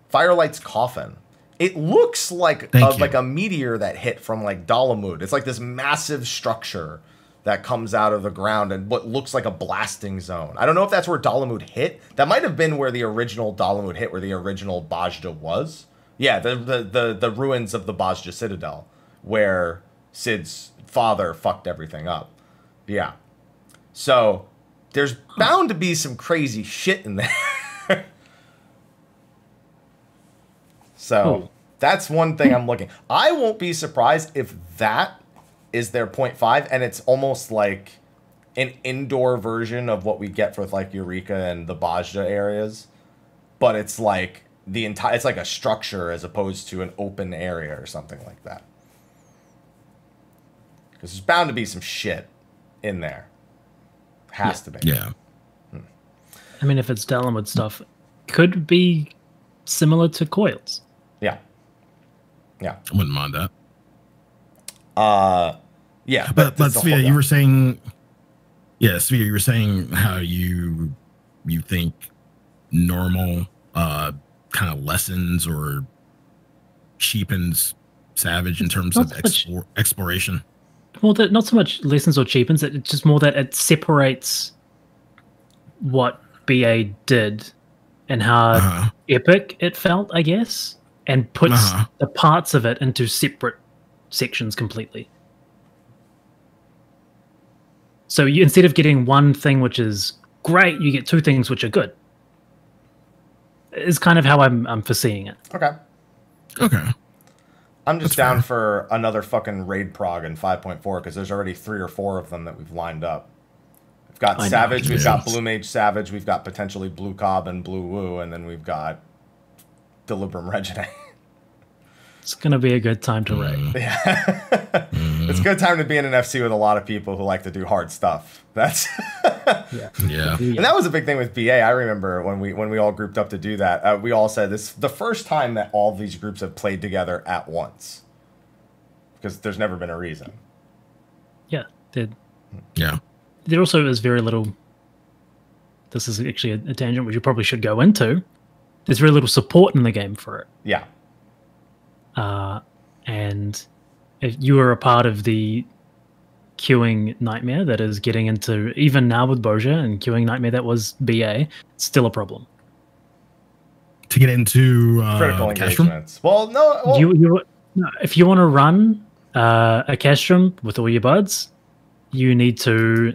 Firelight's coffin. It looks like a meteor that hit from like Dalamud. It's like this massive structure that comes out of the ground and what looks like a blasting zone. I don't know if that's where Dalamud hit. That might have been where the original Dalamud hit, where the original BOZJA was. Yeah, the ruins of the BOZJA Citadel, where Cid's father fucked everything up. Yeah. So there's bound to be some crazy shit in there. So that's one thing I'm looking. I won't be surprised if that is their 0.5 and it's almost like an indoor version of what we get for like Eureka and the BOZJA areas. But it's like it's like a structure as opposed to an open area or something like that. Because there's bound to be some shit in there. Has to be. Yeah. I mean, if it's Dalamud stuff, could be similar to Coils. Yeah. Yeah. I wouldn't mind that. Yeah. But Sfia, you were saying, Sfia, you were saying how you think normal kind of lessons or cheapens Savage in terms of exploration. Well, not so much lessons or cheapens. It's just more that it separates what BA did and how epic it felt, I guess, and puts the parts of it into separate sections completely. So you, instead of getting one thing which is great, you get two things which are good. Is kind of how I'm foreseeing it. Okay. Okay. I'm just down for another fucking raid prog in 5.4 because there's already 3 or 4 of them that we've lined up. We've got Savage, we've got Blue Mage Savage, we've got potentially Blue Cobb and Blue Woo, and then we've got Delibram Regine. It's going to be a good time to raid. Yeah. It's a good time to be in an FC with a lot of people who like to do hard stuff. That's yeah. And that was a big thing with BA. I remember when we all grouped up to do that. We all said this the first time that all these groups have played together at once. Because there's never been a reason. Yeah. Yeah. There also is very little. This is actually a tangent which you probably should go into. There's very little support in the game for it. Yeah. And if you are a part of the queuing nightmare that is getting into, even now with BOZJA and queuing nightmare that was BA, it's still a problem. To get into critical engagements. Well, no. Well, if you want to run a castrum with all your buds, you need to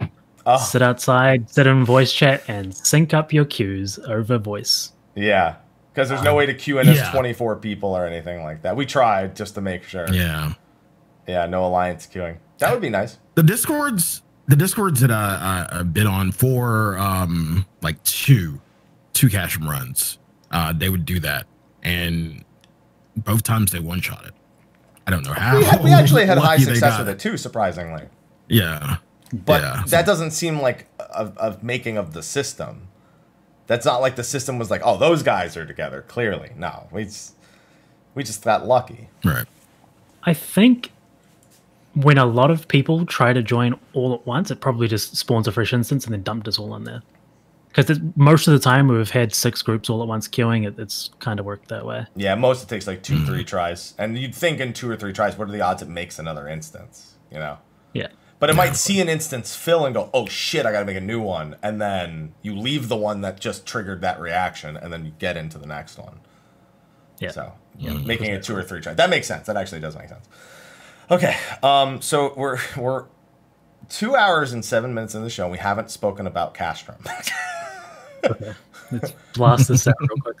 sit outside, sit in voice chat, and sync up your queues over voice. Yeah. Because there's no way to queue in as 24 people or anything like that. We tried just to make sure. Yeah. Yeah, no alliance queuing. That would be nice. The discords that I've been on for like two cashroom runs, they would do that, and both times they one-shot it. I don't know how. We actually had high success with it too, surprisingly. Yeah. But that doesn't seem like a making of the system. That's not like the system was like, oh, those guys are together. Clearly, no, we just got lucky. Right. I think when a lot of people try to join all at once, it probably just spawns a fresh instance and then dumped us all in there. Because most of the time we've had 6 groups all at once queuing, it's kind of worked that way. Yeah, most it takes like 2-3 tries, and you'd think in 2 or 3 tries, what are the odds it makes another instance? You know. Yeah. But it might see an instance fill and go, oh shit, I gotta make a new one. And then you leave the one that just triggered that reaction, and then you get into the next one. Yeah. So making it 2 or 3 tries. That makes sense. That actually does make sense. Okay. So we're 2 hours and 7 minutes in the show. And we haven't spoken about castrum. Okay. Let's blast this out real quick.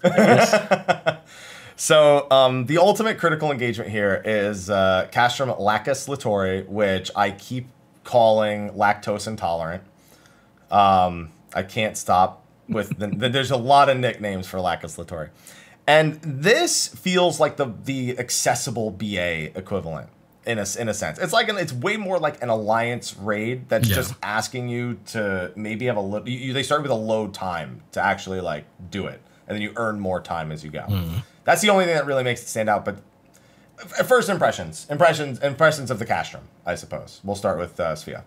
So the ultimate critical engagement here is castrum lacus litori, which I keep calling lactose intolerant. I can't stop with there's a lot of nicknames for lacus litori, and this feels like the accessible BA equivalent in a sense. It's like it's way more like an alliance raid that's just asking you to maybe have a little. They start with a load time to actually like do it, and then you earn more time as you go. That's the only thing that really makes it stand out. But first impressions of the castrum, I suppose. We'll start with Sfia.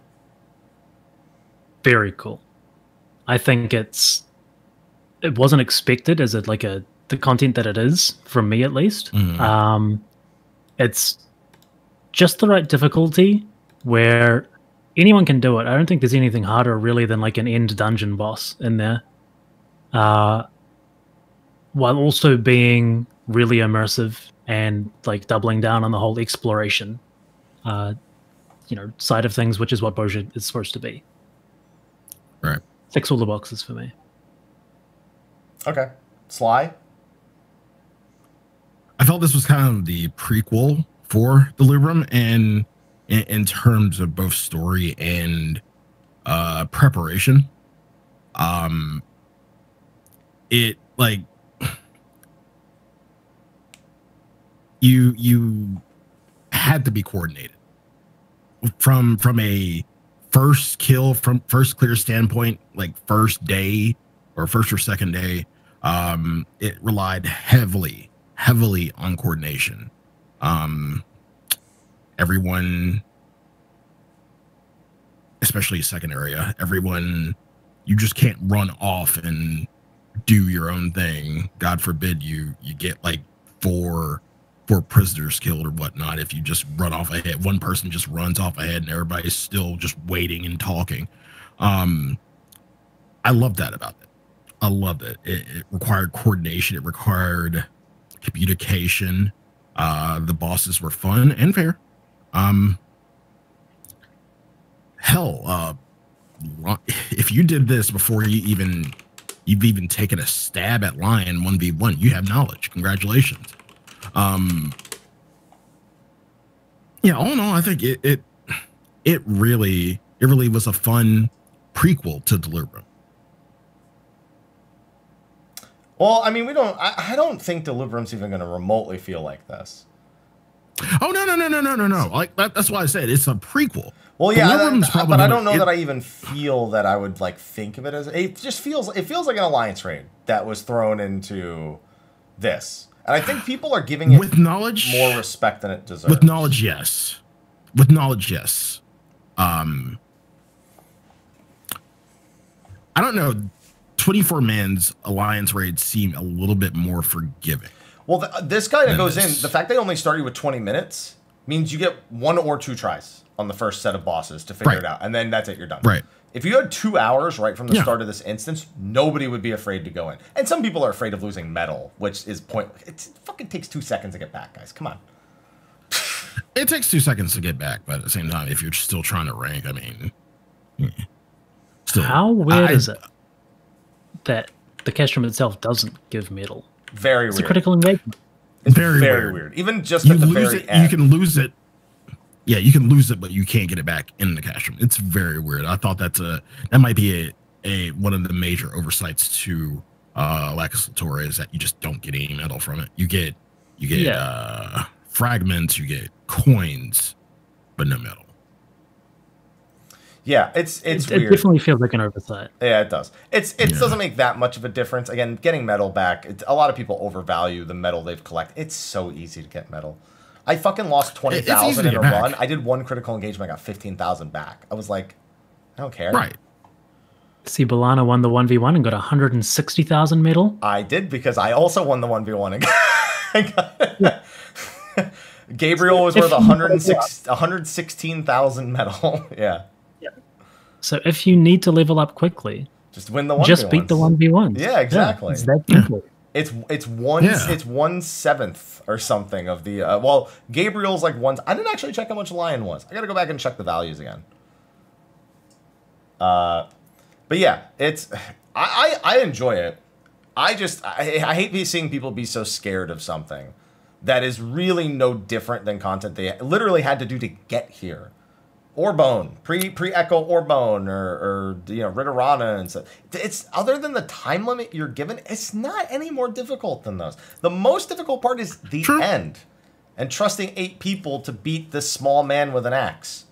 Very cool. I think it wasn't expected as the content that it is, from me at least. It's just the right difficulty where anyone can do it. I don't think there's anything harder really than like an end dungeon boss in there. While also being really immersive and like doubling down on the whole exploration, side of things, which is what BOZJA is supposed to be. Right. Ticks all the boxes for me. Okay. Sly? I felt this was kind of the prequel for Delibram, and in terms of both story and preparation. It like you had to be coordinated from a first kill, from first clear standpoint, like first day or first or second day. It relied heavily on coordination. Everyone, especially second area, everyone, you just can't run off and do your own thing. God forbid you get like four prisoners killed or whatnot if you just run off ahead. One person just runs off ahead and everybody's still just waiting and talking. I love that about it. I loved it. It required coordination. It required communication. The bosses were fun and fair. If you did this before you've even taken a stab at Lion 1v1, you have knowledge. Congratulations. Yeah, all in all, I think it really was a fun prequel to Deliverance. Well, I mean, I don't think Deliverance even going to remotely feel like this. Oh no! Like that's why I said it's a prequel. Well, yeah, but I don't know that I even feel that I would like think of it as. It feels like an alliance raid that was thrown into this, and I think people are giving it with knowledge more respect than it deserves. With knowledge, yes. With knowledge, yes. I don't know. 24-man's alliance raids seem a little bit more forgiving. Well, this guy that goes in, the fact they only start you with 20 minutes means you get 1 or 2 tries on the first set of bosses to figure it out, and then that's it, you're done. Right. If you had 2 hours right from the start of this instance, nobody would be afraid to go in. And some people are afraid of losing metal, which is pointless. It fucking takes 2 seconds to get back, guys. Come on. It takes 2 seconds to get back, but at the same time, if you're still trying to rank, I mean... Still, how weird is it that the castrum itself doesn't give metal? Very weird. It's a critical engagement. It's very weird. Even just you at the lose very it, end. you can lose it. Yeah, you can lose it, but you can't get it back in the castrum. It's very weird. I thought that might be a one of the major oversights to Lacus Latour is that you just don't get any metal from it. You get fragments, you get coins, but no metal. Yeah, it's weird. It definitely feels like an oversight. Yeah, it does. It doesn't make that much of a difference. Again, getting metal back, a lot of people overvalue the metal they've collected. It's so easy to get metal. I fucking lost 20,000 in a run. I did 1 critical engagement, I got 15,000 back. I was like, I don't care. Right. See, Balana won the 1v1 and got 160,000 metal. I did because I also won the 1v1 again. Gabriel was worth 116,000 metal. Yeah. So if you need to level up quickly, just win the 1v1s. Just beat the 1v1s. Yeah, exactly. It's that simple. It's 1/7 or something of the well, Gabriel's like one. I didn't actually check how much Lion was. I gotta go back and check the values again. But yeah, I enjoy it. I hate seeing people be so scared of something that is really no different than content they literally had to do to get here. Orbone, pre-Echo Orbone, or Ritterana and stuff. It's other than the time limit you're given, it's not any more difficult than those. The most difficult part is the end, and trusting 8 people to beat this small man with an axe.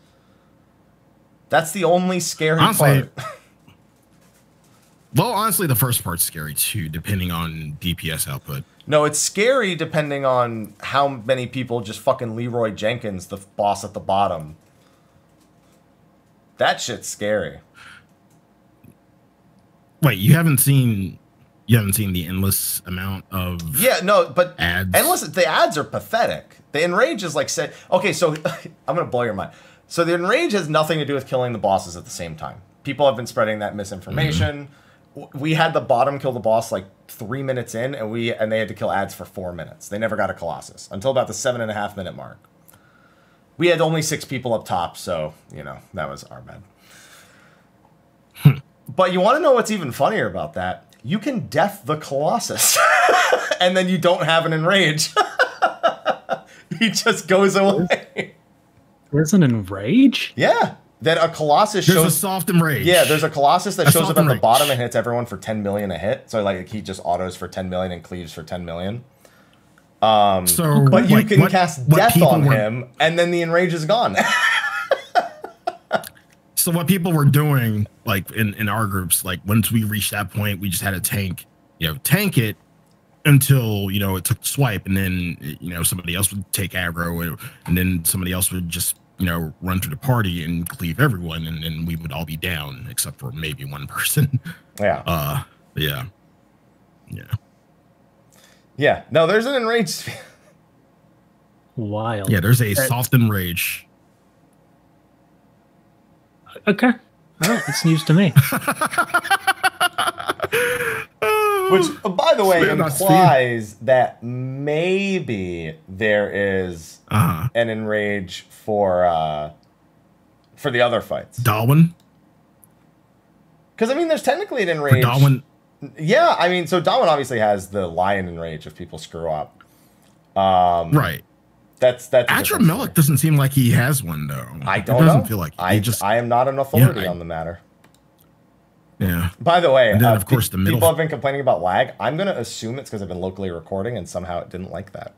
That's the only scary part. Well, honestly, the first part's scary too, depending on DPS output. No, it's scary depending on how many people just fucking Leroy Jenkins, the boss at the bottom. That shit's scary. Wait, you haven't seen the endless amount of but ads? The ads are pathetic. The Enrage is like okay, so I'm gonna blow your mind. So the Enrage has nothing to do with killing the bosses at the same time. People have been spreading that misinformation. We had the bottom kill the boss like 3 minutes in, and they had to kill ads for 4 minutes. They never got a Colossus until about the 7.5 minute mark. We had only 6 people up top, so, that was our bad. But you want to know what's even funnier about that? You can death the Colossus, and then you don't have an Enrage. He just goes away. There's an Enrage? Yeah. Then a Colossus shows... There's a soft Enrage. Yeah, there's a Colossus that shows up at the bottom and hits everyone for 10 million a hit. So, like, he just autos for 10 million and cleaves for 10 million. But you can cast death on him, and then the Enrage is gone. So what people were doing, like in our groups, like once we reached that point, we just had to tank it until it took the swipe, and then somebody else would take aggro, and then somebody else would just run through the party and cleave everyone, and then we would all be down except for maybe one person. Yeah. Yeah. Yeah, no, there's an Enrage. Wild. Yeah, there's a soft Enrage. Okay. All right, it's news to me. Which, by the way, implies that maybe there is an Enrage for the other fights. Darwin? Because, there's technically an Enrage. For Darwin? Yeah, so Darwin obviously has the Lion Enrage if people screw up. Right. That's Adramelech doesn't seem like he has one though. I don't know. Feel like I am not an authority on the matter. Yeah. By the way, and then, of course, the middle. People have been complaining about lag. I'm going to assume it's because I've been locally recording and somehow it didn't like that.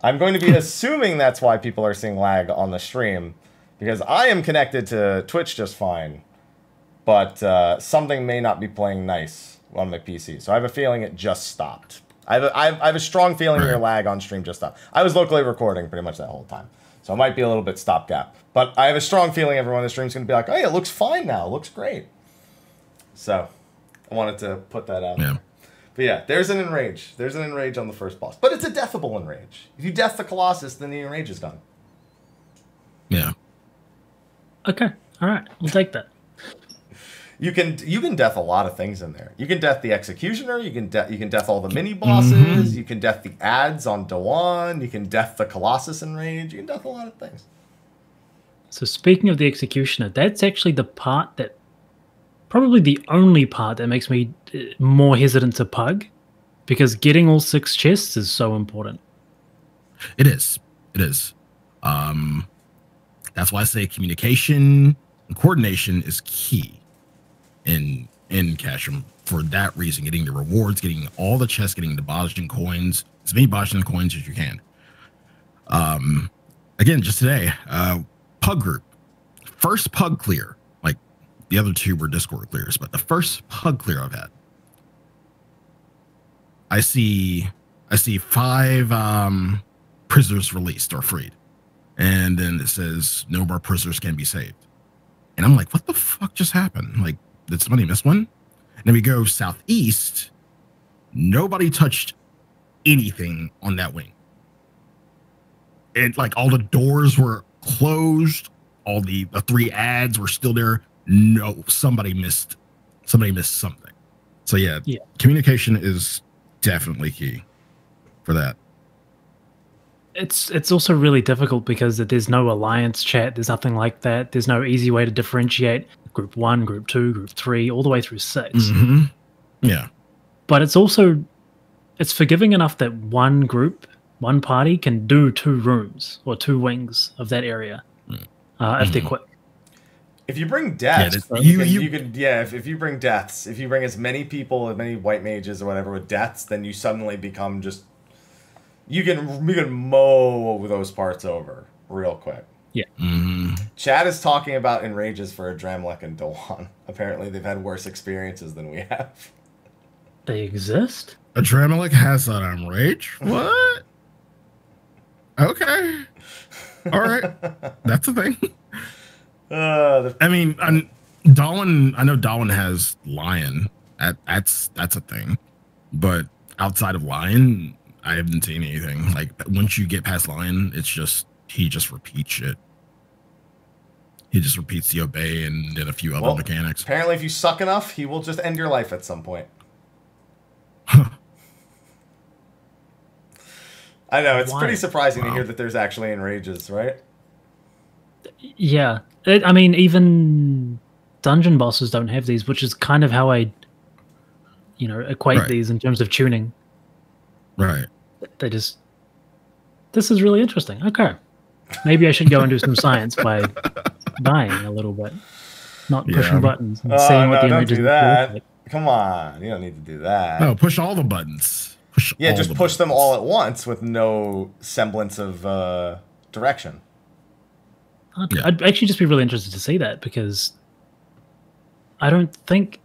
I'm going to be assuming that's why people are seeing lag on the stream, because I am connected to Twitch just fine, but something may not be playing nice on my PC. So I have a feeling it just stopped. I have a strong feeling your lag on stream just stopped. I was locally recording pretty much that whole time, so it might be a little bit stopgap. But I have a strong feeling everyone in the stream is going to be like, "Hey, it looks fine now. It looks great." So I wanted to put that out. Yeah. But yeah, there's an enrage. There's an enrage on the first boss, but it's a deathable enrage. If you death the Colossus, then the enrage is done. Yeah. Okay. All right. We'll take that. You can death a lot of things in there. You can death the Executioner. You can death all the mini bosses. You can death the ads on Dawan. You can death the Colossus enrage. You can death a lot of things. So speaking of the Executioner, that's actually the part that, probably the only part that makes me more hesitant to pug, because getting all 6 chests is so important. It is. It is. That's why I say communication and coordination is key in Casham. For that reason, getting the rewards, getting all the chests, getting the Bozjan coins, as many Bozjan coins as you can. Again, just today, pug group, first pug clear. Like the other 2 were Discord clears, but the first pug clear I've had, I see 5 prisoners released or freed, and then it says no more prisoners can be saved, and I'm like, what the fuck just happened? Like, did somebody miss one? And then we go southeast. Nobody touched anything on that wing. It, like, all the doors were closed. All the 3 ads were still there. No, somebody missed something. So yeah, communication is definitely key for that. It's also really difficult because there's no alliance chat. There's nothing like that. There's no easy way to differentiate group 1, group 2, group 3, all the way through 6. Yeah. But it's forgiving enough that one party can do 2 rooms or 2 wings of that area if they're quick. If you bring deaths, if you bring deaths, if you bring as many people, as many white mages or whatever with deaths, then you suddenly become just, you can mow those parts over real quick. Yeah. Chad is talking about enrages for Adramelech and Dawan. Apparently they've had worse experiences than we have. They exist? Adramelech has an enrage? What? Okay. All right. That's a thing. I mean, Dawan, I know Dawan has Lion. That's a thing. But outside of Lion, I haven't seen anything. Like, once you get past Lion, it's just, he just repeats shit. He just repeats the obey and then a few other mechanics. Apparently, if you suck enough, he will just end your life at some point. I know, it's pretty surprising to hear that there's actually enrages, right? Yeah. I mean, even dungeon bosses don't have these, which is kind of how I, equate these in terms of tuning. Right. This is really interesting. Okay. Maybe I should go and do some science by dying a little bit, not pushing buttons and seeing what the images do that. Like. Come on, you don't need to do that. No, push all the buttons. Just push them all at once with no semblance of direction. I'd actually just be really interested to see that, because I don't think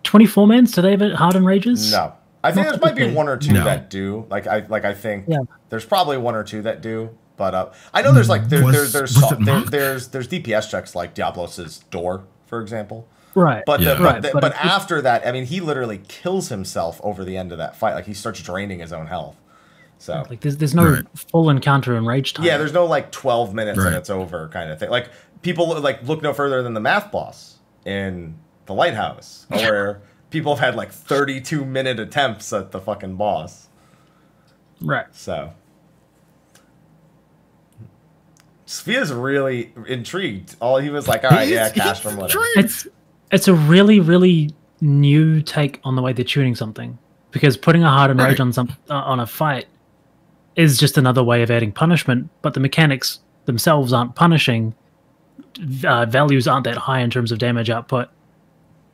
24 mans, do they have hard enrages? No. I think there might be 1 or 2 that do. I think there's probably 1 or 2 that do. But I know there's there's DPS checks like Diablos' door, for example. Right. But after that, I mean, he literally kills himself over the end of that fight. Like, he starts draining his own health. So like there's no full encounter and rage time. Yeah, there's no like 12 minutes and it's over kind of thing. Like, people look no further than the math boss in the Lighthouse, where people have had like 32-minute attempts at the fucking boss. Right. So Sfia's really intrigued. He was like, all right, cash from whatever. It's a really, really new take on the way they're tuning something, because putting a hard enrage on a fight is just another way of adding punishment, but the mechanics themselves aren't punishing. Values aren't that high in terms of damage output.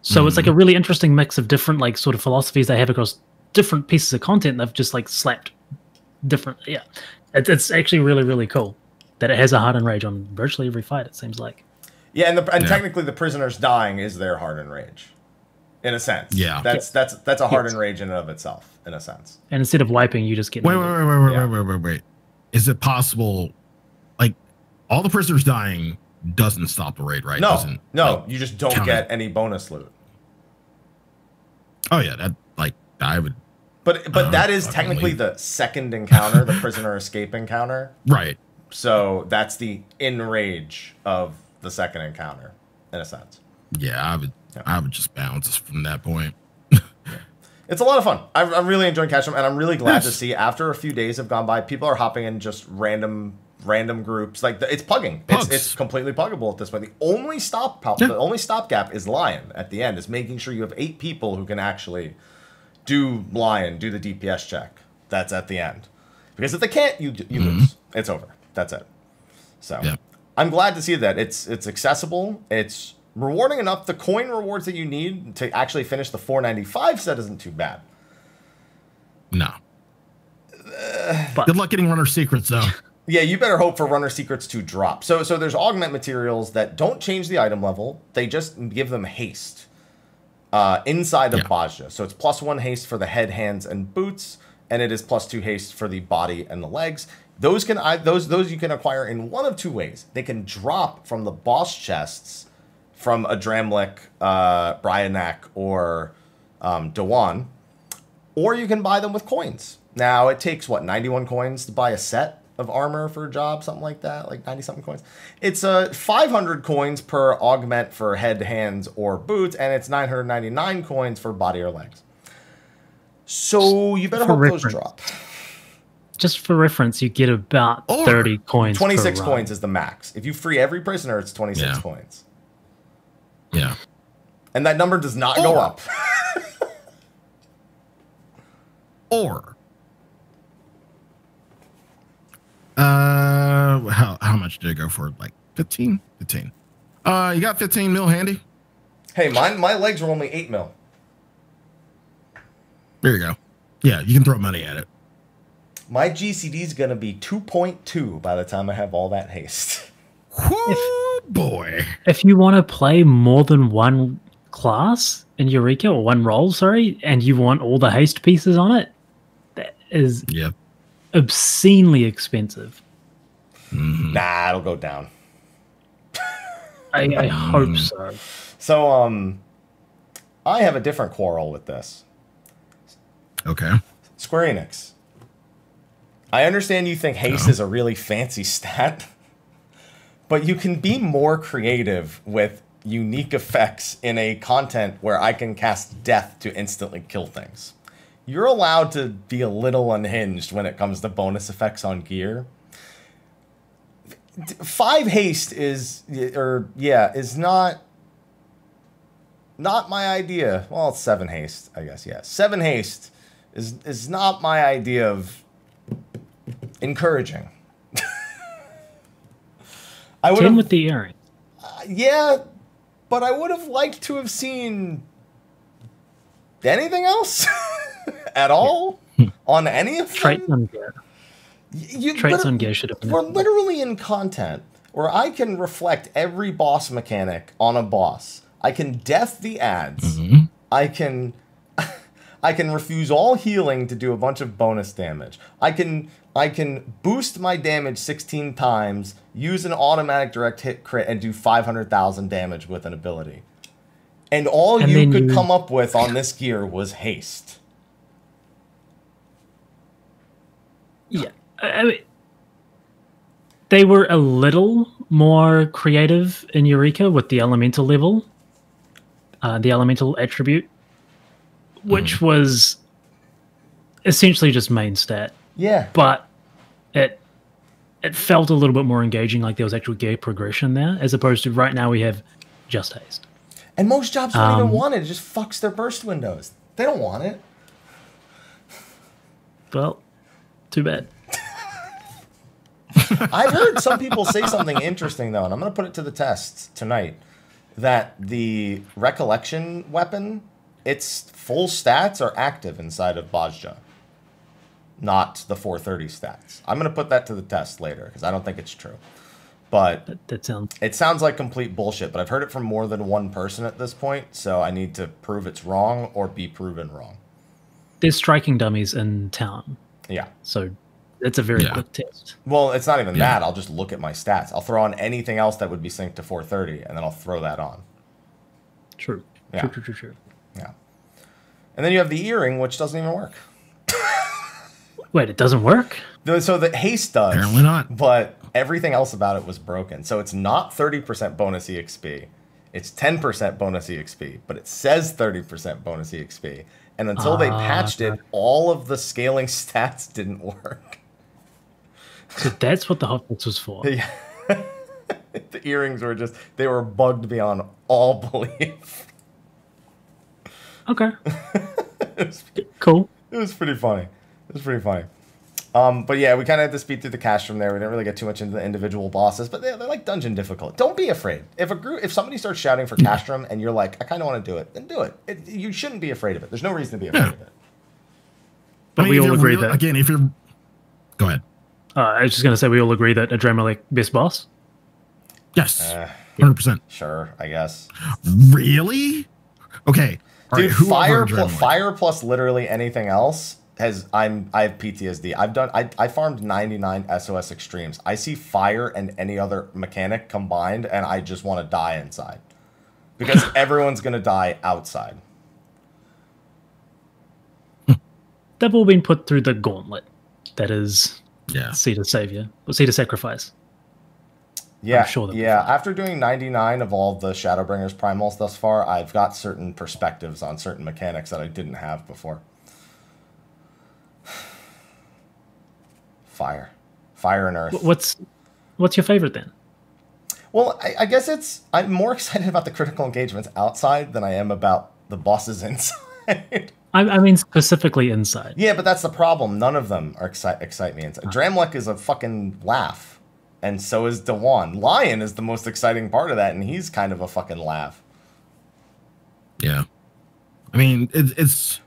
So it's like a really interesting mix of different like sort of philosophies they have across different pieces of content. They've just like slapped different. Yeah, it's actually really, really cool that it has a hardened rage on virtually every fight, it seems like. Yeah, and technically the prisoners dying is their hardened rage, in a sense. Yeah, that's a hardened rage in and of itself, in a sense. And instead of wiping, you just get wait. Is it possible, like, all the prisoners dying doesn't stop the raid, right? No, you just don't get any bonus loot. Oh yeah, that I would. But that is technically the second encounter, the prisoner escape encounter. Right. So that's the enrage of the second encounter, in a sense. Yeah, I would just bounce from that point. It's a lot of fun. I'm really enjoying catching them, and I'm really glad to see after a few days have gone by, people are hopping in just random groups. Like it's plugging. It's completely pluggable at this point. The only stopgap is Lion at the end. Is making sure you have 8 people who can actually do Lion, do the DPS check. That's at the end. Because if they can't, you lose. It's over. That's it. So I'm glad to see that it's accessible. It's rewarding enough. The coin rewards that you need to actually finish the 495 set isn't too bad. No. Good luck getting runner secrets though. Yeah, you better hope for runner secrets to drop. So there's augment materials that don't change the item level. They just give them haste inside of BOZJA. So it's +1 haste for the head, hands, and boots, and it is +2 haste for the body and the legs. Those you can acquire in one of 2 ways. They can drop from the boss chests from a Dramlik, Bryanak, or Dewan, or you can buy them with coins. Now it takes 91 coins to buy a set of armor for a job, something like that, like 90-something coins. It's 500 coins per augment for head, hands, or boots, and it's 999 coins for body or legs. So you better hope those drop. Just for reference, you get about 30 coins. 26 coins is the max. If you free every prisoner, it's 26 coins. Yeah. And that number does not go up. How much did it go for? Like 15? 15. You got 15 mil handy? Hey, my legs are only 8 mil. There you go. Yeah, you can throw money at it. My GCD is going to be 2.2 by the time I have all that haste. Boy. If you want to play more than one class in Eureka, or one role, sorry, and you want all the haste pieces on it, that is obscenely expensive. Nah, it'll go down. I hope so. So, I have a different quarrel with this. Okay. Square Enix. I understand you think haste is a really fancy stat, but you can be more creative with unique effects in a content where I can cast death to instantly kill things. You're allowed to be a little unhinged when it comes to bonus effects on gear. 5 haste is not my idea. Well, it's 7 haste, I guess. Yeah, 7 haste is not my idea of encouraging. 10 with the earring. Yeah, but I would have liked to have seen anything else at all on any of them. Traits on gear. Traits on gear should have been. We're literally in content where I can reflect every boss mechanic on a boss. I can death the ads. I can refuse all healing to do a bunch of bonus damage. I can boost my damage 16 times, use an automatic direct hit crit, and do 500,000 damage with an ability. And all you could come up with on this gear was haste. Yeah. I mean, they were a little more creative in Eureka with the elemental level, the elemental attribute, which was essentially just main stat. Yeah. But it felt a little bit more engaging, like there was actual gear progression there, as opposed to right now we have just haste. And most jobs don't even want it. It just fucks their burst windows. They don't want it. Well, too bad. I've heard some people say something interesting, though, and I'm going to put it to the test tonight, that the Recollection weapon, its full stats are active inside of BOZJA, not the 430 stats. I'm going to put that to the test later, because I don't think it's true. But it sounds like complete bullshit, but I've heard it from more than one person at this point, so I need to prove it's wrong or be proven wrong. There's striking dummies in town. Yeah. So it's a very quick test. Well, it's not even that. I'll just look at my stats. I'll throw on anything else that would be synced to 430, and then I'll throw that on. True. Yeah. True. Yeah. And then you have the earring, which doesn't even work. Wait, it doesn't work? So the haste does. Apparently not. But everything else about it was broken. So it's not 30% bonus EXP. It's 10% bonus EXP, but it says 30% bonus EXP. And until they patched it, all of the scaling stats didn't work. So that's what the hotfix was for. Yeah. The earrings were just, they were bugged beyond all belief. Okay. Cool. It was pretty funny. But yeah, we kind of had to speed through the castrum there. We didn't really get too much into the individual bosses, but they're like dungeon difficult. Don't be afraid. If somebody starts shouting for castrum and you're like, I kind of want to do it, then do it. You shouldn't be afraid of it. There's no reason to be afraid of it. But we all agree that... Again, if you're... Go ahead. I was just going to say, we all agree that Adremelech, best boss? Yes. 100%. Sure, I guess. Really? Okay. Dude, fire plus literally anything else I have PTSD. I farmed 99 SOS extremes. I see fire and any other mechanic combined, and I just want to die inside. Because everyone's going to die outside. They've all been put through the gauntlet. That is Cidus Savior. Or Cidus Sacrifice. Yeah, after doing 99 of all the Shadowbringers primals thus far, I've got certain perspectives on certain mechanics that I didn't have before. Fire and earth. What's your favorite then? Well, I guess I'm more excited about the critical engagements outside than I am about the bosses inside. I mean specifically inside. Yeah, but that's the problem. None of them are excite me inside. Dramlek is a fucking laugh. And so is Dewan. Lion is the most exciting part of that, and he's kind of a fucking laugh. Yeah. I mean, it's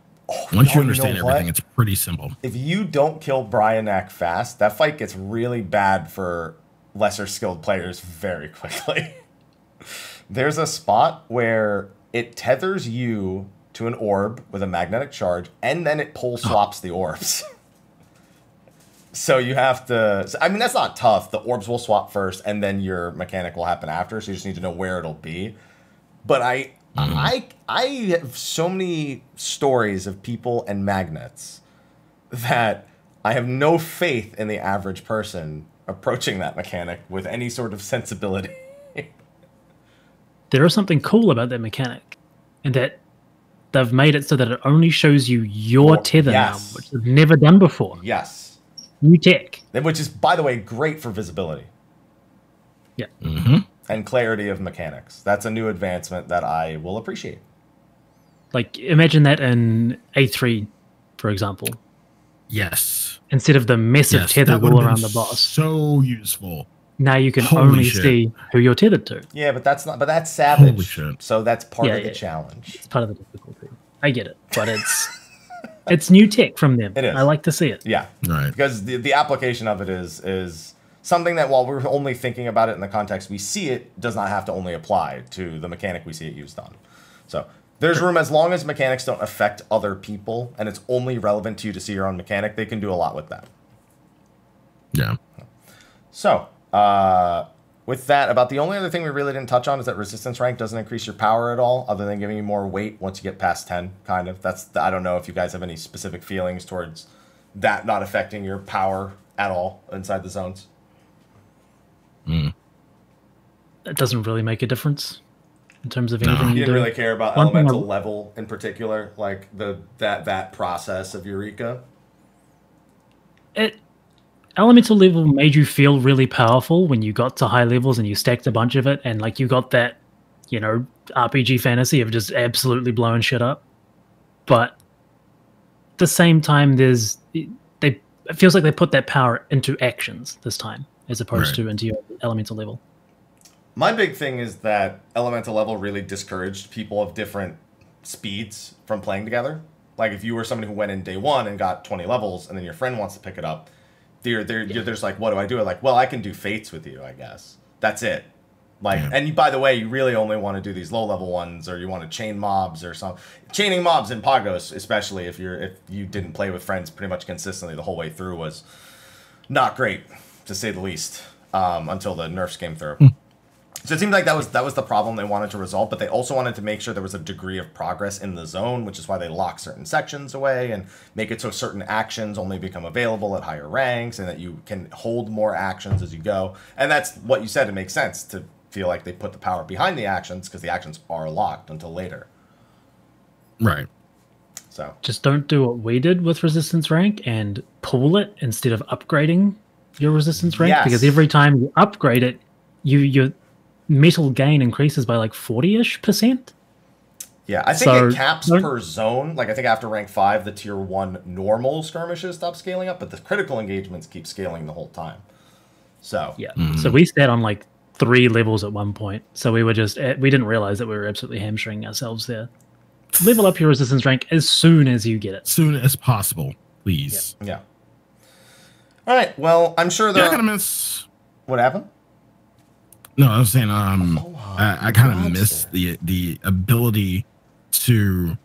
once you understand everything, it's pretty simple. If you don't kill Bryanak fast, that fight gets really bad for lesser skilled players very quickly. There's a spot where it tethers you to an orb with a magnetic charge, and then it pole swaps the orbs. So you have to... I mean, that's not tough. The orbs will swap first, and then your mechanic will happen after, so you just need to know where it'll be. But I have so many stories of people and magnets that I have no faith in the average person approaching that mechanic with any sort of sensibility. There is something cool about that mechanic, and that they've made it so that it only shows you your tether now, which they've never done before. Yes. New tech. Which is, by the way, great for visibility. Yeah. And clarity of mechanics. That's a new advancement that I will appreciate. Like, imagine that in A3, for example. Yes. Instead of the massive tether all around the boss. So useful. Now you can only see who you're tethered to. Yeah, but that's savage. Holy shit. So that's part of the challenge. It's part of the difficulty. I get it, but it's new tech from them. It is. I like to see it. Yeah. Right. Because the application of it is something that, while we're only thinking about it in the context we see it, does not have to only apply to the mechanic we see it used on. So there's room, as long as mechanics don't affect other people and it's only relevant to you to see your own mechanic, they can do a lot with that. Yeah. So, with that, about the only other thing we really didn't touch on is that resistance rank doesn't increase your power at all, other than giving you more weight once you get past 10, kind of. I don't know if you guys have any specific feelings towards that not affecting your power at all inside the zones. That doesn't really make a difference in terms of anything you didn't do. really care about elemental level in particular, like that process of Eureka? Elemental level made you feel really powerful when you got to high levels and you stacked a bunch of it, and like you got that, RPG fantasy of just absolutely blowing shit up. But at the same time, it feels like they put that power into actions this time. as opposed to into your elemental level. My big thing is that elemental level really discouraged people of different speeds from playing together. Like if you were somebody who went in day 1 and got 20 levels, and then your friend wants to pick it up, there's like, what do I do? Like, well, I can do fates with you, I guess. That's it. Like, and by the way, you really only want to do these low level ones, or you want to chain mobs or something. Chaining mobs in Pagos, especially if you didn't play with friends pretty much consistently the whole way through, was not great, to say the least, until the nerfs came through. So it seemed like that was the problem they wanted to resolve, but they also wanted to make sure there was a degree of progress in the zone, which is why they lock certain sections away and make it so certain actions only become available at higher ranks, and that you can hold more actions as you go. And that's what you said. It makes sense to feel like they put the power behind the actions, because the actions are locked until later. Right. So just don't do what we did with resistance rank and pool it instead of upgrading your resistance rank, because every time you upgrade it, your metal gain increases by like 40-ish%. Yeah, I think it caps per zone. Like I think after rank 5, the tier 1 normal skirmishes stop scaling up, but the critical engagements keep scaling the whole time. So yeah, so we stayed on like 3 levels at one point. So we were we didn't realize that we were absolutely hamstringing ourselves there. Level up your resistance rank as soon as you get it. Soon as possible, please. Yeah. All right. Well, I'm sure they're gonna miss. What happened? No, I was saying, I kind of miss the ability to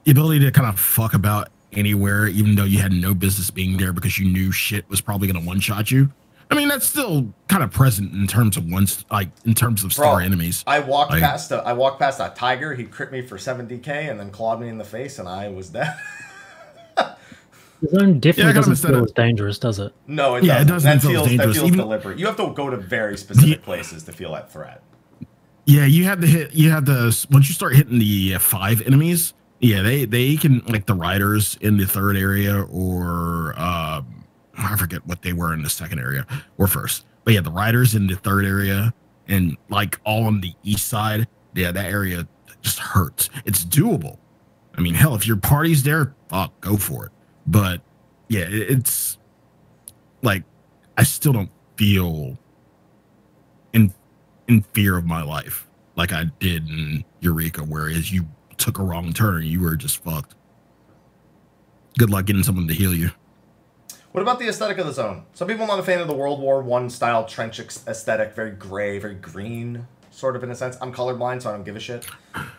kind of fuck about anywhere, even though you had no business being there because you knew shit was probably gonna one-shot you. I mean, that's still kind of present in terms of star enemies. I walked past a tiger. He crit me for 70k and then clawed me in the face, and I was dead. The zone definitely doesn't feel as dangerous, does it? No, it doesn't. It doesn't feel dangerous. That feels deliberate. You have to go to very specific places to feel that threat. Yeah, you have to hit. You have to once you start hitting the 5 enemies. Yeah, they can, like the riders in the 3rd area, or I forget what they were in the 2nd area or 1st. But yeah, the riders in the 3rd area and like all on the east side. Yeah, that area just hurts. It's doable. I mean, hell, if your party's there, fuck, go for it. But yeah, it's like I still don't feel in fear of my life like I did in Eureka, whereas you took a wrong turn and you were just fucked. Good luck getting someone to heal you. What about the aesthetic of the zone? Some people are not a fan of the World War I style trench aesthetic, very gray, very green, sort of in a sense. I'm colorblind, so I don't give a shit.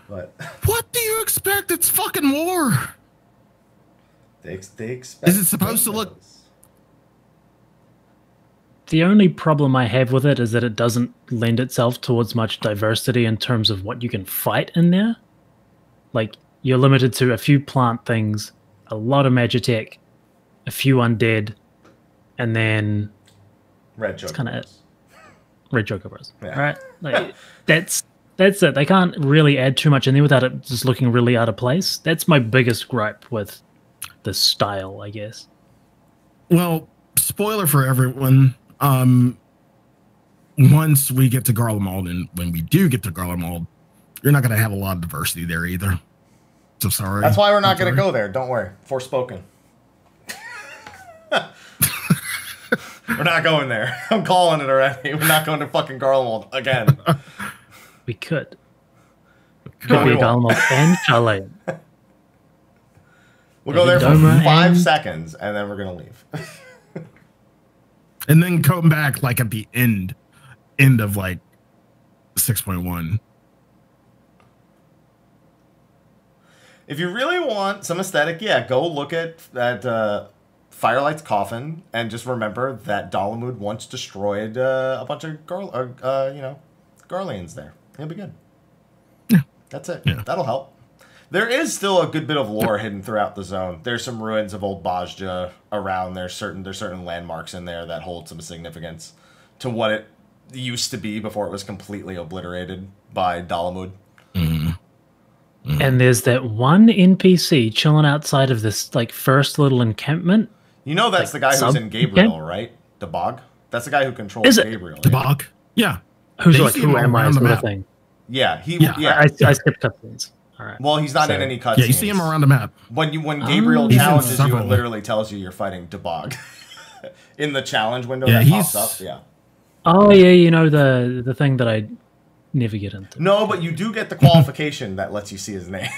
But what do you expect? It's fucking war. They expect. Is it supposed to look? The only problem I have with it is that it doesn't lend itself towards much diversity in terms of what you can fight in there. Like, you're limited to a few plant things, a lot of Magitech, a few undead, and then Red Joker. That's kind of it. Red Joker Bros. Yeah. Right? Like, that's it. They can't really add too much in there without it just looking really out of place. That's my biggest gripe with the style, I guess. Well, spoiler for everyone. Once we get to Garlemald, and when we do get to Garlemald, you're not going to have a lot of diversity there either. So sorry. That's why we're not going to go there. Don't worry. Forspoken. We're not going there. I'm calling it already. We're not going to fucking Garlemald again. We could. Could be Garlemald and Chalet. We'll go there for 5 seconds, and then we're going to leave. And then come back, like, at the end of, like, 6.1. If you really want some aesthetic, yeah, go look at Firelight's coffin, and just remember that Dalamud once destroyed a bunch of Garleans there. It'll be good. Yeah. That's it. Yeah. That'll help. There is still a good bit of lore hidden throughout the zone. There's some ruins of old BOZJA around. There's certain landmarks in there that hold some significance to what it used to be before it was completely obliterated by Dalamud. Mm-hmm. Mm-hmm. And there's that one NPC chilling outside of this like first little encampment. You know that's like the guy who's in Gabriel, right? Debog? That's the guy who controls Gabriel. Debog? Yeah. Who's like, who am I sort of thing. Yeah, I skipped cutscenes. All right. Well, he's not in any cutscenes. Yeah, you see him around the map. When Gabriel challenges you, it literally tells you you're fighting Debog. in the challenge window Yeah, that pops up. Yeah. Oh yeah, you know the thing that I never get into. No, but you do get the qualification that lets you see his name.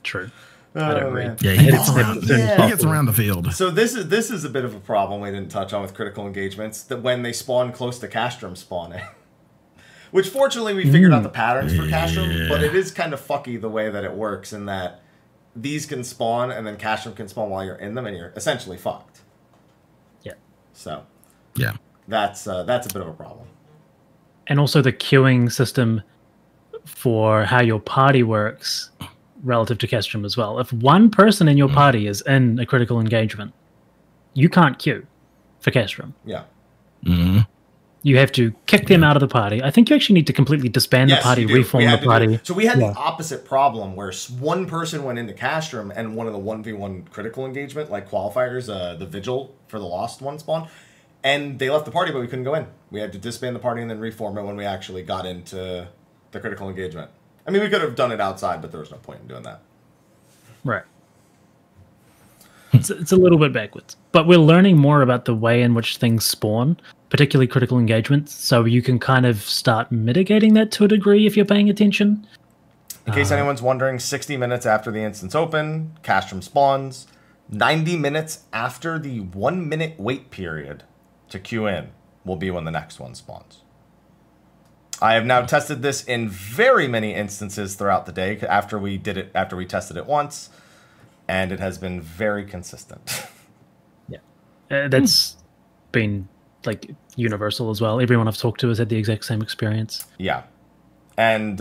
True. Oh, I don't read. Yeah, he gets around. Yeah. He gets around the field. So this is a bit of a problem we didn't touch on with critical engagements, that when they spawn close to Castrum spawning. Which fortunately we figured out the patterns for Castrum, but it is kind of fucky the way that it works in that these can spawn and then Castrum can spawn while you're in them and you're essentially fucked. Yeah. So Yeah. that's a bit of a problem. And also the queuing system for how your party works relative to Castrum as well. If one person in your party is in a critical engagement, you can't queue for Castrum. Yeah. Mm-hmm. You have to kick them out of the party. I think you actually need to completely disband the party, reform the party. So we had the opposite problem where one person went into Castrum and one of the 1v1 critical engagement, like qualifiers, the Vigil for the Lost one spawn, and they left the party, but we couldn't go in. We had to disband the party and then reform it when we actually got into the critical engagement. I mean, we could have done it outside, but there was no point in doing that. Right. It's a little bit backwards. But we're learning more about the way in which things spawn, particularly critical engagements, so you can kind of start mitigating that to a degree if you're paying attention. In case anyone's wondering, 60 minutes after the instance open, Castrum spawns. 90 minutes after the 1 minute wait period to queue in will be when the next one spawns. I have now tested this in very many instances throughout the day after we tested it once, and it has been very consistent. Yeah. That's been like universal as well. Everyone I've talked to has had the exact same experience. Yeah. And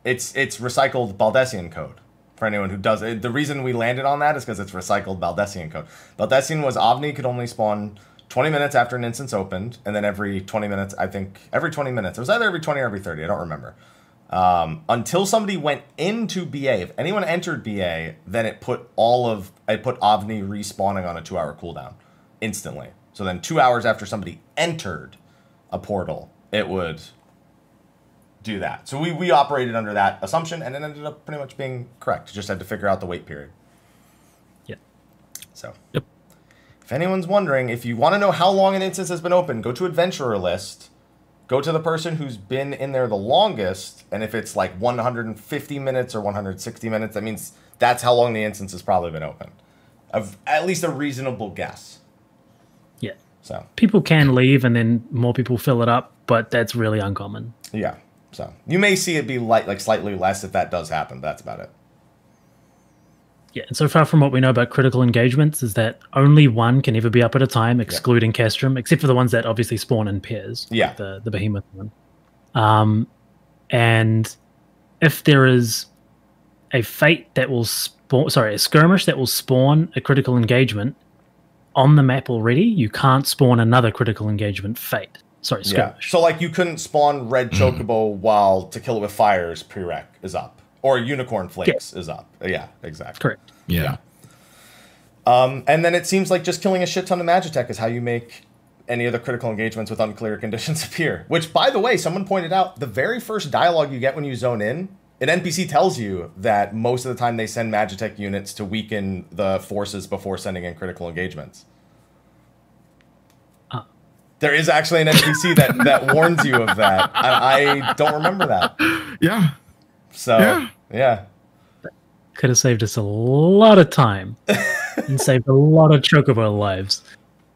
it's recycled Baldessian code for anyone who does it. The reason we landed on that is because it's recycled Baldessian code. Baldessian was Avni could only spawn 20 minutes after an instance opened, and then every 20 minutes, I think, every 20 minutes. It was either every 20 or every 30, I don't remember. Until somebody went into BA. If anyone entered BA, then it put Avni respawning on a 2-hour cooldown instantly. So then 2 hours after somebody entered a portal, it would do that. So we operated under that assumption, and it ended up pretty much being correct. Just had to figure out the wait period. Yeah. So. Yep. If anyone's wondering, if you want to know how long an instance has been open, go to Adventurer list, go to the person who's been in there the longest, and if it's like 150 minutes or 160 minutes, that means that's how long the instance has probably been open. Of at least a reasonable guess. Yeah. So people can leave and then more people fill it up, but that's really uncommon. yeah. So you may see it be like slightly less if that does happen, but that's about it. Yeah, and so far from what we know about critical engagements is that only one can ever be up at a time, excluding Castrum, except for the ones that obviously spawn in pairs. Yeah. Like the behemoth one. And if there is a fate that will spawn, a skirmish that will spawn a critical engagement on the map already, you can't spawn another critical engagement fate. Skirmish. Yeah. So like you couldn't spawn Red Chocobo while To Kill It With Fire's prereq is up. Or Unicorn Flakes is up. Yeah, exactly. Correct. Yeah. And then it seems like just killing a shit ton of Magitech is how you make any of the critical engagements with unclear conditions appear. Which, by the way, someone pointed out, the very first dialogue you get when you zone in, an NPC tells you that most of the time they send Magitech units to weaken the forces before sending in critical engagements. There is actually an NPC that warns you of that. I don't remember that. Yeah. So, yeah. Could have saved us a lot of time and saved a lot of Chocobo lives.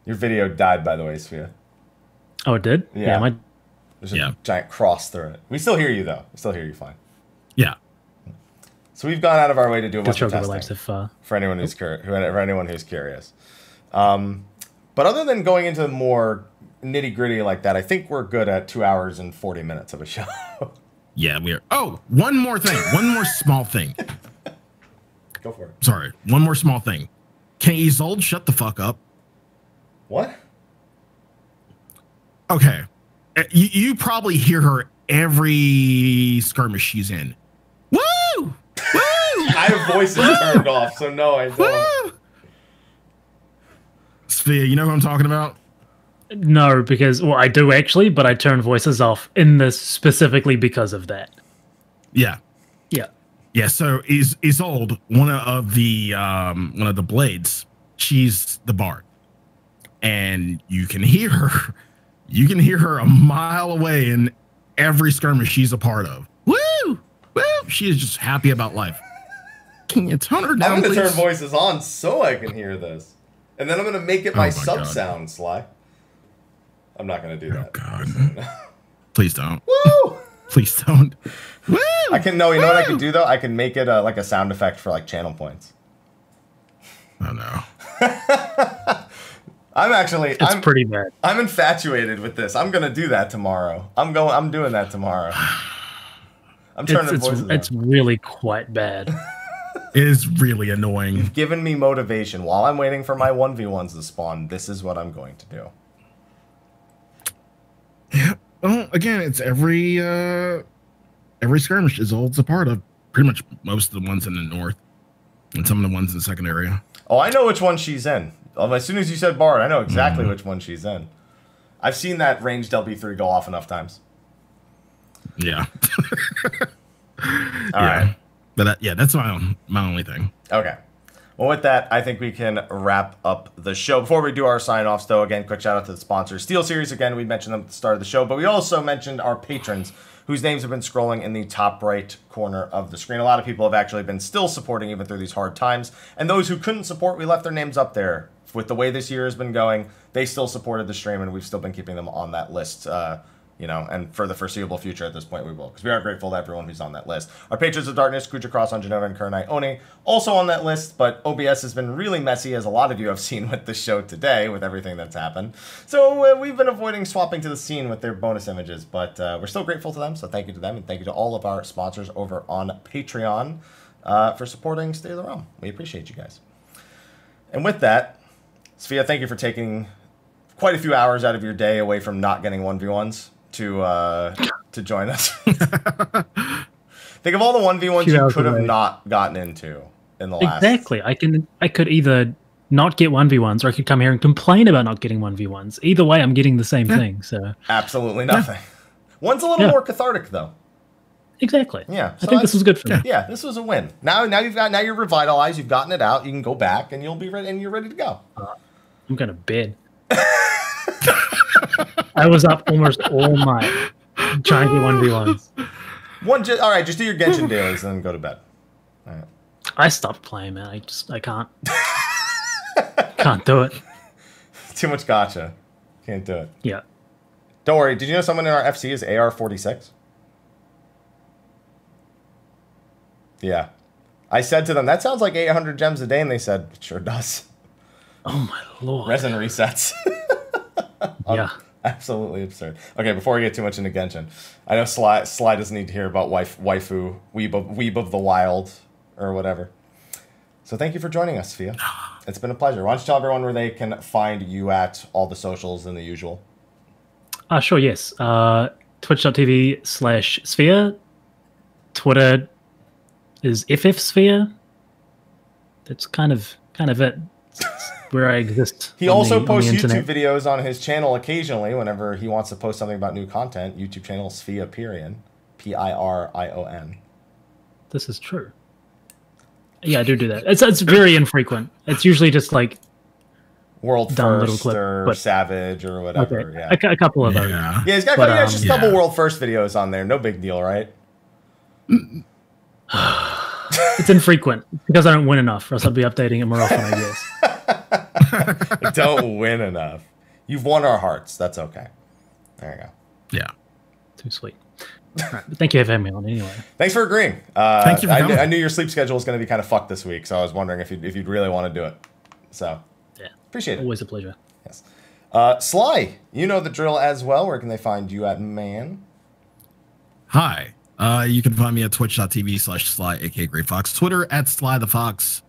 Your video died, by the way, Sfia. Oh, it did? Yeah. There's a giant cross through it. We still hear you, though. We still hear you fine. Yeah. So we've gone out of our way to do a bunch of testing lives have, for anyone who's curious. But other than going into more nitty-gritty like that, I think we're good at 2 hours and 40 minutes of a show. Yeah, we are. Oh, one more thing. One more small thing. Go for it. Sorry. One more small thing. Can Isolde shut the fuck up? What? Okay. You probably hear her every skirmish she's in. Woo! Woo! I have voices turned off, so no, I don't. Woo! Sfia, you know what I'm talking about? No, because, well, I do actually, but I turn voices off in this specifically because of that. Yeah. Yeah. Yeah, so Isolde, one of the blades, she's the bard, and you can hear her. You can hear her a mile away in every skirmish she's a part of. Woo! Woo! She is just happy about life. Can you tone her down, I'm going to please? turn voices on so I can hear this. And then I'm going to make it my sub sound, Sly. I'm not going to do that. Oh, God. Please don't. Woo! Please don't. Woo! I can, no, you know what I can do, though? I can make it like a sound effect for, like, channel points. Oh, no. It's pretty bad. I'm infatuated with this. I'm going to do that tomorrow. I'm doing that tomorrow. I'm turning voices on. It's really quite bad. It is really annoying. You've given me motivation. While I'm waiting for my 1v1s to spawn, this is what I'm going to do. Yeah. Well, again, it's every skirmish is all it's a part of. Pretty much most of the ones in the north, and some of the ones in the second area. Oh, I know which one she's in. As soon as you said Bard, I know exactly which one she's in. I've seen that ranged LB3 go off enough times. Yeah. All right. But that's my only thing. Okay. Well, with that, I think we can wrap up the show. Before we do our sign-offs, though, again, quick shout-out to the sponsors. Steel Series, again, we mentioned them at the start of the show, but we also mentioned our patrons, whose names have been scrolling in the top right corner of the screen. A lot of people have actually been still supporting even through these hard times. And those who couldn't support, we left their names up there. With the way this year has been going, they still supported the stream, and we've still been keeping them on that list. And for the foreseeable future at this point we will, because we are grateful to everyone who's on that list. Our Patrons of Darkness, Khuja Cross on Jenova and Kurenai Oni, also on that list, but OBS has been really messy, as a lot of you have seen with the show today, with everything that's happened. So we've been avoiding swapping to the scene with their bonus images, but we're still grateful to them, so thank you to them, and thank you to all of our sponsors over on Patreon for supporting State of the Realm. We appreciate you guys. And with that, Sfia, thank you for taking quite a few hours out of your day away from not getting 1v1s. To join us. Think of all the 1v1s you could have not gotten into in the last. Exactly. I could either not get 1v1s or I could come here and complain about not getting 1v1s. Either way, I'm getting the same thing. So absolutely nothing. One's a little more cathartic, though. Exactly. Yeah. So I think this was good for me. Yeah, this was a win. Now you're revitalized. You've gotten it out. You can go back and you'll be ready. And you're ready to go. I'm going to bed. I was up almost all night trying to get 1v1s. All right, just do your Genshin dailies and then go to bed. All right. I stopped playing, man. I can't. Can't do it. Too much gacha. Can't do it. Yeah. Don't worry. Did you know someone in our FC is AR46? Yeah. I said to them, that sounds like 800 gems a day, and they said, it sure does. Oh, my Lord. Resin resets. Yeah. Absolutely absurd. Okay, before we get too much into Genshin, I know Sly doesn't need to hear about waifu, weeb of the wild, or whatever. So thank you for joining us, Sfia. It's been a pleasure. Why don't you tell everyone where they can find you at all the socials and the usual? Sure, yes. Twitch.tv/Sfia. Twitter is FFSphere. That's kind of it. It's where I exist. He also posts YouTube videos on his channel occasionally whenever he wants to post something about new content. YouTube channel Sfia Pirion. Pirion. This is true. Yeah, I do that. It's very infrequent. It's usually just like World First or Savage or whatever. Okay. Yeah. A couple of those. Yeah, he's got just a couple World First videos on there. No big deal, right? It's infrequent because I don't win enough, or else I'd be updating it more often, I guess. Don't win enough. You've won our hearts. That's okay. There you go. Yeah. Too sweet. All right, thank you for having me on anyway. Thanks for agreeing. Thank you for coming. I knew your sleep schedule was going to be kind of fucked this week, so I was wondering if you'd really want to do it. So, yeah. Appreciate it. Always a pleasure. Yes. Sly, you know the drill as well. Where can they find you at, man? Hi. You can find me at twitch.tv/Sly, aka Great Fox. Twitter at Sly the Fox.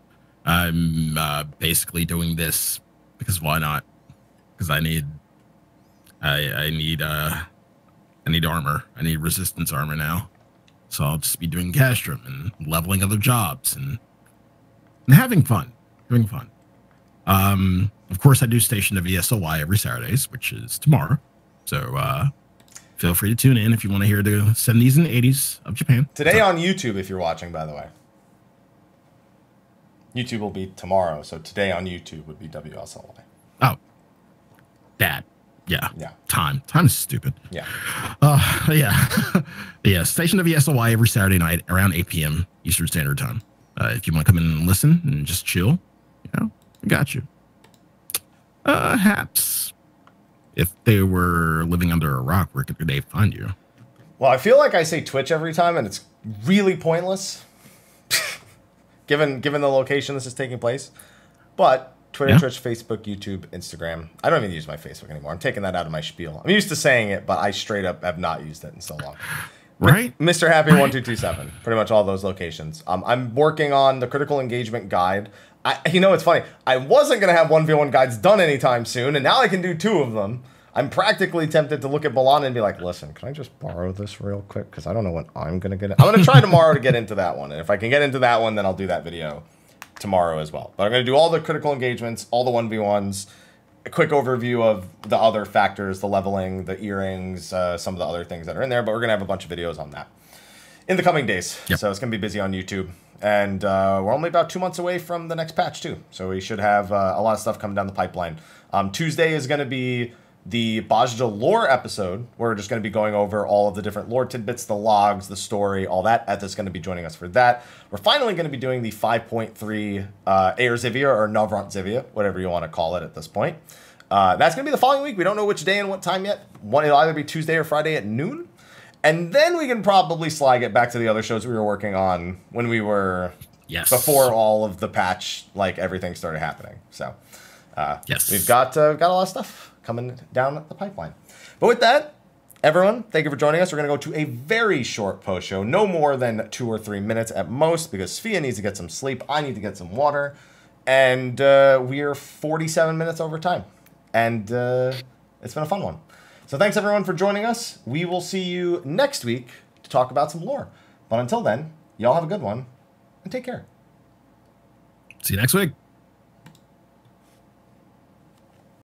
I'm basically doing this because why not? Because I need armor. I need resistance armor now. So I'll just be doing Castrum and leveling other jobs and having fun. Having fun. Of course, I do station to VSOY every Saturdays, which is tomorrow. So feel free to tune in if you want to hear the 70s and 80s of Japan. Today on YouTube, if you're watching, by the way. YouTube will be tomorrow, so today on YouTube would be WSLY. Oh, that. Yeah. Yeah. Time is stupid. Yeah. Yeah. Yeah. Station WSLY every Saturday night around 8 p.m. Eastern Standard Time. If you want to come in and listen and just chill, you know, I got you. Haps. If they were living under a rock, where could they find you? Well, I feel like I say Twitch every time, and it's really pointless, given the location this is taking place. But Twitter, Yeah. Twitch, Facebook, YouTube, Instagram. I don't even use my Facebook anymore. I'm taking that out of my spiel. I'm used to saying it, but I straight up have not used it in so long. Right? Mr. Happy 1227. Pretty much all those locations. I'm working on the critical engagement guide. You know, it's funny. I wasn't going to have 1v1 guides done anytime soon, and now I can do 2 of them. I'm practically tempted to look at Bozjan and be like, listen, can I just borrow this real quick? Because I don't know when I'm going to get it. I'm going to try tomorrow to get into that one. And if I can get into that one, then I'll do that video tomorrow as well. But I'm going to do all the critical engagements, all the 1v1s, a quick overview of the other factors, the leveling, the earrings, some of the other things that are in there. But we're going to have a bunch of videos on that in the coming days. Yep. So it's going to be busy on YouTube. And we're only about 2 months away from the next patch, too. So we should have a lot of stuff coming down the pipeline. Tuesday is going to be the BOZJA lore episode. We're just going to be going over all of the different lore tidbits, the logs, the story, all that. Eth's going to be joining us for that. We're finally going to be doing the 5.3 Air Zivia or Navrant Zivia, whatever you want to call it at this point. That's going to be the following week. We don't know which day and what time yet. It'll either be Tuesday or Friday at noon. And then we can probably slide it back to the other shows we were working on when we were before all of the patch, like everything started happening. So we've got a lot of stuff coming down the pipeline. But with that, everyone, thank you for joining us. We're going to go to a very short post show, no more than 2 or 3 minutes at most, because Sfia needs to get some sleep. I need to get some water. And we are 47 minutes over time. And it's been a fun one. So thanks, everyone, for joining us. We will see you next week to talk about some lore. But until then, y'all have a good one, and take care. See you next week.